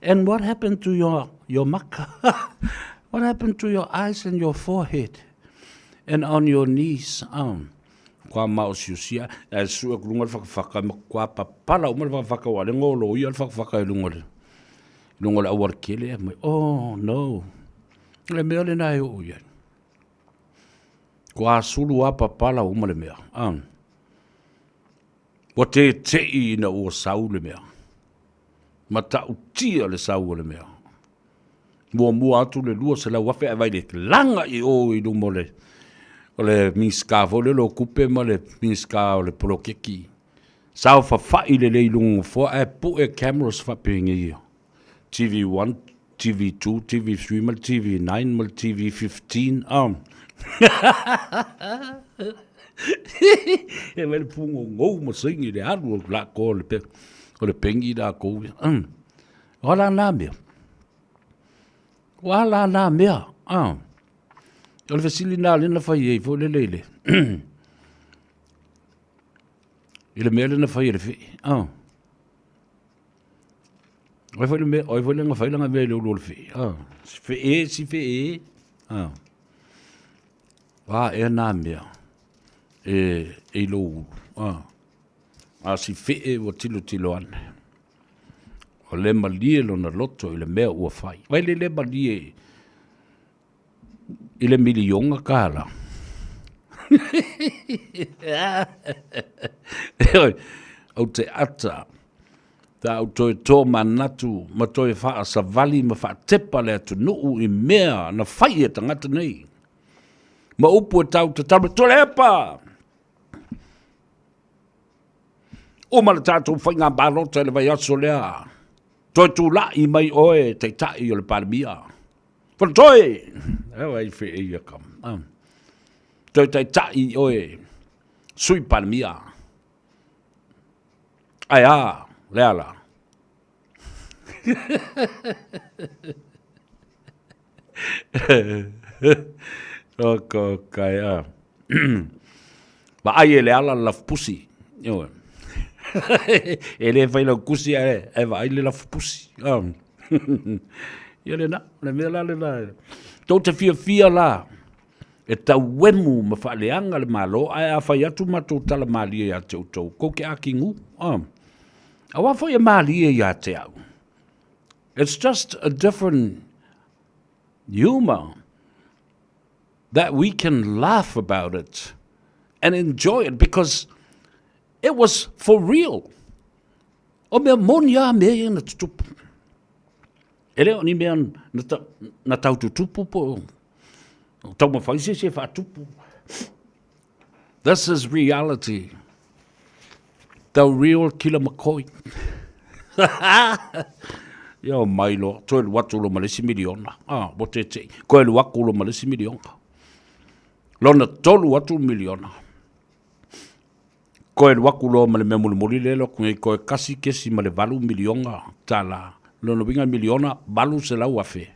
And what happened to your maka? What happened to your eyes and your forehead? And on your knees? Kwa mao siusia, e sua kulunga whakawhaka, kwa papala umar whakawhaka wale ngolo, ia whakawhaka I lungole. Lungole awar kele, oh no. Le mea le nai o ia. Kwa sulu a papala umar le mea. Wa te tei ina o sau le mea. Ma ta utia le sau le mea. Mua atu le lua se la wafe a vai le langa I o I lumole. O le miska fo le lo kupe ma le miska o le polokeki. Sao whawhai le leilungu fo e pu e cameras whapingi ia. TV1, TV2, TV3, mal TV9, mal TV15. E mele pungo ngou ma singi le anu o la ko le pengi da ko. Wala na mea. Wala na mea. O le fasili nā lena whai ei fo le leile. I le mea lena whai e le whi. Oi fo le mea, oi fo le ngā whai langa mea le ulu le whi. Si whi e. Wā e nā mea. E lo ulu. Si whi e wa tilo ane. O le malie lo na loto I le mea ua whai. Wai le malie I le milionga kala. Au te ata. Ta au toi tō manatu, ma toi wha sa vali, ma wha tepa le atu nuu I mea na whai e tangata nei. Ma upu e tau te taru, tole epa! O ma le tātou whai ngā bārota e le vai aso lea. Toi tū la I mai oe te tai o le paramia. Toi! Ewa I whi e ia kam. Toi tai tai oe. Sui paramia. Ai leala. Oko kai Ba ai leala laf pusi. Yo. Ele vai la kusi e vai le laf pusi. Ia le na, le mea la le la. Tau te fia la. E tau wemu ma whaaleanga le malo, ai a whai atu matou tala maalia ia te utau. Ko ke aki ngu. A wafo ia maalia ia te au. It's just a different humor that we can laugh about it and enjoy it because it was for real. O mea monia mea ia na tutupu. E leo ni mea na tau tutupu po. Tau ma whaise se whatupu. This is reality. The real kila makoi. Ia mai lo, toi lu watu lo malesi miliona. Bo te te. Koe lu waku lo malesi miliona. Lona tolu watu miliona. Koe lu waku lo male memuli muli lelo, koe kasi kesi male valu miliona. Tala. Lona winga miliona, balu se lau afe.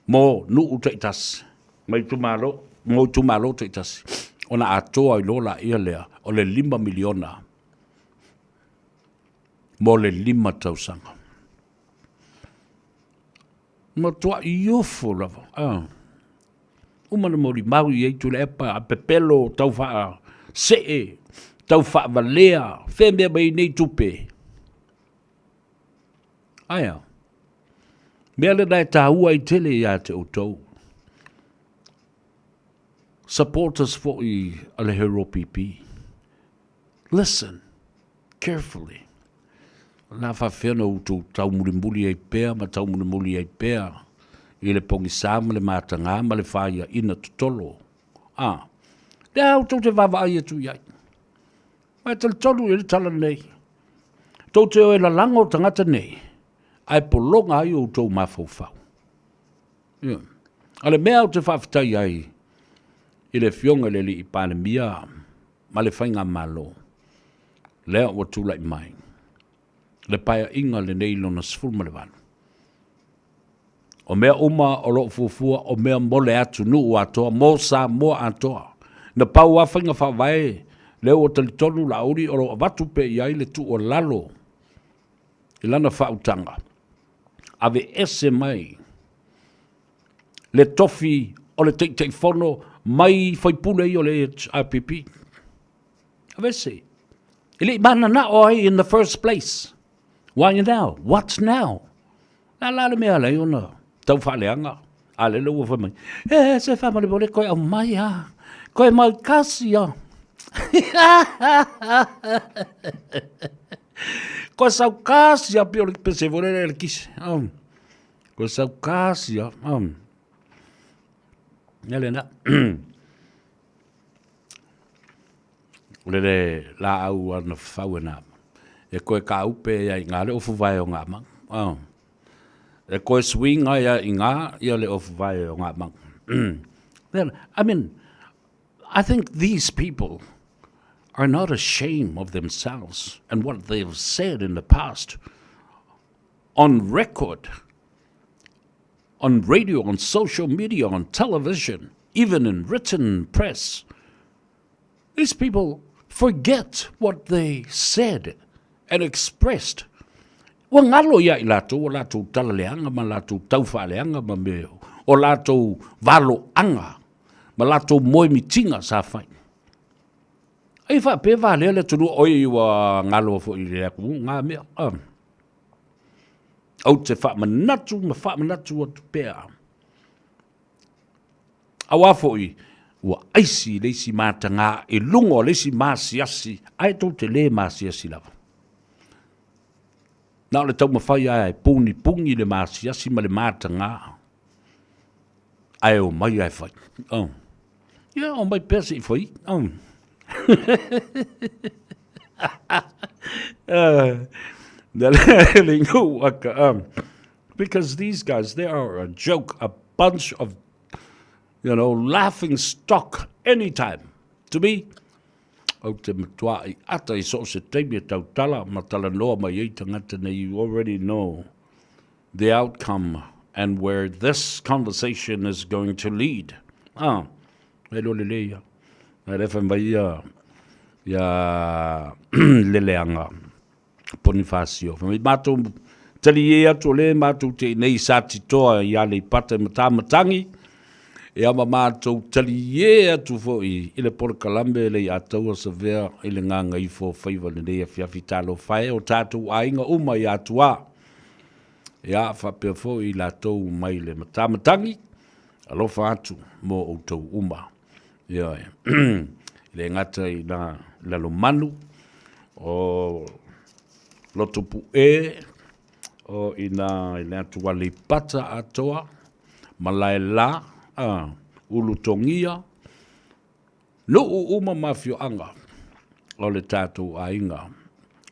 Mo nu utaitas. Mai tu malo, mo tu malo te tasi. Ona atoa I lola ia lea, o le 5 miliona. Mo le 5 tausanga. Mo tua iofo lava. Umana mori mau I eitu le epa, a pepelo, tau faa see, tau faa valea, whemea mai nei tupe. Aia. Mea le nai tāua I tele ia te utou. Supporters for I ale hero PP. Listen carefully. La fa whena utou tau mulimuli ai pēr, ma tau mulimuli ai pēr. I le pongi sāma le mātanga, ma le whaia ina tutolo. Le au tau te wawa ai atu iai. Mai tala tolu I le tala nei. Tau te oe la lango tangata nei. Ai polonga ai o tau mawhauwhau. Ale mea au te whawhitai ai. I le fionga le li I pandemia, ma le whainga malo. Lea o tūlai mai. Le paia inga le nei lona sfulma le wanu. O mea uma o lo fufua, o mea mole atu nuu atoa, mo Samoa atoa. Na pau a whainga whawai, leo o talitonu la uri o lo watu pe iai le tu o lalo. I lana whautanga. Ave ese mai. Le tofi o le teitei whono, mai whaipule I o le IPP. Ave se. Ili mana na oi in the first place. Why now? What now? La le mea lei ona. Tau whaleanga. Ale le ua whamai. Se whamare bole koe au mai a. Koe mai kasi a. Koe sau kasi a pio le pese vore le kisi. Koe sau kasi a. Nele na. Le la au ana whauena. E koe ka upe ia I ngā le ofu vai o ngā mang. E koe swing ia I ngā ia le ofu vai o ngā mang. Then, I mean, I think these people are not ashamed of themselves and what they've said in the past. On record, on radio, on social media, on television, even in written press. These people forget what they said and expressed. Wa ngalo ia I latou, o latou talaleanga, ma latou taufaleanga, ma meo, o latou valo anga, ma latou moe mitinga sa fai. Ai wha pe vale le tunu oi wa ngalo fo I le aku, ngā mea. Au te wha manatu, ma wha manatu o tu pēa. Awa fo I, ua aisi leisi mātanga, I lungo leisi māsiasi, ai tau te le māsiasi lava. Nā le tau mawhai ai pungi le māsiasi ma le mātanga. Ai o mai ai whai. Ia o mai pēsi I whai. Because these guys, they are a joke, a bunch of, laughing stock anytime. To me, au te matua I ata I so se teimi tau tala, ma tala noa mai ei tangata nei, you already know the outcome and where this conversation is going to lead. Hello leleia. Na refa mai ia leleanga Bonifacio. Mai mātou tali e atu le mātou te nei sāti toa I ale pata matamatangi. E ama mātou tali e atu fo I le pora kalambe le atou sa vea I le nganga I fo Faiva le nei a fiafi talo whae o tātou ainga uma I atua. E a whapea fo I lātou mai le matamatangi. Alofa atu mo o tau uma. Ia le ngata I na lalo manu o lotupu o ina le atua le pata atoa malai la ulu tongia no uma mafio anga o le tātou ainga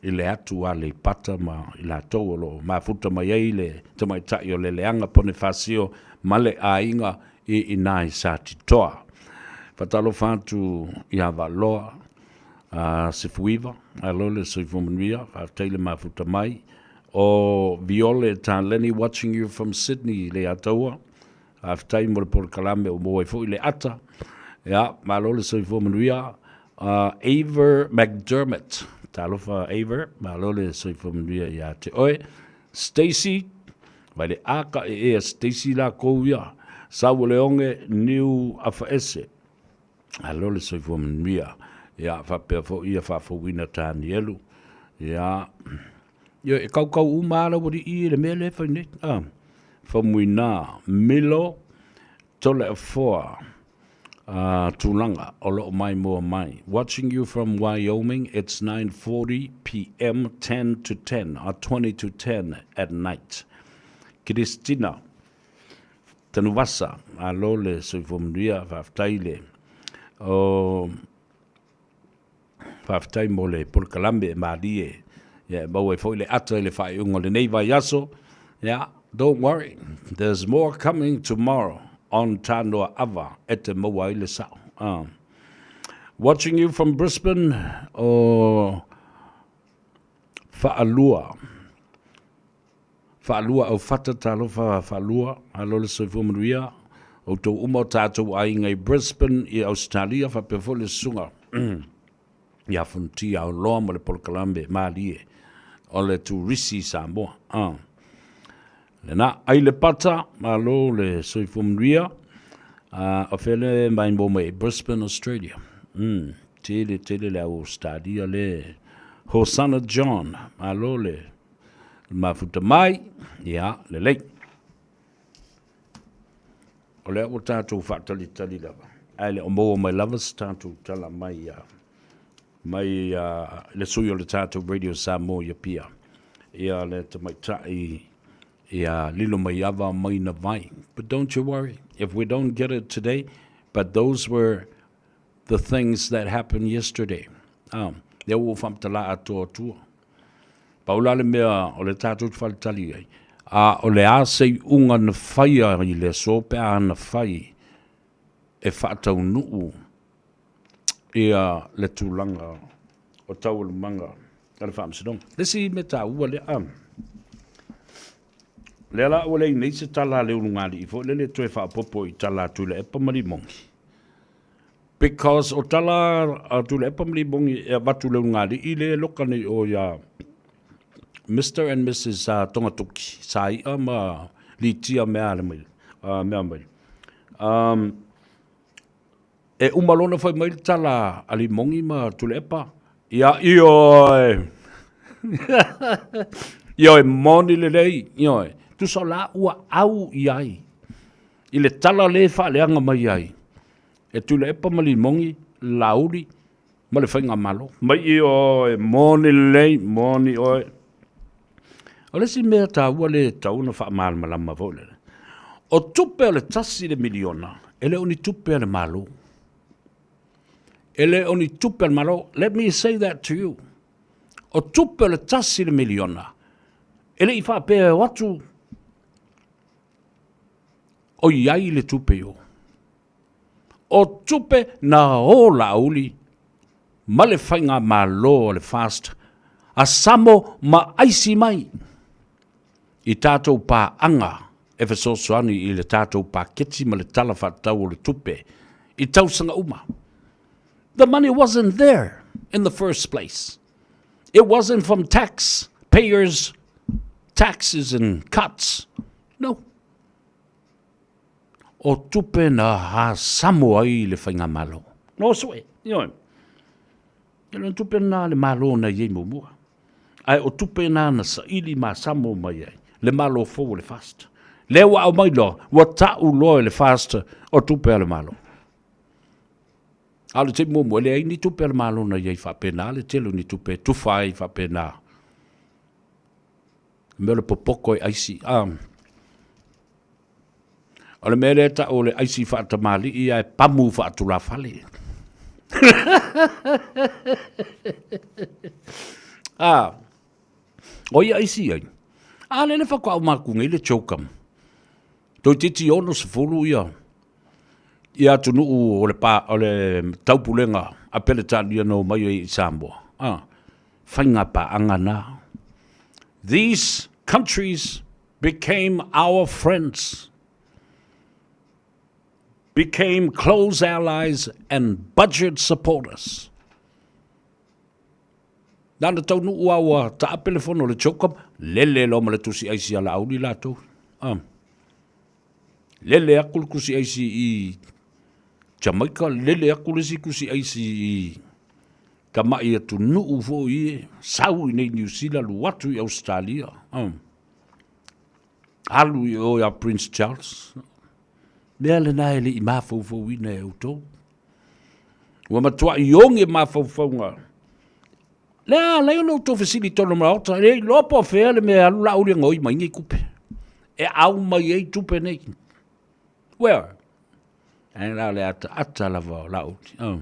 I le atua le pata ma I la tau lo mafuta mai ei le tamai tai o le leanga Bonifacio ma le ainga I inai sati toa. Patalo fatu I avaloa se fuiva, alole se fumanuia, teile mafuta mai, o Viole Taleni watching you from Sydney le ataua, aftai mo le por kalame o moe fo le ata, Ya, malo le soifua manuia. Aver McDermott. Talofa Aver. Malo le soifua manuia ia te oe. Stacy. Vai le aka e Stacy la kouia. Sau leonge New Afaese. Alo le soifua manuia. Ya, whapea fo ia whawhawina tāni elu. Ya. Yo e kau umara wari I le mea le whaine. Whamuina Milo tole a foa tūlanga o loo mai mua mai. Watching you from Wyoming, it's 9:40 p.m. 10 to 10 or 20 to 10 at night. Christina Tanuvasa alo le soifomria whaftaile o whaftai mo le polkalambe e marie. Yeah, baue foi le ata le whai ungo le neiva yaso. Yeah, don't worry. There's more coming tomorrow on Tanoa Ava at the Moa le sao. Watching you from Brisbane or Fa'alua. Fa'alua o fata talo Fa'alua. Alo le soifo manuia. O tō umo tātou ai ngai Brisbane I Australia fa pefo le sunga. Ia funti au loa mo le polkalambe malie. O le turisi Samoa. Lena, ai le pata, malo le soifumria, o fele mai mo me Brisbane, Australia. Tele le au stadia le Hosanna John, malo le mafuta mai, ia, le lei. O le au tātou whātali lava. Ai le o mo mai lovers tātou tala mai, mai le sui o le tātou Radio Samoa ia pia. Ia le tamaitai ia lilo mai ava mai na vai. But don't you worry, if we don't get it today, but those were the things that happened yesterday. Lea ua whamtala atua atua. Paula le mea o le tātou whaletali ai. O le āsei unga na whaia I le sopea na whai e whaatau nuu ia le tūlanga o tau le manga ala whaamsidong. Lesi me tā ua le le ala ua lei nei se tala le urungali I fo le toe whaapopo I tala tu le epa marimongi. Because o tala tu le epa marimongi e watu le urungali I le lokane o ya Mr. and Mrs. Tongatuki sa ia ma li tia mea le mai. Mea mai. E umalona fai mai tala ali mongi ma tulepa. Ia ioi. Ioi moni le lei. Ioi. Tu so la ua au iai. I le tala le fa le anga mai iai. E tulepa ma li mongi lauri ma le whainga malo. Mai ioi moni le lei. Moni oi. O le si mea tā ua le tauna wha malama vole. O tupe o le tasi le miliona. Ele oni tupe le malo. Ele oni tupe le malo. Let me say that to you. O tupe le tasi le miliona. Ele I wha pēr watu. O iai le tupe yo. O tupe na o la uli. Ma le whainga malo le fast. A samo ma aisi mai. I tātou pā anga. E whasosoani I le tātou pā keti ma le tala whatau o le tupe. I tausanga uma. The money wasn't there in the first place. It wasn't from taxpayers, taxes and cuts. No. O tupe na ha Samoa I le whainga malo. No soe. Ioi. Ele tupe na le malo na ye mumua. Ai o tupe na sa ili ma Samoa mai ai. Le malo fo le fast. Le wa au mai lo. Wa ta'u lo le fast o tupe le malo. Ale te mo le ai ni tupe le malo na ye fa pena le telo ni tupe tu fai fa pena. Me le popoko ai si. Ale me le ta o le ai si fa tamali I ai pamu fa tu la fale. O ia ai si ai. Ale le whakua au makunga I le chokam. Toi titi ono se fulu ia. Ia tunu o le taupulenga a pele tālia no mai I Samoa. Whainga pa angana. These countries became our friends. became close allies and budget supporters. Nana tau nu ua ta telefono le chokam, lele lo ma le tusi aisi ala auli lato. Lele akul kusi aisi I Jamaica, lele akul kusi aisi I kamai atu nu ufo I sau I nei New Zealand, watu I Australia. Alu I o ya Prince Charles. Mea le na ele I mafau ina e uto. Ua matua I onge mafau ngā. Lea, leo no to fasili tono maota, e lopo fea le mea alu lauri ngoi mai ngai kupe. E au mai ei tupe nei. Where? And now le ata la va lauri.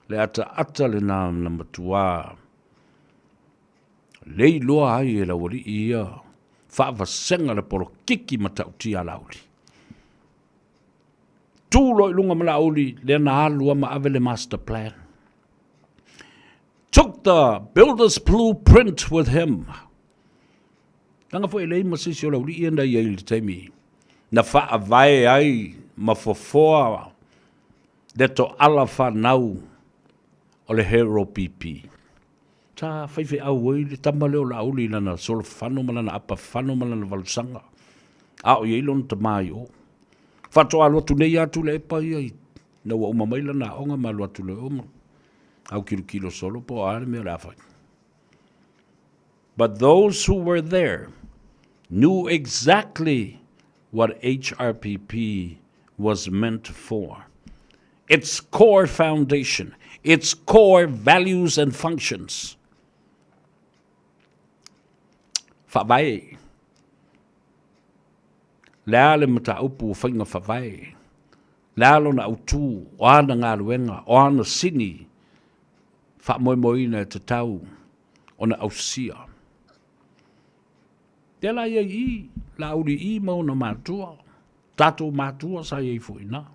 Le ata le na matua. Lei loa ai e la wari ia. Fa'ava senga le poro kiki matauti a lauri. Tūlo I lunga ma lauri, le na alua ma ave le master plan. Took the builder's blueprint with him. Tanga fo elei masisi o lauri ia ndai ai le taimi. Na fa'a vai ai ma fofoa le to ala whanau o le hero PP. Ta whaiwhi au ai le tama leo lauri lana solo whano malana apa whano malana walusanga. A o yeilon ta mai o. Whato alua tu nei atu le epa iai. Na wa umamaila na onga ma alua tu le oma. Au kilo solo po aare mea rafai. But those who were there knew exactly what HRPP was meant for. Its core foundation, its core values and functions. Whawai. Lea le mata upu whainga whawai. Lea lo na utu, o ana ngā ruenga, o ana sini, whamoimoina te tau, o na ausia. Te la I, la uri I mauna mātua, tātou mātua sa iei fuina.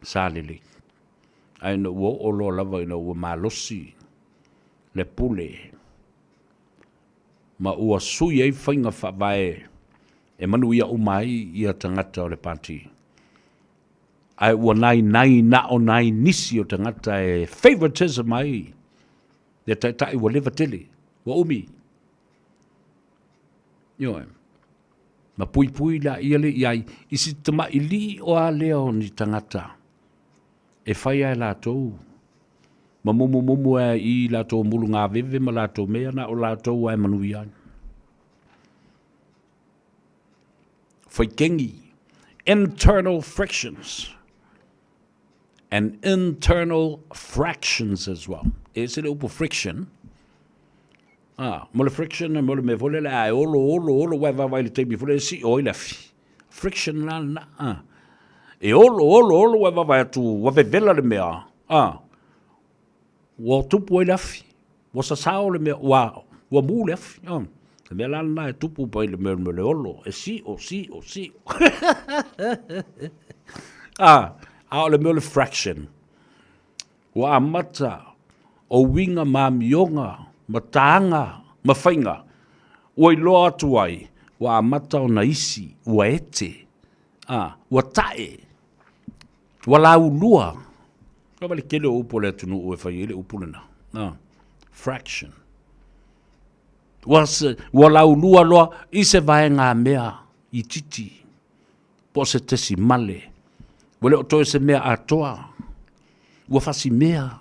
Sālili, ai na ua o lo lava ina ua mālosi, le pule, ma ua sui ei whainga whawai, e manu ia umai ia tangata o le pāti. Ai ua nai na o nai nisi o tangata e favoritism ai, le tai ua lewa tele, ua umi. Ioe, ma pui la ia le iai, isi tama ili o a leo ni tangata, e whai ai lātou, ma mumu e I lātou mulu ngā veve ma lātou mea na o lātou ai manu iai. Whai kengi, internal frictions, and internal fractions as well. E se le upo friction, mole friction, mole me vole le ai, olo, vai le teimi vole si oi la fi. Friction la na, e olo, vai atu, wave vela le mea, wa tupu oi la fi, wa sasao le mea, wa mu le fi, le mea la na e tupu pai le mea le olo, e si, o. A le mea le fraction, wa amata, o winga ma mionga, ma taanga, ma whainga. Oi loa atu ai, wa amata o na isi, ua ete, ua tae, wa lau lua. Ka wale kele o upo le atunu ue whai ele upo le na. Fraction. Wa lau lua loa, I se vae ngā mea, I titi, po se tesi male. Wale o toe se mea atoa, ua fasi mea.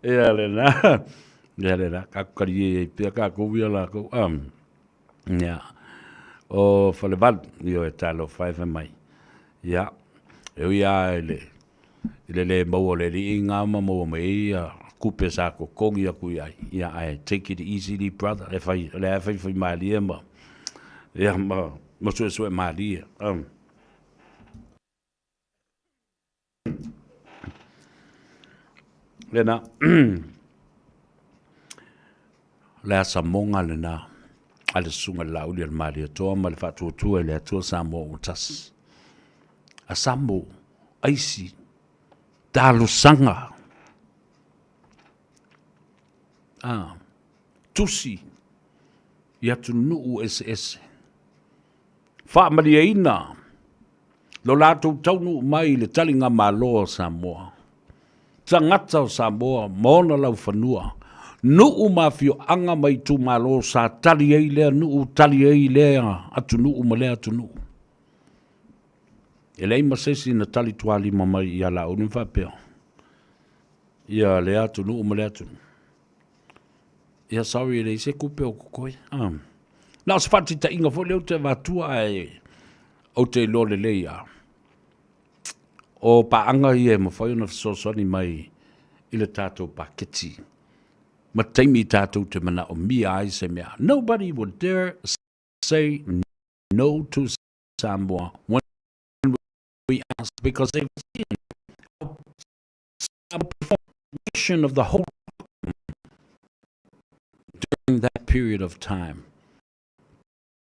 Ia le na, kakukari e pia kakuvia la ko, ia, o whalevad, io e talo Faiva mai, ia, ia le maua le ri ngā maua mai, kupe sa ko kongi aku ia, I take it easily brother, le fai malia ma, ia ma sue malia, Lena, le Samoa lena, ale sunga lauli al maria toa ma le fatuatua le atua Samoa utas. A Samoa, aisi, talusanga. Tusi, ia tu nuu ese. Wha maria ina, lo lātou taunu mai le talinga malo o Samoa. Tangata o Samoa, maona lau whanua. Nuu mawhio anga mai tu malo sa tali ei lea, nuu tali ei lea, atu nuu ma lea atu nuu. E lei masesi na tali tuali mamai ia la unin whapea. Ia lea atu nuu ma lea atu nuu. Ia sorry lei se kupe o kukoi. Nā se whati ta inga fo leo te wātua o te lole leia. O paanga ia ma whai ona whasosoni mai i le tātou paketi. Ma taimi tātou te mana o mia ai se mea. Nobody would dare say no to Samoa when we ask, because they've seen our performance of the whole during that period of time.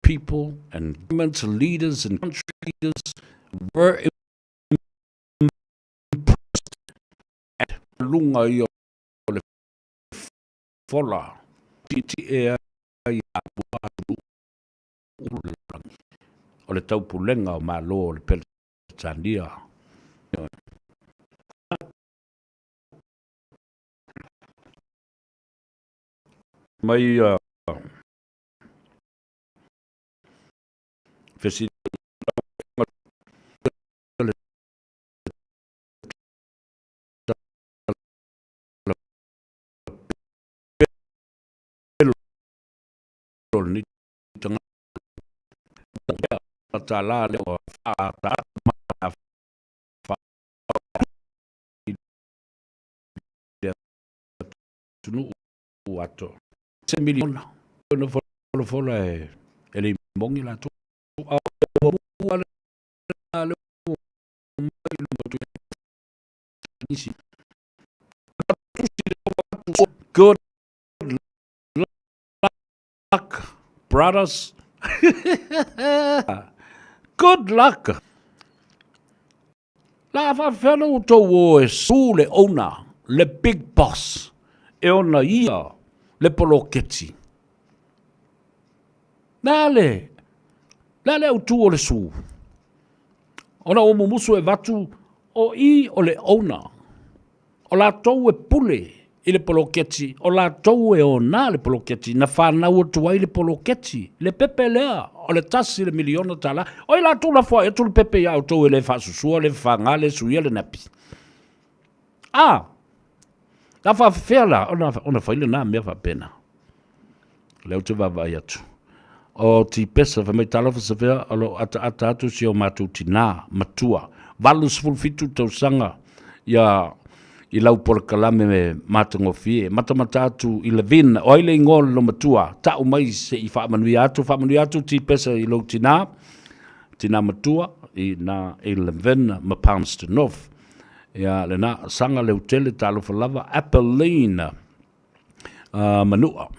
People and governments, leaders and country leaders were impressed at lunga i o le fola titi e ai a buatu ulangi o le taupulenga o malo o le Peletania. Mai fesi ni tanga tala le o fa ta ma fa tunu ato se miliona no fola ele mongi la tu good luck, brothers. Good luck. La fa fellow to wo su le ona, le big boss. E ona ia le poloketi. Nale o tu o le su. Ona o mumusu e vatu o i o le ona. O la tau e pule i le poloketi. O la tau e ona le poloketi. Na whanau o tuai le poloketi. Le pepe lea. O le tasi le miliona tala. O i la tau la fua e tu le pepe ia o tau e le whasusua, le whangale, suia le napi. La whawhela. Ona whaile nā mea whapena. Leo te wawai atu. O ti pesa whamai talofa sa whea, alo ata atu si o mātou tina, matua. Walu sifulfitu tau sanga, i lau kalame me mātango fie. Matamata atu i le vina, o aile ingol lo matua, tau mai se i whaamanui atu ti pesa i lau tina matua, i na i le vina ma Palmerston North. Ia le na sanga leu tele talofa lava, Appalina, manua.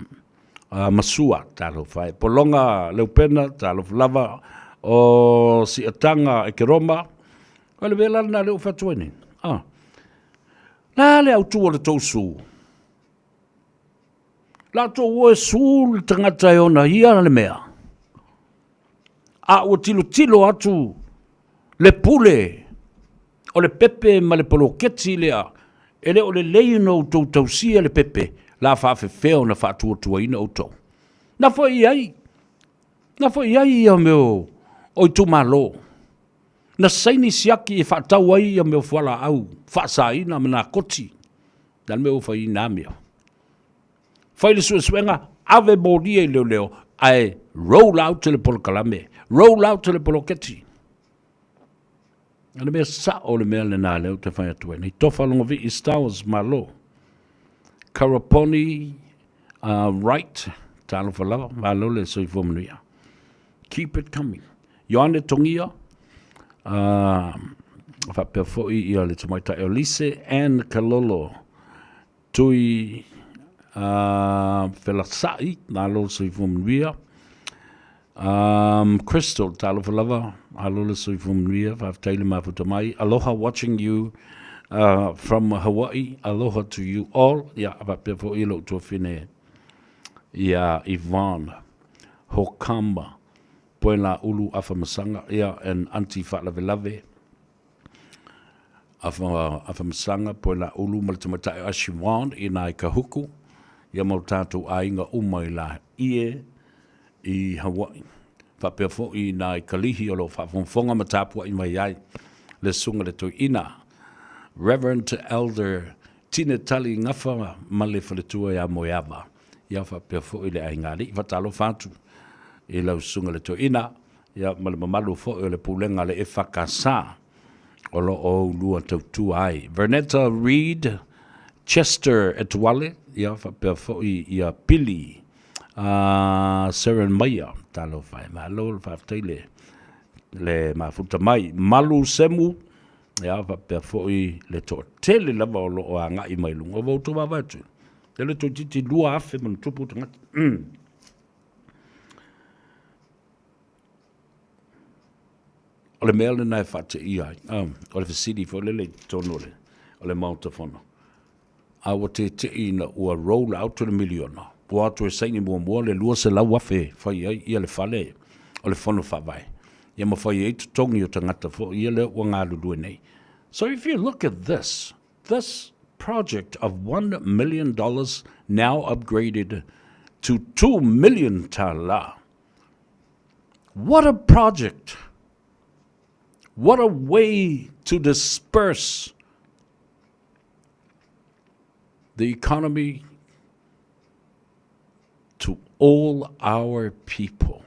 Masua talo fai polonga leupena talo lava o si atanga e keroma ole vela na leu fatueni na le autu le tosu la to wo sul tangata ona ia le mea o tilo atu le pule o le pepe ma le poloketi lea ele o le leino tausia le pepe la fa feo na fa tu ina auto na foi ai ia meu o tu malo na saini siaki e fa tau ai ia meu fala au fa saina na koti dan meu fa ina mia foi le suenga ave bodia leo ai roll out le polkalame roll out le poloketi ana me sa o le mele na leo te fa tu ni tofa longo vi stars malo Karaponi, right, talo falava, malole so ifomnuia. Keep it coming. Yoane tongia, fa perfoi ia le tomaita Elise and Kalolo, tui felasai, malo so ifomnuia. Crystal, talo falava, malole so ifomnuia, fa taile mafutamai. Aloha, watching you. From Hawaii, aloha to you all. Yeah, about before you look to fine. Yeah, Yvonne. Hokamba, Poela Ulu Afamasanga, Ea and Anti Falavelave, Afamasanga, Poela Ulu Maltamata Ashiwan, Inai Kahuku, Yamotatu Ainga Umaila, I Hawaii. Whapea fo I nai kalihi o lo whafonga matapua I mai ai le sunga le toi ina. Reverend Elder Tina Tali ngafa male whaletua ia moeava. Ia whapea fo I le ai ngāri. Whatalo whātu I lau sunga le toi ina. Ia male mamalu fo I le pulenga le e whakasā. O lo o lua tautua ai. Vernetta Reed Chester Etuale. Ia whapea fo I ia pili. Seren Maya. Talo fai malo faftai le mafuta mai malu semu ya va pe foi le to tele la va lo nga I mai lungo vo to va tu le to titi lua afe man tupu tanga ole mele na fate ia ole city for le tonole ole mount of honor I would te in a roll out to the million Boa to saini mo le lua se la wafe fai ai ia le fale o le fono fa vai ia mo fai ai tongi o tangata fo ia le wanga lu nei. So if you look at this project of $1 million now upgraded to 2 million tala, what a project, what a way to disperse the economy to all our people.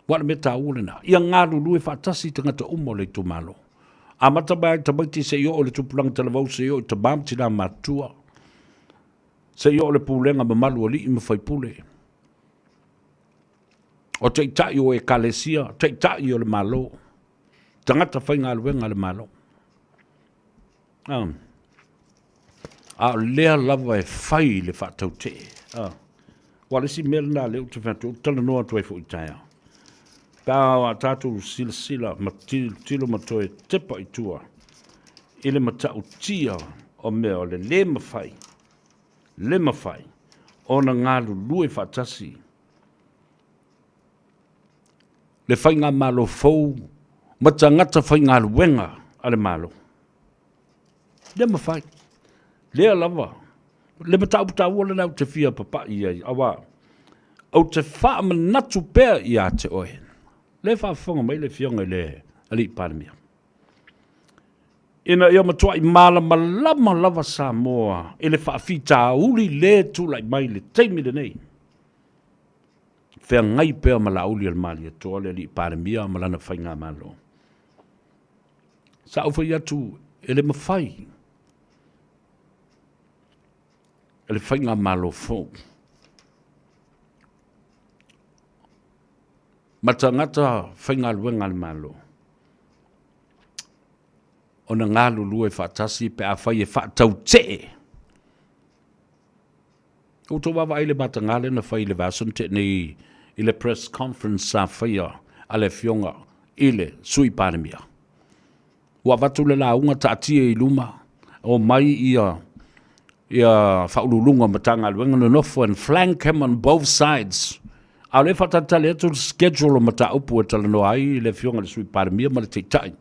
What me ta ulena? Ia ngalu lui fatasi tangata umo le tumalo. Amata ba tabati se yo le tupulang talavau se yo tabam tina matua. Se yo le pulenga mamalu ali ima fai pule. O te ita yo e kalesia, te ita yo le malo. Tangata fai ngaluenga le malo. A lea lava e fai le fatau te. Wale si melna leo te whantu, tala noa toi fo itaia. Pāwa tātou sila tilo matoe tepa I tua. Ile matau tia o mea o le le mawhai. O na ngalu lue whatasi. Le whai ngā malo fau, mata ngata whai ngā luenga ale malo. Le mawhai. Lea lava. Le matau wale nau te fia papa I ai, awa. Au te wha manatu pēr I a te oe. Le wha whonga mai le fionga le ali paramia. Ina ia matua I malama lava Samoa, e le wha whita uli le tūlai mai le teimi le nei. Whea ngai pēr mala uli al mali atoa le ali paramia malana whainga malo. Sa uwhai atu e le mawhai. Le whainga malo fō. Matangata whainga luenga le malo. O na ngalu lue whatasi pe a whai e whatau te. O tō wawa i le matangale na whai le vasun te nei I le press conference sa whaia a le fionga I le sui paramia. Wa watu le la unga tātia I luma o mai ia whaululunga matanga luenga no nofo and flank him on both sides. A le whatatale atu schedule o mata upu e tala no ai le fionga le sui paramia ma le teitai.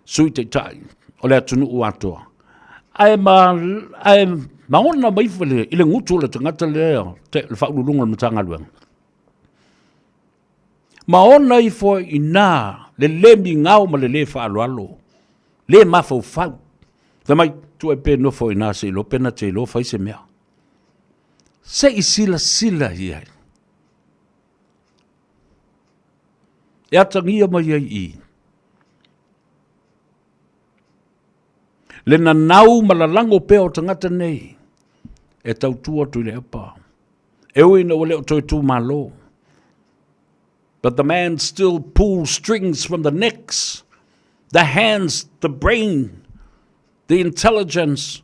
Sui teitai. O le atunu uatoa. Ai maona maifale I le ngutu le tangata le whaululunga le matanga luenga. Maona I fo I nā le lemi ngau ma le whaaloalo. Le mafau fau. The mai tu e pe no foi na se lo pena te lo fai se mea. Se I sila ia. E atangia mai I. Le na nau malalango pe o tangata nei. E tau tua tu le apa. E ui na wale o toi tu malo. But the man still pulls strings from the necks, the hands, the brain, the intelligence.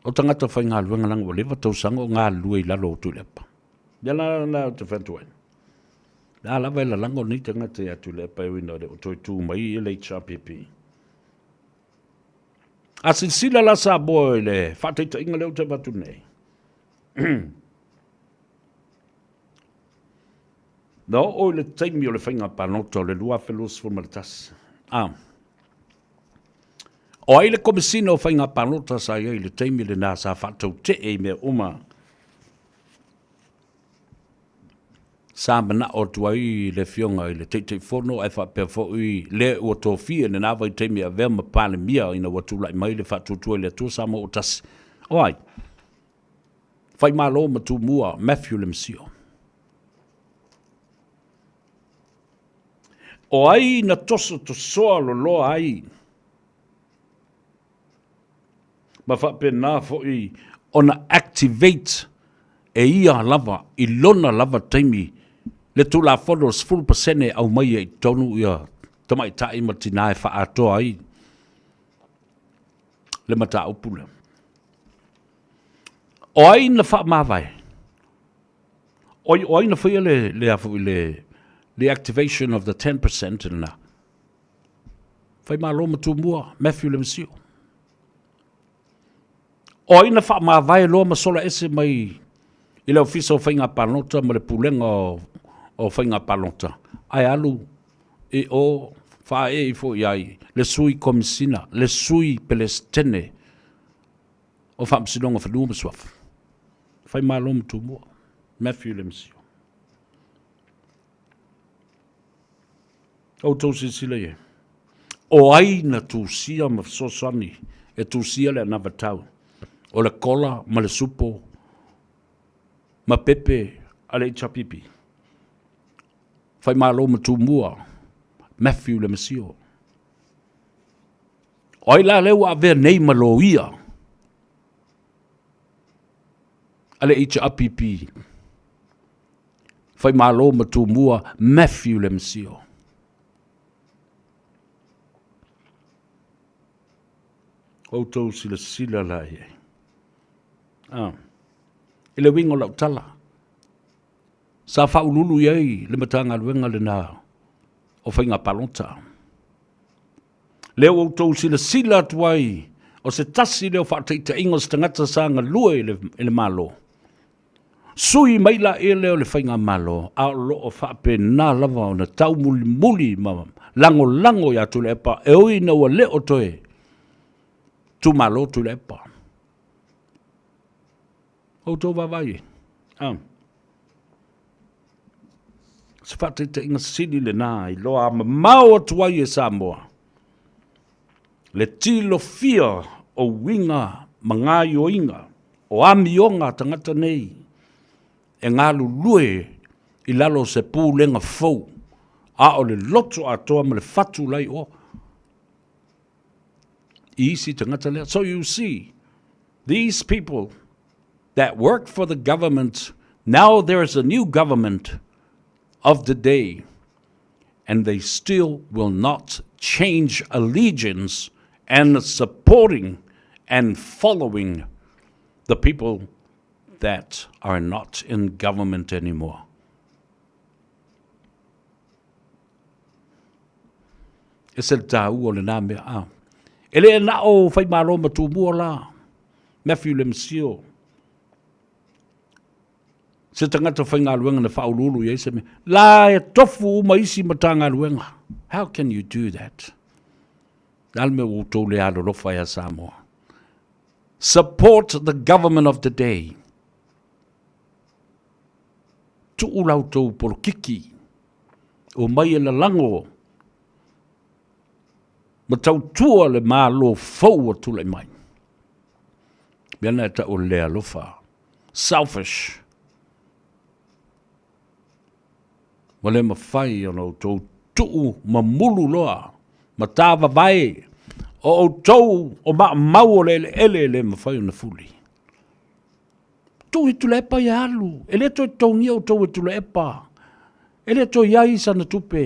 O tangata whai ngā luenga langa o lewa tau sanga o ngā lua I lalo o tu lepa. Ia la te whantua. Nā lawa I la langa o ni tangata I atu lepa e wina o toi tū mai I le HRPP. A sila la sa boi le whateita inga leo te watu nei. No, o le taimi o le whainga panota o le lua whelos fulmaritas. O ai le komisina o whainga panota sa iai le taimi le nā sa whatau te e me uma. Sa mana o tuai le fionga i le teitei whono ai whapea fōi le ua tōwhia ne nā vai taimi a vea ma pāne mia ina watu lai mai le whatutua le atua sa mo o tasi. O ai, whai malo ma tu mua Matthew le msio. O ai na toso to soa lo loa ai. Ma whape nā fōi ona activate e ia lava, i lona lava taimi, le tu la followers full percent au mai e tonu ia, tamai tai ma tina e wha atoa ai, le mata upula. O ai na wha mawai, o ai na whaia le activation of the 10% na, whai maa loma tu mua, Matthew le msio. O ai na wha mawai loa masola ese mai, i leo fiso whainga panota ma le pulenga o whainga panota. Ai alu e o wha e i fo iai, le sui komisina, le sui pelestene o whamsinonga whanua maswafu. Whai malom tu mua, Matthew le msio. O tau sisila ye. O ai na tu sia ma sosani, e tu sia le anavatau. O le kola ma le supo, ma pepe ale chapipi. Whai malo ma tu mua, Matthew le masio. Oi la lewa ave nei malo ia. Ale chapipi. Whai malo ma tu mua, Matthew le masio. O tau sila la ye. Ile wingo lau tala. Sa whaululu iei le matanga luenga le nā o whainga palota. Leo o tau sila tuai o se tasi leo whateita ingos tangata sa ngā lua le malo. Sui maila e leo le whainga malo a lo o whape nā lava o na tau muli ma lango ya tu le epa e oi na ua leo toe tu malo tu le epa. O tō wawai. Se whate te inga sini le nā i loa ma mau atuai e Samoa. Le tilo fia o winga ma ngā ioinga o amionga tangata nei e ngā lulue i lalo se pūlenga fau a o le loto atoa ma le fatu lai o. I isi tangata lea. So you see, these people that worked for the government, now there is a new government of the day, and they still will not change allegiance and supporting and following the people that are not in government anymore. Es el tau o le nā mea a. Ele na o whai maro ma tu mua la. Matthew le msio. Se tangata whai ngā luenga na whaululu i eise me. La e tofu ma isi ma tā ngā luenga. How can you do that? Alme o tō le alo rofa ya Samoa. Support the government of the day. Tu ulau tō porokiki. O mai e la lango. Ma tau tua le mā lo fau o tūlai mai. Miana e ta o lea lofa. Selfish. Ma le ma whai anō tō tuu ma mulu loa. Ma tāwa vai. O tau o ma mau o le ele ma whai o na fuli. Tō i tula epa i alu. Ele tō i tōngia o tō i tula epa. Ele tō iai sa na tupe.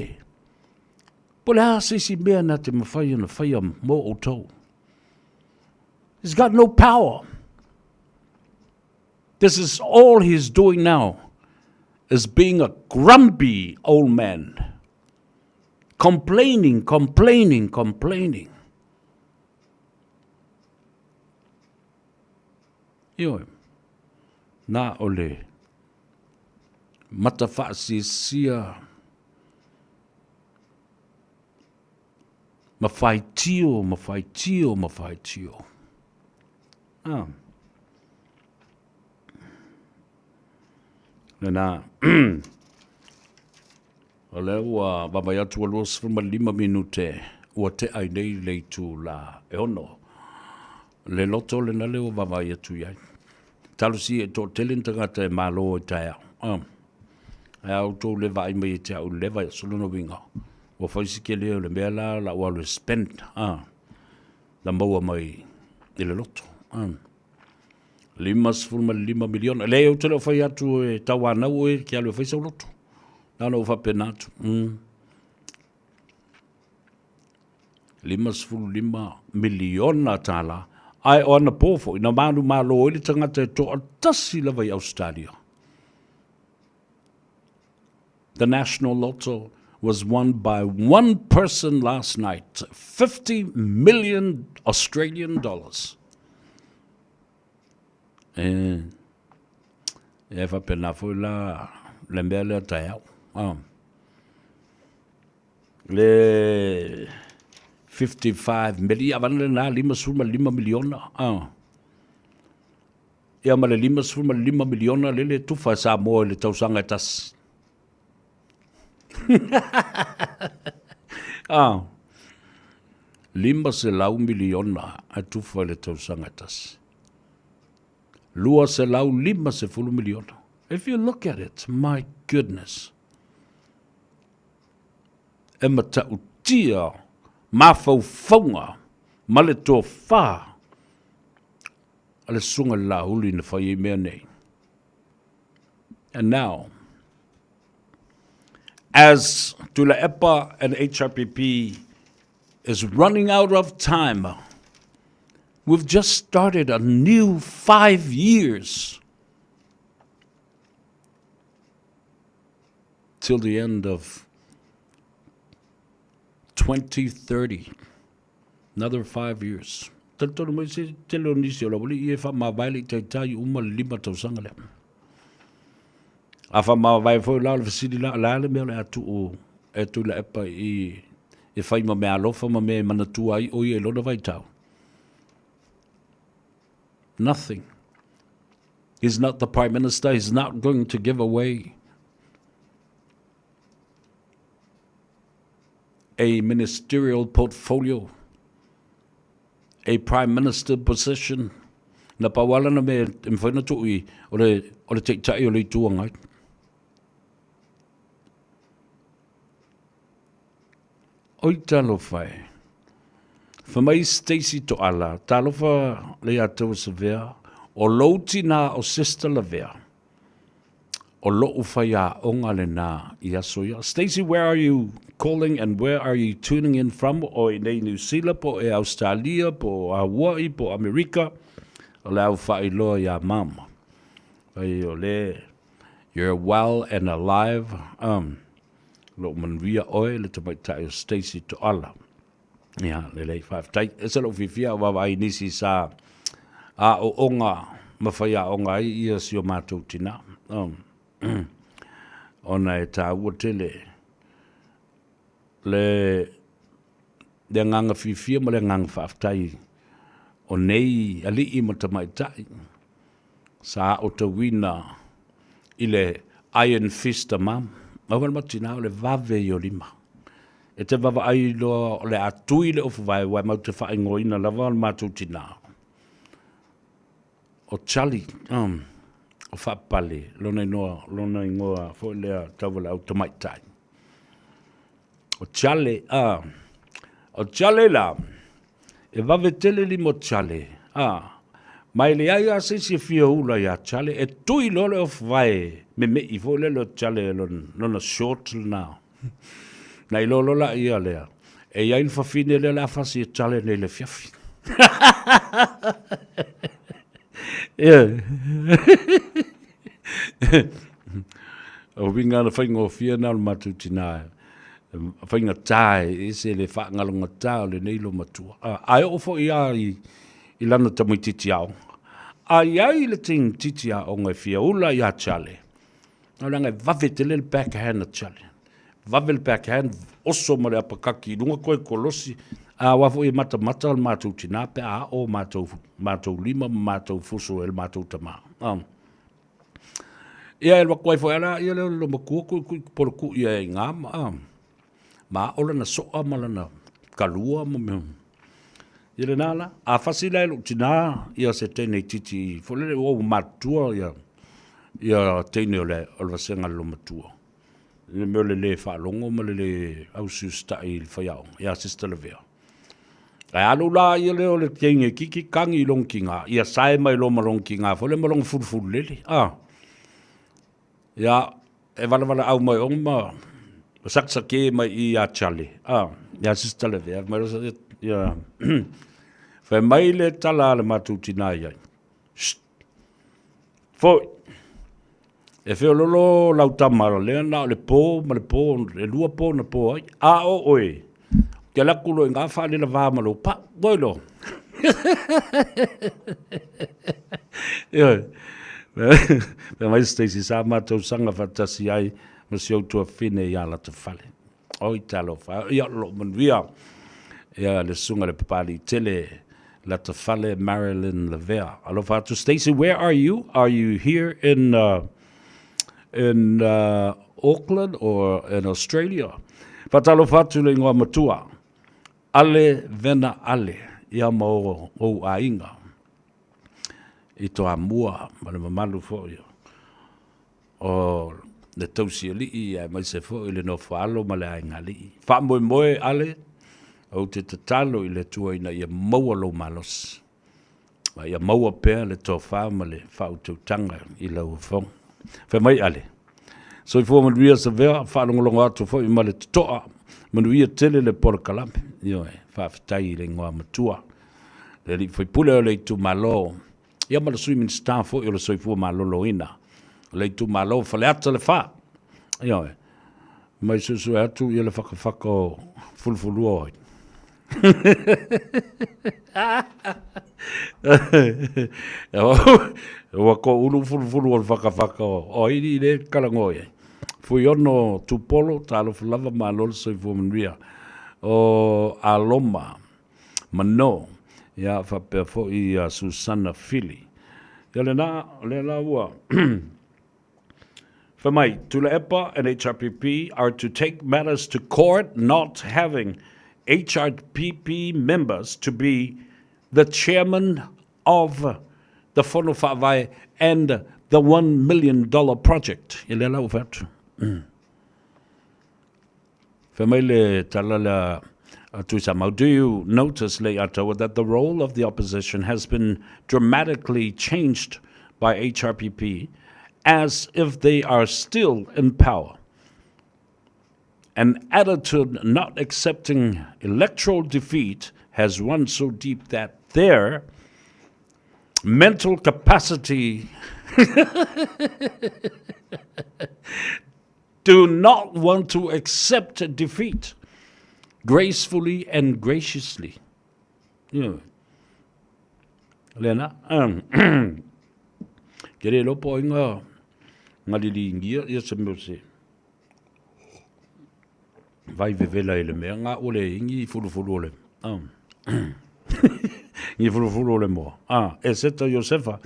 Po le sisi mea na te mawhai na whaia mo o tau. He's got no power. This is all he's doing now, is being a grumpy old man. Complaining. Ioi, nā ole Mata whaasisia. Mawhaitio. Nena, o leo ua wamai atu alua 5 minute ua te ai nei leitu la e ono. Le loto le nale o wamai atu iai. Talu si e tō telen tangata e malo e tae au. E au tō le vai mai e te au le vai solo no winga. Ua whaisike leo le mea la ua le spend. La maua mai i le loto. 5 miliona. Le au te leo whai atu e tawa nau e kia leo whaisa loto. Nana ufa penatu. 5 miliona tala. Ai o ana pōfo. Ina manu malo ili tangata e tō atasi lava i Australia. The national lotto was won by one person last night. 50 million Australian dollars. E fa pena foi la le mea le tae au. Le 55 million, avana na 5 miliona. Ia ma le 5 miliona le tufa Samoa le tausanga tas. Lima se lau miliona a tufa le tausanga tas. Lua se lau 5 miliona. If you look at it, my goodness. E mata utia, mawhauwhaunga, male tō whā. Ale sunga la huli na whai mea nei. And now, as Tula EPA and HRPP is running out of time, we've just started a new 5 years till the end of 2030. Another 5 years. Tanto mo se telo ni se lo boli e fa ma vai te tai uma 5 tausanga le. A fa ma vai foi la fisili la le me atu o e tu la epa e fai ma me alofa ma me manatu ai o e lo vai tau. Nothing. He's not the Prime Minister. He's not going to give away a ministerial portfolio, a Prime Minister position. Na pawala na me mwhaina tui o le te tai o le tuangai. Oi talo whai. Whamai Stacey to ala, talofa le atou sa vea, o louti na o sister la vea, o loo whai a onga le na i asoia. Stacey, where are you calling and where are you tuning in from? O i nei New Zealand, po e Australia, po Hawaii, po Amerika, o le au whai loa ia mama. Whai o le, you're well and alive. Lo man ria oe le tamaitai o Stacey to ala. Ia, le lei whaftai. E sa lo fifia wa wai nisi sa a o onga, mawhai a onga i ia si o mātou tina. Ona e tā ua tele. Le nganga fifia ma le nganga whaftai. O nei ali i ma tamaitai. Sa o ta wina i le Iron Fist a mam. Mawan matina o le vave i o lima. E te wawa ai lo le atui le ofu vai wai mau te whae ngoina lava o mātou tina. O Charlie, o whapale, lona ingoa, fo lea tawala au tamaitai. O Charlie, o Charlie la, e vave tele li mo Charlie, mai le ai a se si fia ula ya Charlie, e tui lo le ofu vai, me i fo le lo Charlie lona short na. Nei lolo la ia lea. E ia il fafine le la fasi e tale nei le fiafi. O vinga na whainga o fia na matu tina. Whainga tae, e se le whaangalonga tae le nei lo matua. Ai ofo ia i lana tamui titi au. Ai ai le ting titi au ngai fia ula ia chale. Ngai vave te le backhand chale. Vave le backhand oso ma le apakaki lunga koe kolosi. A wafo e mata al mātou tina pe a o mātou lima, mātou fuso el mātou tama. Ia el wakwai fo ala, ia leo lo makua kui poroku ia e ngā ma ola na soa malana kalua mo me. Ia le nala, a fasila elu tina ia se tene titi, fo lele o matua ia tene ole vasenga lo matua. Le meo le whaalongo ma le ausu stai whaiao, ia sister levea. Ai alu la ia leo le kenge kiki kangi long kinga, ia sae mai lo malong kinga, fo le malong fulful lele. Ia, e wala au mai ma saksake mai i a chale. Ia sister levea, mai rosa ia... Whai mai le tala le matutina iai. Foi. E whio lolo lau tamara lea na le pō, ma le pō, le lua pō na pō ai. A o oe. Kia lakulo i ngā whaale la vāma lo. Pa, goilo. Ia. Pea mai Stacey sa mātou sanga whatasi ai ma si autua whine i ala te whale. Oi talo wha. Ia lo manuia. Ia le sunga le papali tele. La Tafale Marilyn Levea. Aloha to Stacey, where are you? Are you here in Auckland or in Australia? Patalofa to le ngoa matua. Ale vena ale. Ia mo o ainga. I to amua. Male mamalu fo ia. O le tausi ali i mai se fo i le no falo male ainga li. Fa moe ale. O te tatalo i le tua ina ia maua lo malos. Ma ia maua pēr le tō whāma le whau tanga i lau whong. Whai mai ale. So i fua manuia sa vea, whālongolongo atu fo i ma le toa. Manuia tele le pora kalampe. Ioe, whawhitai le ngoa matua. Le li whai pule o le tu malo. Ia ma le swimming star fo i o le soi fua malolo ina. Le tu malo whale ata le wha. Ioe. Mai susu atu i le whakawhaka fulfulu oi. Wa ko ulu fulu o whakawhaka o iri le karangoe. Fui ono tupolo talo fulava ma lol soi fumanuia o aloma mano ia whapea fo i Susana Philly. Ia le na ua. Whamai, Tula EPA and HRPP are to take matters to court, not having HRPP members to be the chairman of the Fono Faiva and the $1 million project. Ilela ufatu. Famile talala tusamau. Do you notice, Leatawa, that the role of the opposition has been dramatically changed by HRPP as if they are still in power? An attitude not accepting electoral defeat has run so deep that their mental capacity do not want to accept defeat gracefully and graciously. Yeah. Lena, kere lopo inga ngalili ingia ia semose. Vai vevela ele mea ngā ole ingi fulu ole. Ingi fulu ole mo. E seta Josefa,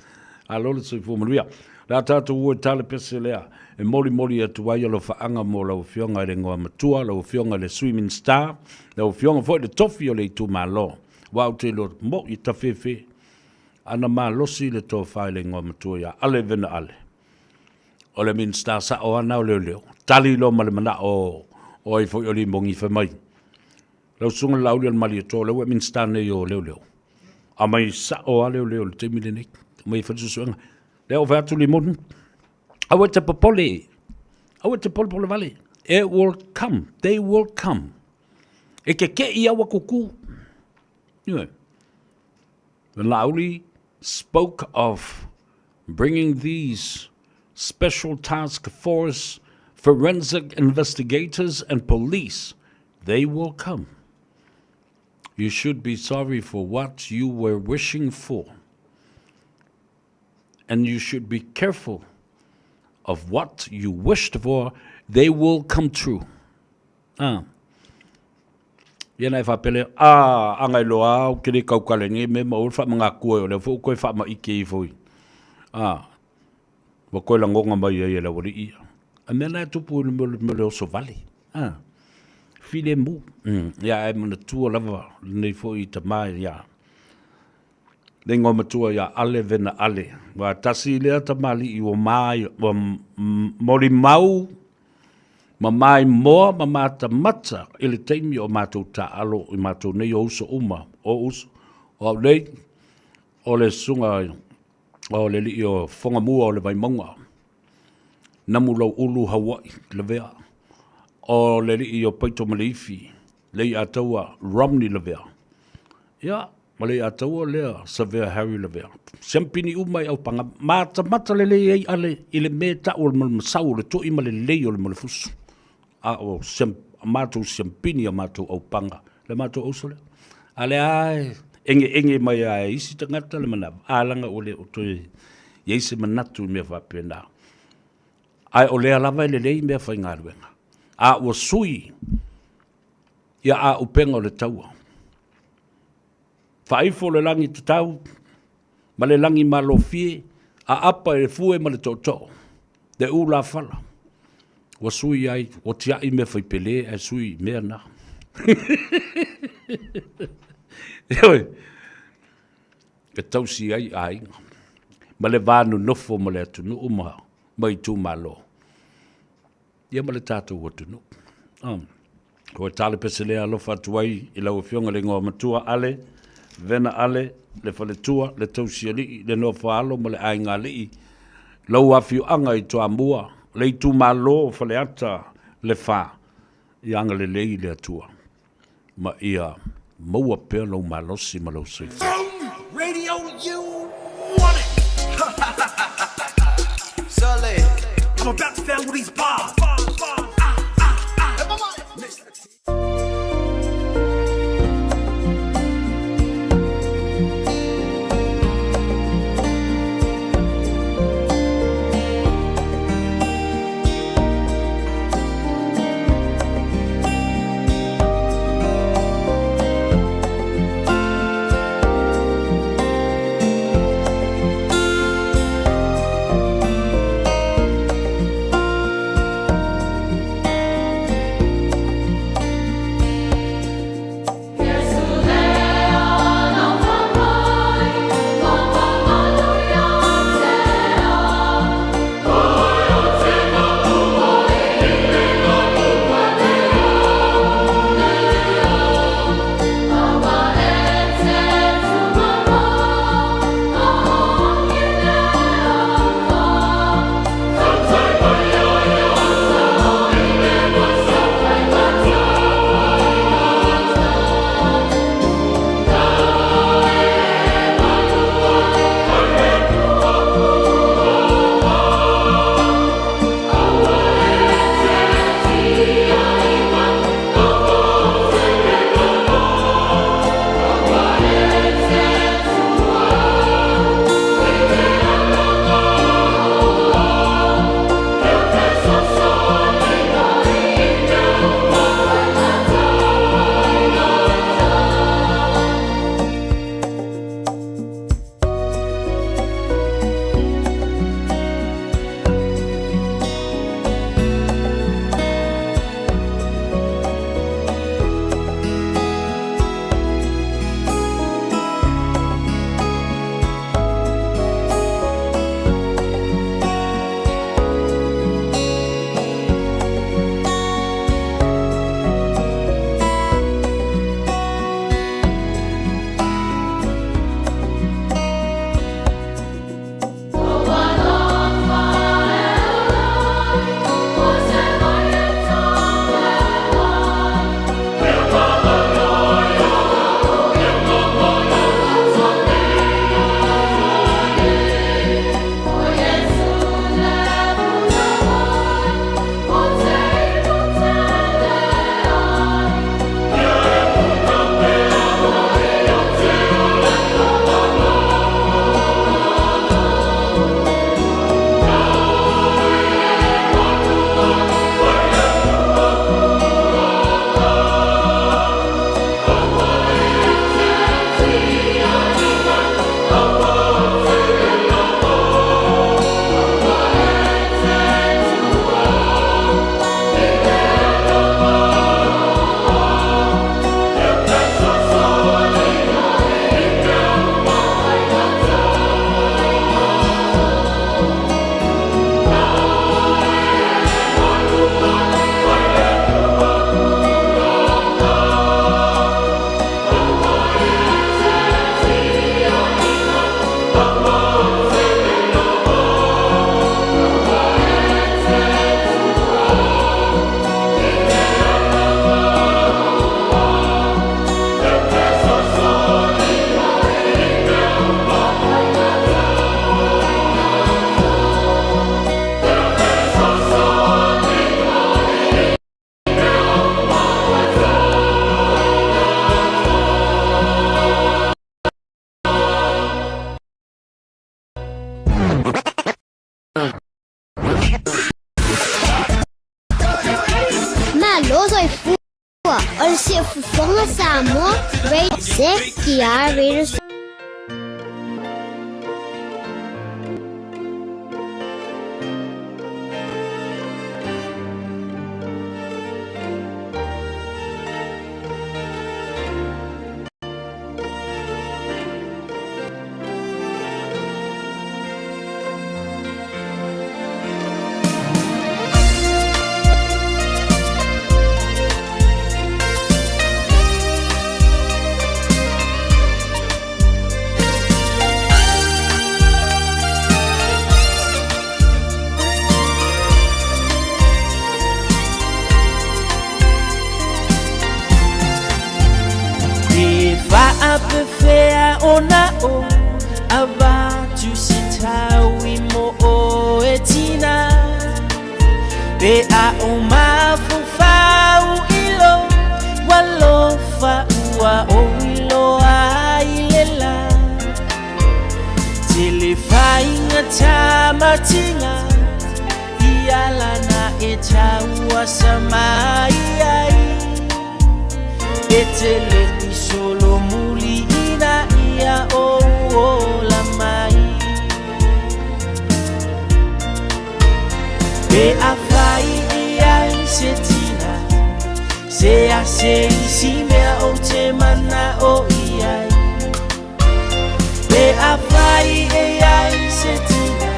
a lole sui fumanuia. La tatu ue tale pese lea. E moli atu ai alo whaanga mo lau fionga le ngoa matua, lau fionga le swimming star, lau fionga fo le tofi o le tu malo. Wau te lo mo i tawhewhe. Ana mā losi le tō whai le ngoa matua ia. Ale vena ale. O le min star sa o ana o leo. Tali lo ma le mana o i fo i mongi whamai. Lau sunga lau le mali ato, lau e min star ne o leo. A mai sa o a leo le te mile nek. Mai whansusuanga. Leo vatu li monu. Awa te papole. Awa te pole vale. It will come. They will come. E ke i awa kuku. Yeah. The Lauli spoke of bringing these special task force, forensic investigators, and police. They will come. You should be sorry for what you were wishing for. And you should be careful of what you wished for, they will come true. Ia nai whapele, angai loa au kere kaukale nge me ma ulfa mga kue o le fu koe wha ma ike i fui. Wa koe la ngonga mai ia la wari ia. A mena e tupu me le oso vale. File mu. Ia e mana tua lava nei fo i ta mai ia. Nei ngō matua ia ale vena ale. Wa tasi lea ta mali i o mai, wa mori mau, ma mai moa, ma mata mata, ili teimi o mātou ta alo, i mātou nei o uso uma, o uso, o nei, o le sunga, o le li o whonga mua o le vai maunga. Namu lau ulu Hawaii, le vea. O le li o Paito Malifi, le i ataua Romney le vea. Ia, ma le i ataua lea Savea Harry le vea. Siampini umai au panga, mata mata le ei ale, i le me ta o le masau, le to ima le lei o le malefusu. O mātou siampini a mātou au panga, le mātou ausole. Ale ai, enge mai ai, isi tangata le mana, alanga o le o toi, yeise manatu mea whapena. Ai o lea lava le lei mea whai ngāruenga. A ua sui, ia a upenga o le taua. Whaifo le langi te tau, ma le langi malo fie, a apa e fue ma le tōtō, de u la whala. Wa sui ai, o tia i me whai pele, e sui mea na. Eoi, e tausi ai a inga. Ma le vānu nofo ma le atunu umaha, mai tū malo. Ia ma le tātou atunu. Ko e tale pese lea alofa atuai, i lau fionga le ngō matua ale, vena ale, le whale tua, le tausi ali, le no whaalo ma le ainga li. Lau awhiu anga i toa mua, le i tū malo whale ata le wha, i anga le lei le atua. Ma ia, maua pēr lau malosi ma lau sui. Radio, you want it! Sully, I'm about to fail with these bars. Lo soifua. O se fufonga Samoa. Radio se kia radio. Fea ona o ava tu sitawi mo o etina be a o mafufau ilo walo fa ua o ilo a ilela telefainga tamatinga iala na etaua samai ai etele solo muli ina ia o la mai be afai ia setina se a se si mea o te mana o ia be afai ia setina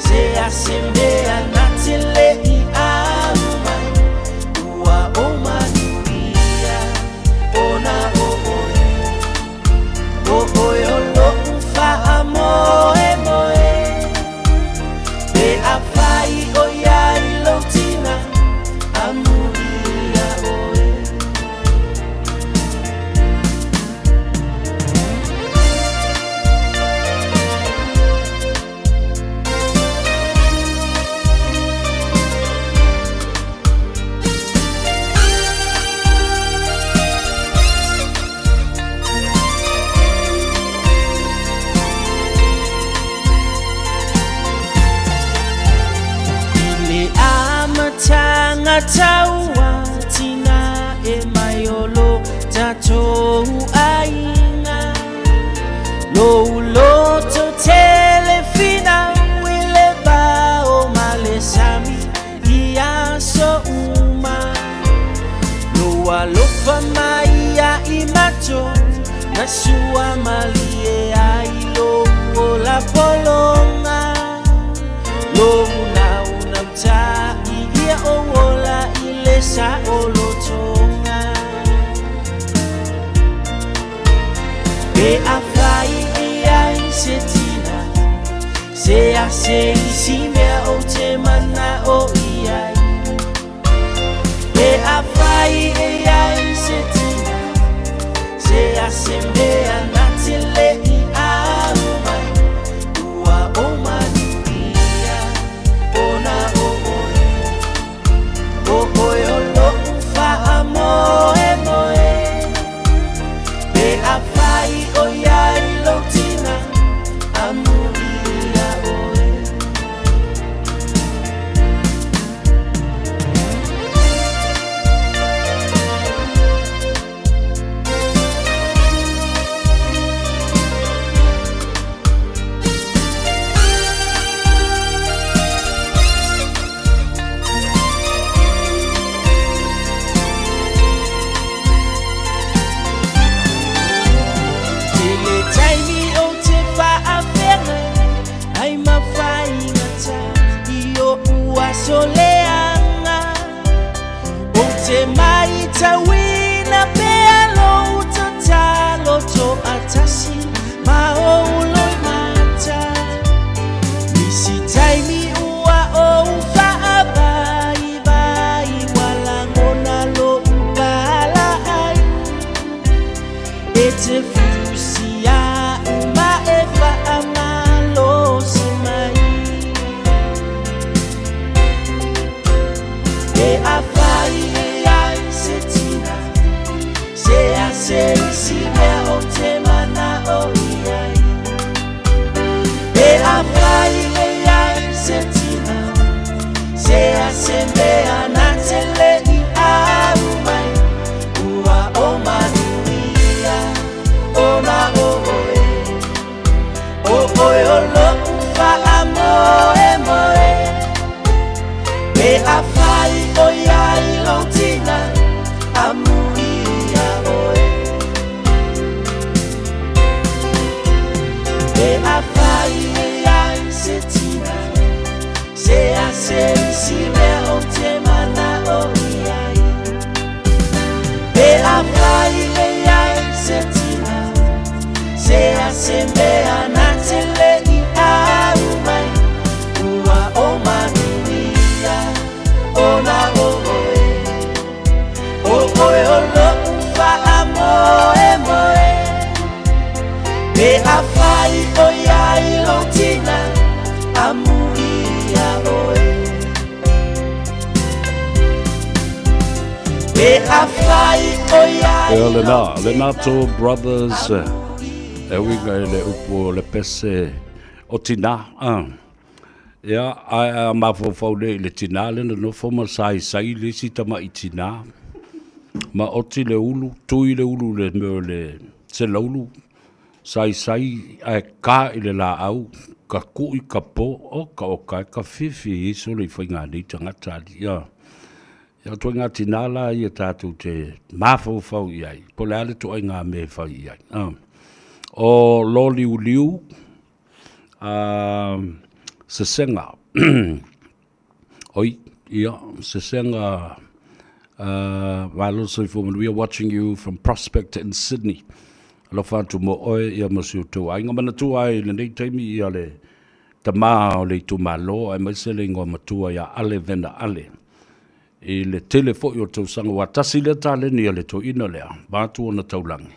se a se mea natile i a mai ua o mani moe moe be afai o ia ilotina amuria oe taua tina e maiolo tatou ainga lo loto telefina wile ba o malesami ia so uma lo alofa maia imato na sua malie ai lo la polonga lo na una ta ola ilesa olotonga be afai ia setina se a se si mea o te mana o ia be afai ia setina se a se mea natile i a mai ua o mani ia ona o Oyo fa moe moe be afai o ya lotina amuria oe soleanga o te mai tawina pea lo tatalo to atasi ma o lo mata nisi taimi ua o whaabai vai wala ngona lo ubala ai e te fusia ma e whaamalo se mai e a fai ai setina na oe oe o lo fa amoe moe pe a fai o ia I lo tina amui a oe pe a fai o ia Lenato Brothers winga le upo le pese o tina ia a mafofau le tina le no foma sai le sitama I tina ma oti le ulu tui le ulu le meo le se laulu sai a ka I le la au ka kui ka po o ka fifi iso le whainga ni tangata ia ia toi ngā tinala ia tātou te mafofau iai po le ale toi ngā me whau iai o lo liu se senga oi ia se senga we are watching you from Prospect in Sydney lo fatu mo oi ia masu tu ai ngama tu ai le nei taimi ia le tama o le tu malo ai mai se le ngoma tu ia ale vena ale e le telefo yo tu sanga wa tasi le tale ni le to ina le ba tu ona taulangi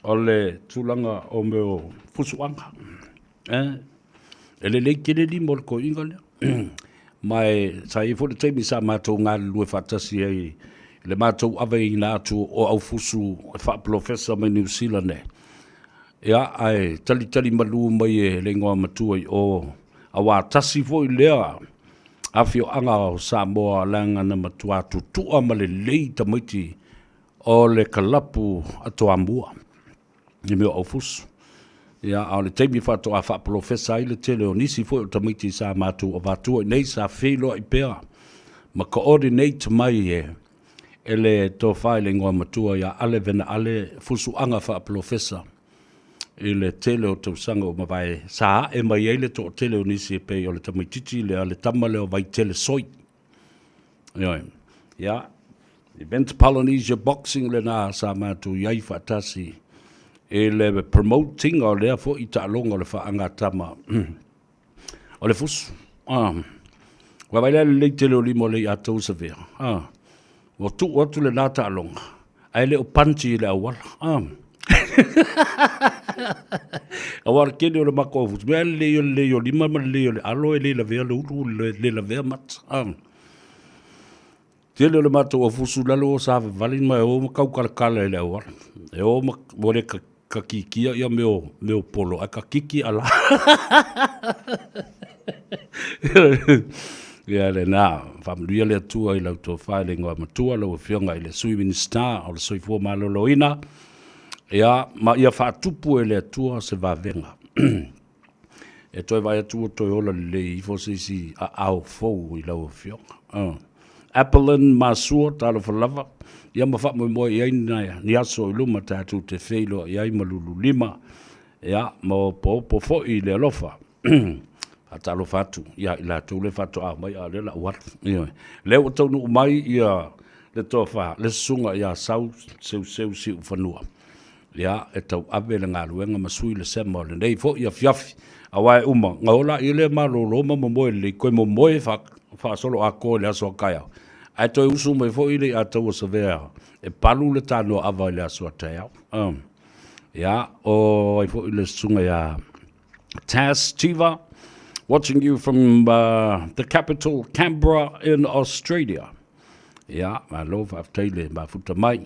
o le tulanga o meo fusuanga ele le kene li mol ko inga le mai sai fo le taimi sa matou ngā lue fatasi ai le matou ave ina tu o au fusu fa professor mai New Zealand ia ai tali malu mai le ngoa matua o awa tasi fo lea afio anga o Samoa langa na matua tu ama le leita maiti o le kalapu ato ambua ni meo au fusu ia au le teimi fato a fa professor ile tele o nisi fo tamaiti sa matu o vatua nei sa felo I pea ma coordinate mai ele to file ngwa matua ya ale vena ale fusu anga fa professor ile tele o to sanga o mavai sa mai ile to tele o nisi pe o le tamaiti le ale tamale o vai tele soi ya event Polynesia boxing le na sa matu yai fatasi ele promoting o le fo I talonga le fa anga tama o le fusu wa vai le tele o limo le atou severe o tu le na talonga ai le o panchi le awal awar kene o le mako fusu me le o lima le alo le la vea le ulu le la vea mat tele o le mato o fusu lalo o sa valin mai o makau kalakala le awal e o mo le ka kikia ia meo polo a ka kiki ala ia le na familia le tua I lau tō whaile ngā matua lau whionga I le swimming star o le soifua maloloina ia ma ia whaatupu le tua se wavenga e toi vai atua toi ola le I fosisi a au fou I lau whionga Appleton Masua talo falava ia ma fa mo ia ni aso I luma tatu te feilo ia I malulu lima ia mo po fo I le lofa atalo fatu ia I la tu le fatu a mai a le la wat le o tonu mai ia le tofa le sunga ia sau seu si fanua ia e tau ave le ngaluenga masui le sema le nei fo ia fiafi awai uma ngaola I le malolo mo mo le ko mo mo fa solo a ko le aso kaya ai toi usu mai fo ile a tau severa e palu le tano ava le aso tau ya o ai fo ile sunga ya Tas Tiva watching you from the capital Canberra in Australia ya ma love of tele ma futa mai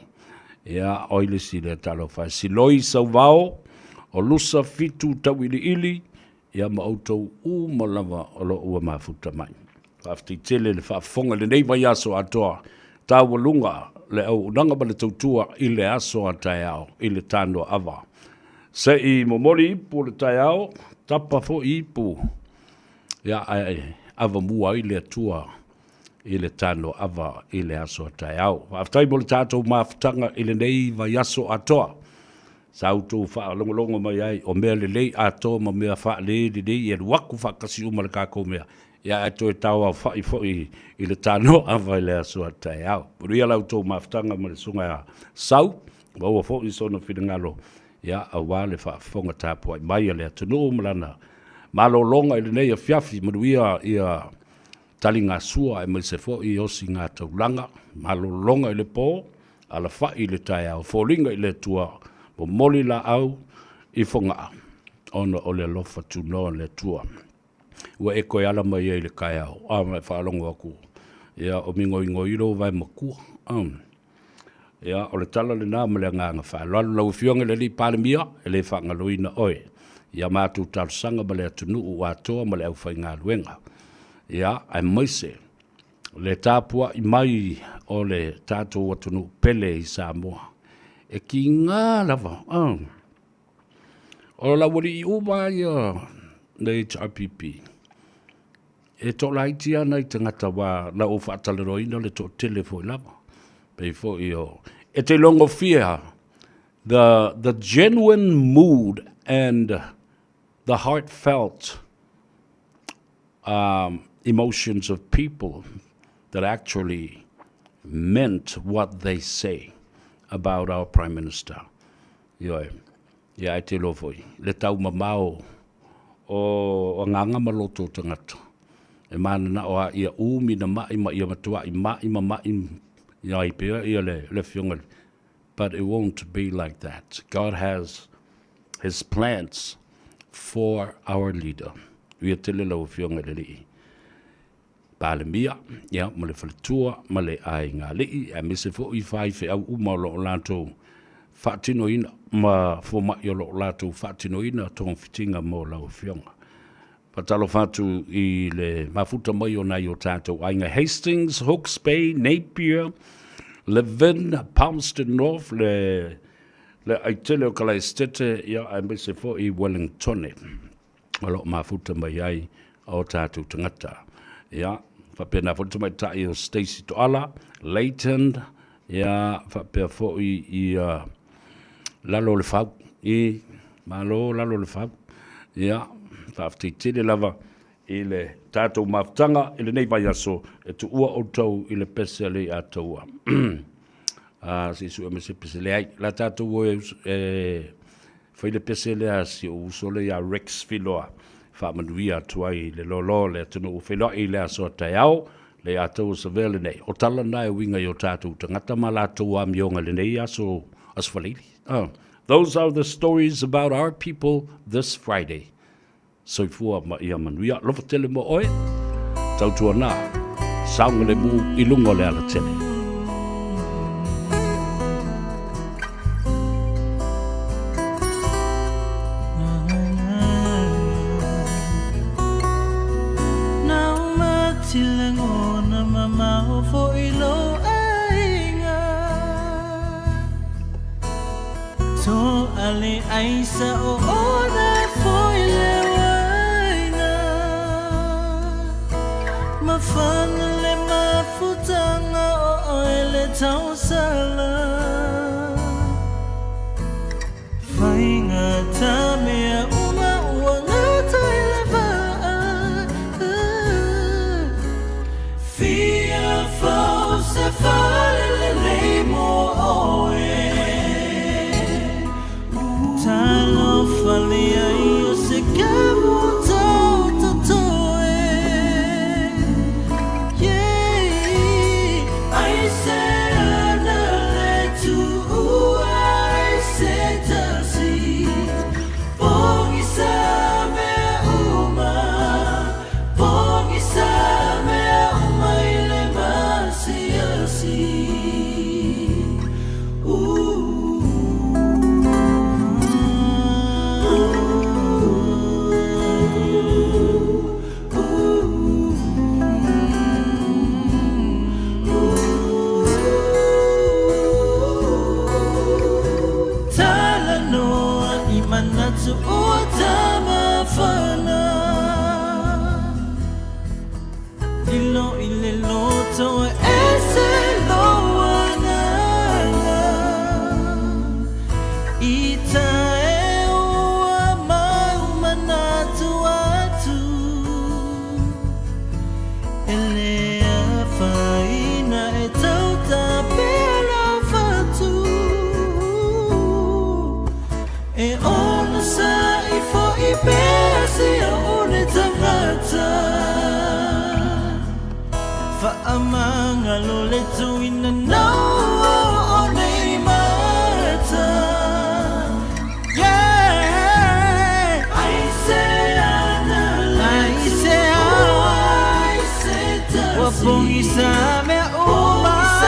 ya o ile si le talo fa si loi sauvao o lusa fitu tawili ili ya ma auto u malava o lo u ma futa mai afti tele le whaafonga le nei vai aso atoa tawalunga le au nanga ba le tautua I le aso a tai au I le tano ava se I momori ipu le tai au tapa fo ipu ia ava mua I le atua I le tano ava I le aso a tai au aftai mo le tatou mafutanga I le nei vai aso atoa sa auto fa longo mai ai o mea le lei atoa ma mea fa le lei e waku fa kasi uma le kako mea ia to tawa fa I le tano ava le aso tai au ria lau to maftanga ma le sunga sau wa fo I sono fidengalo ia awale fa fonga tapo mai le tano mlana malo longa I le nei fiafi ma ia tali ngā sua e mai se fo I osi ngā taulanga, malolonga I le pō, ala wha I le tai au, fōringa I le tua, mo moli la au, I whonga, ona o le lofa tu noa le tua. Ua e koe ala mai e le kai au, mai whaalongo aku. Ia, o mingo iro vai makua. Ia, o le tala le nā ma le nganga whaalalu lau fionga le li palemia, e le whangaluina oe. Ia mātou talusanga ma le atunu u atoa ma le au whai ngā luenga. Ia, ai maise, le tāpua I mai o le tātou atunu pele I Samoa. E ki ngā lava, o la wari I uwa ia le HRPP. E to laiti ana I tangata wā na o whaataleroina le to telefo I lava. Pei fo I o. E te longo fia, the genuine mood and the heartfelt emotions of people that actually meant what they say about our Prime Minister. Ia e te lofoi. Le tau mamao o nganga maloto tangata. E mana na oa ia umi na mai ma ia matua I mai ia I pia ia le fionga. But it won't be like that. God has His plans for our leader. Ia tele lau fionga le li. Palemia, ia, ma le whaletua, ma le ai ngā lii, a me se fo I whai whi au uma o lo lātou whaatinoina, ma fo mai o lo lātou whaatinoina tōng whitinga mō lau fionga. Patalo whātu I le mafuta mai o nai o tātou ainga Hastings, Hawke's Bay, Napier, Levin, Palmerston North, le aitele o kalai stete, ia, a me se fo I Wellington. O lo mafuta mai ai o tātou tangata. Ia, whapena whantu mai tai o Stacey Toala, Leighton, ia, whapea fōi I lalo le whau, I malo lalo le whau, ia, whawhti tine lava I le tātou maftanga, I le nei mai aso, e tu ua o tau I le pese le a taua. Si su me se pese le ai, la tātou o whai le pese le a si o usole a Rex Filoa, whamanuia tuai le lolo le atunu o whenua I le aso tai au, le atou sa vele nei. O tala nai winga I o tātou tangata ma lātou a mionga le nei aso aswalili. Those are the stories about our people this Friday. Soifua ma ia manuia, lofa tele mo oe, tautua nā, saunga le mu I lungo le ala tele. Aisa o ona foi le waina mafana le mafutanga o ele tausala fainga tamea uma uanga tailava fia fausa fale le leimo oe Talo falia io se camo totoe Yeah I say anale tu I say tasi Pongi same uma ile masi Mama, ngalo le tu ina no